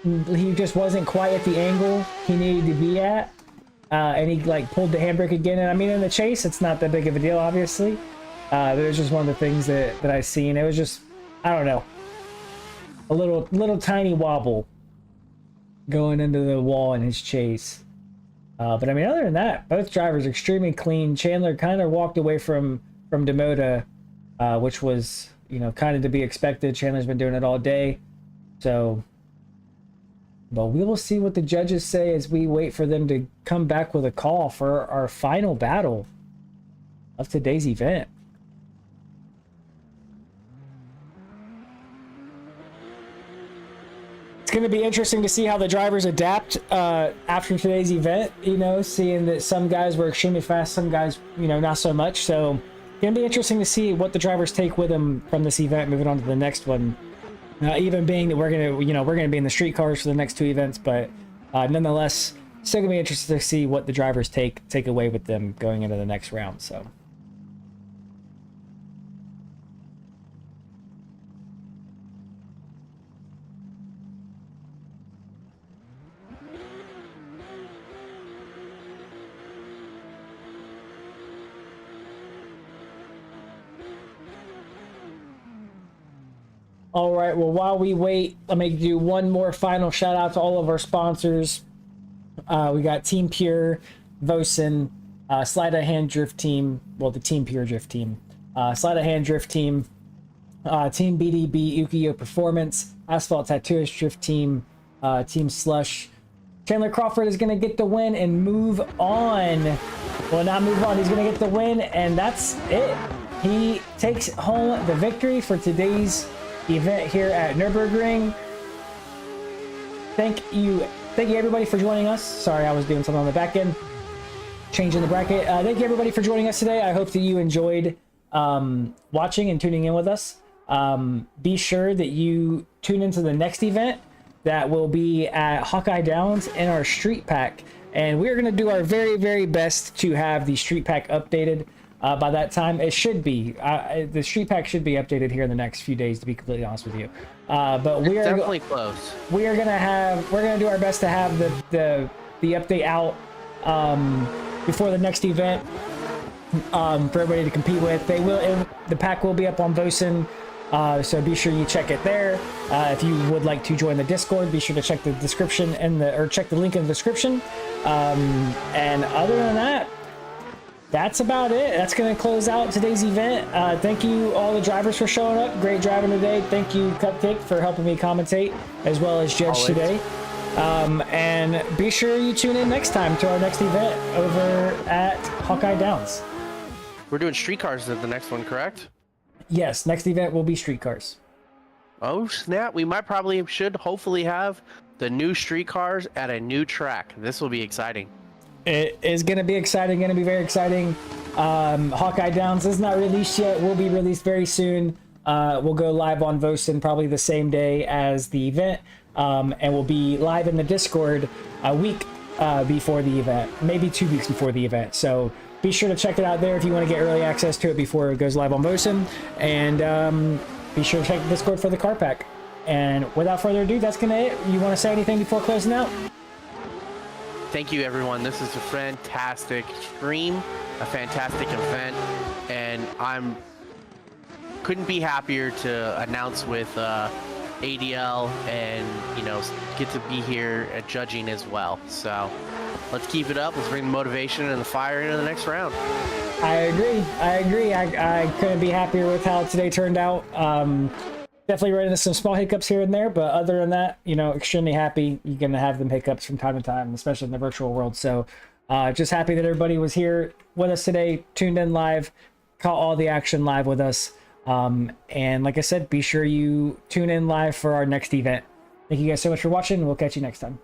He just wasn't quite at the angle he needed to be at, and he like pulled the handbrake again. And I mean, in the chase, it's not that big of a deal, obviously. But it was just one of the things that I seen. It was just, I don't know, a little tiny wobble going into the wall in his chase. But I mean, other than that, both drivers extremely clean. Chandler kind of walked away from Damoda, which was, you know, kind of to be expected. Chandler's been doing it all day. So, but we will see what the judges say as we wait for them to come back with a call for our final battle of today's event. It's going to be interesting to see how the drivers adapt after today's event, you know, seeing that some guys were extremely fast, some guys, you know, not so much. So it's going to be interesting to see what the drivers take with them from this event, moving on to the next one. Even being that we're going to be in the street cars for the next two events, but nonetheless, still going to be interesting to see what the drivers take away with them going into the next round. So. All right, well, while we wait, let me do one more final shout out to all of our sponsors. We got Team Pure, Vosen, Sleight of Hand Drift Team, well, the Team Pure Drift Team, Sleight of Hand Drift Team, Team BDB, Ukiyo Performance, Asphalt Tattooist Drift Team, Team Slush. Chandler Crawford is going to get the win and move on. Well, not move on, he's going to get the win, and that's it. He takes home the victory for today's event here at Nurburgring. Thank you everybody for joining us. Sorry, I was doing something on the back end, changing the bracket. Thank you everybody for joining us today. I hope that you enjoyed watching and tuning in with us. Be sure that you tune into the next event that will be at Hawkeye Downs in our street pack, and we're going to do our very, very best to have the street pack updated by that time. It should be the street pack should be updated here in the next few days, to be completely honest with you. But we are definitely close. We're gonna do our best to have the update out before the next event for everybody to compete with. The pack will be up on Vosen, so be sure you check it there. If you would like to join the Discord, be sure to check the description or check the link in the description. And other than that, that's about it. That's going to close out today's event. Thank you all the drivers for showing up. Great driving today. Thank you Cupcake for helping me commentate as well as judge today. And be sure you tune in next time to our next event over at Hawkeye Downs. We're doing street cars at the next one, correct? Yes, next event will be street cars. Oh snap! We might probably should hopefully have the new street cars at a new track. This will be exciting. It is going to be exciting, going to be very exciting. Hawkeye Downs is not released yet. Will be released very soon. We'll go live on Vosen probably the same day as the event. And we'll be live in the Discord a week before the event, maybe 2 weeks before the event. So be sure to check it out there if you want to get early access to it before it goes live on Vosen. And be sure to check the Discord for the car pack. And without further ado, that's going to it. You want to say anything before closing out? Thank you, everyone. This is a fantastic stream, a fantastic event, and couldn't be happier to announce with ADL and get to be here at judging as well. So let's keep it up. Let's bring the motivation and the fire into the next round. I agree. I couldn't be happier with how today turned out. Definitely ran into some small hiccups here and there, but other than that, extremely happy. You're going to have them hiccups from time to time, especially in the virtual world. So just happy that everybody was here with us today, tuned in live, caught all the action live with us. And like I said, be sure you tune in live for our next event. Thank you guys so much for watching. We'll catch you next time.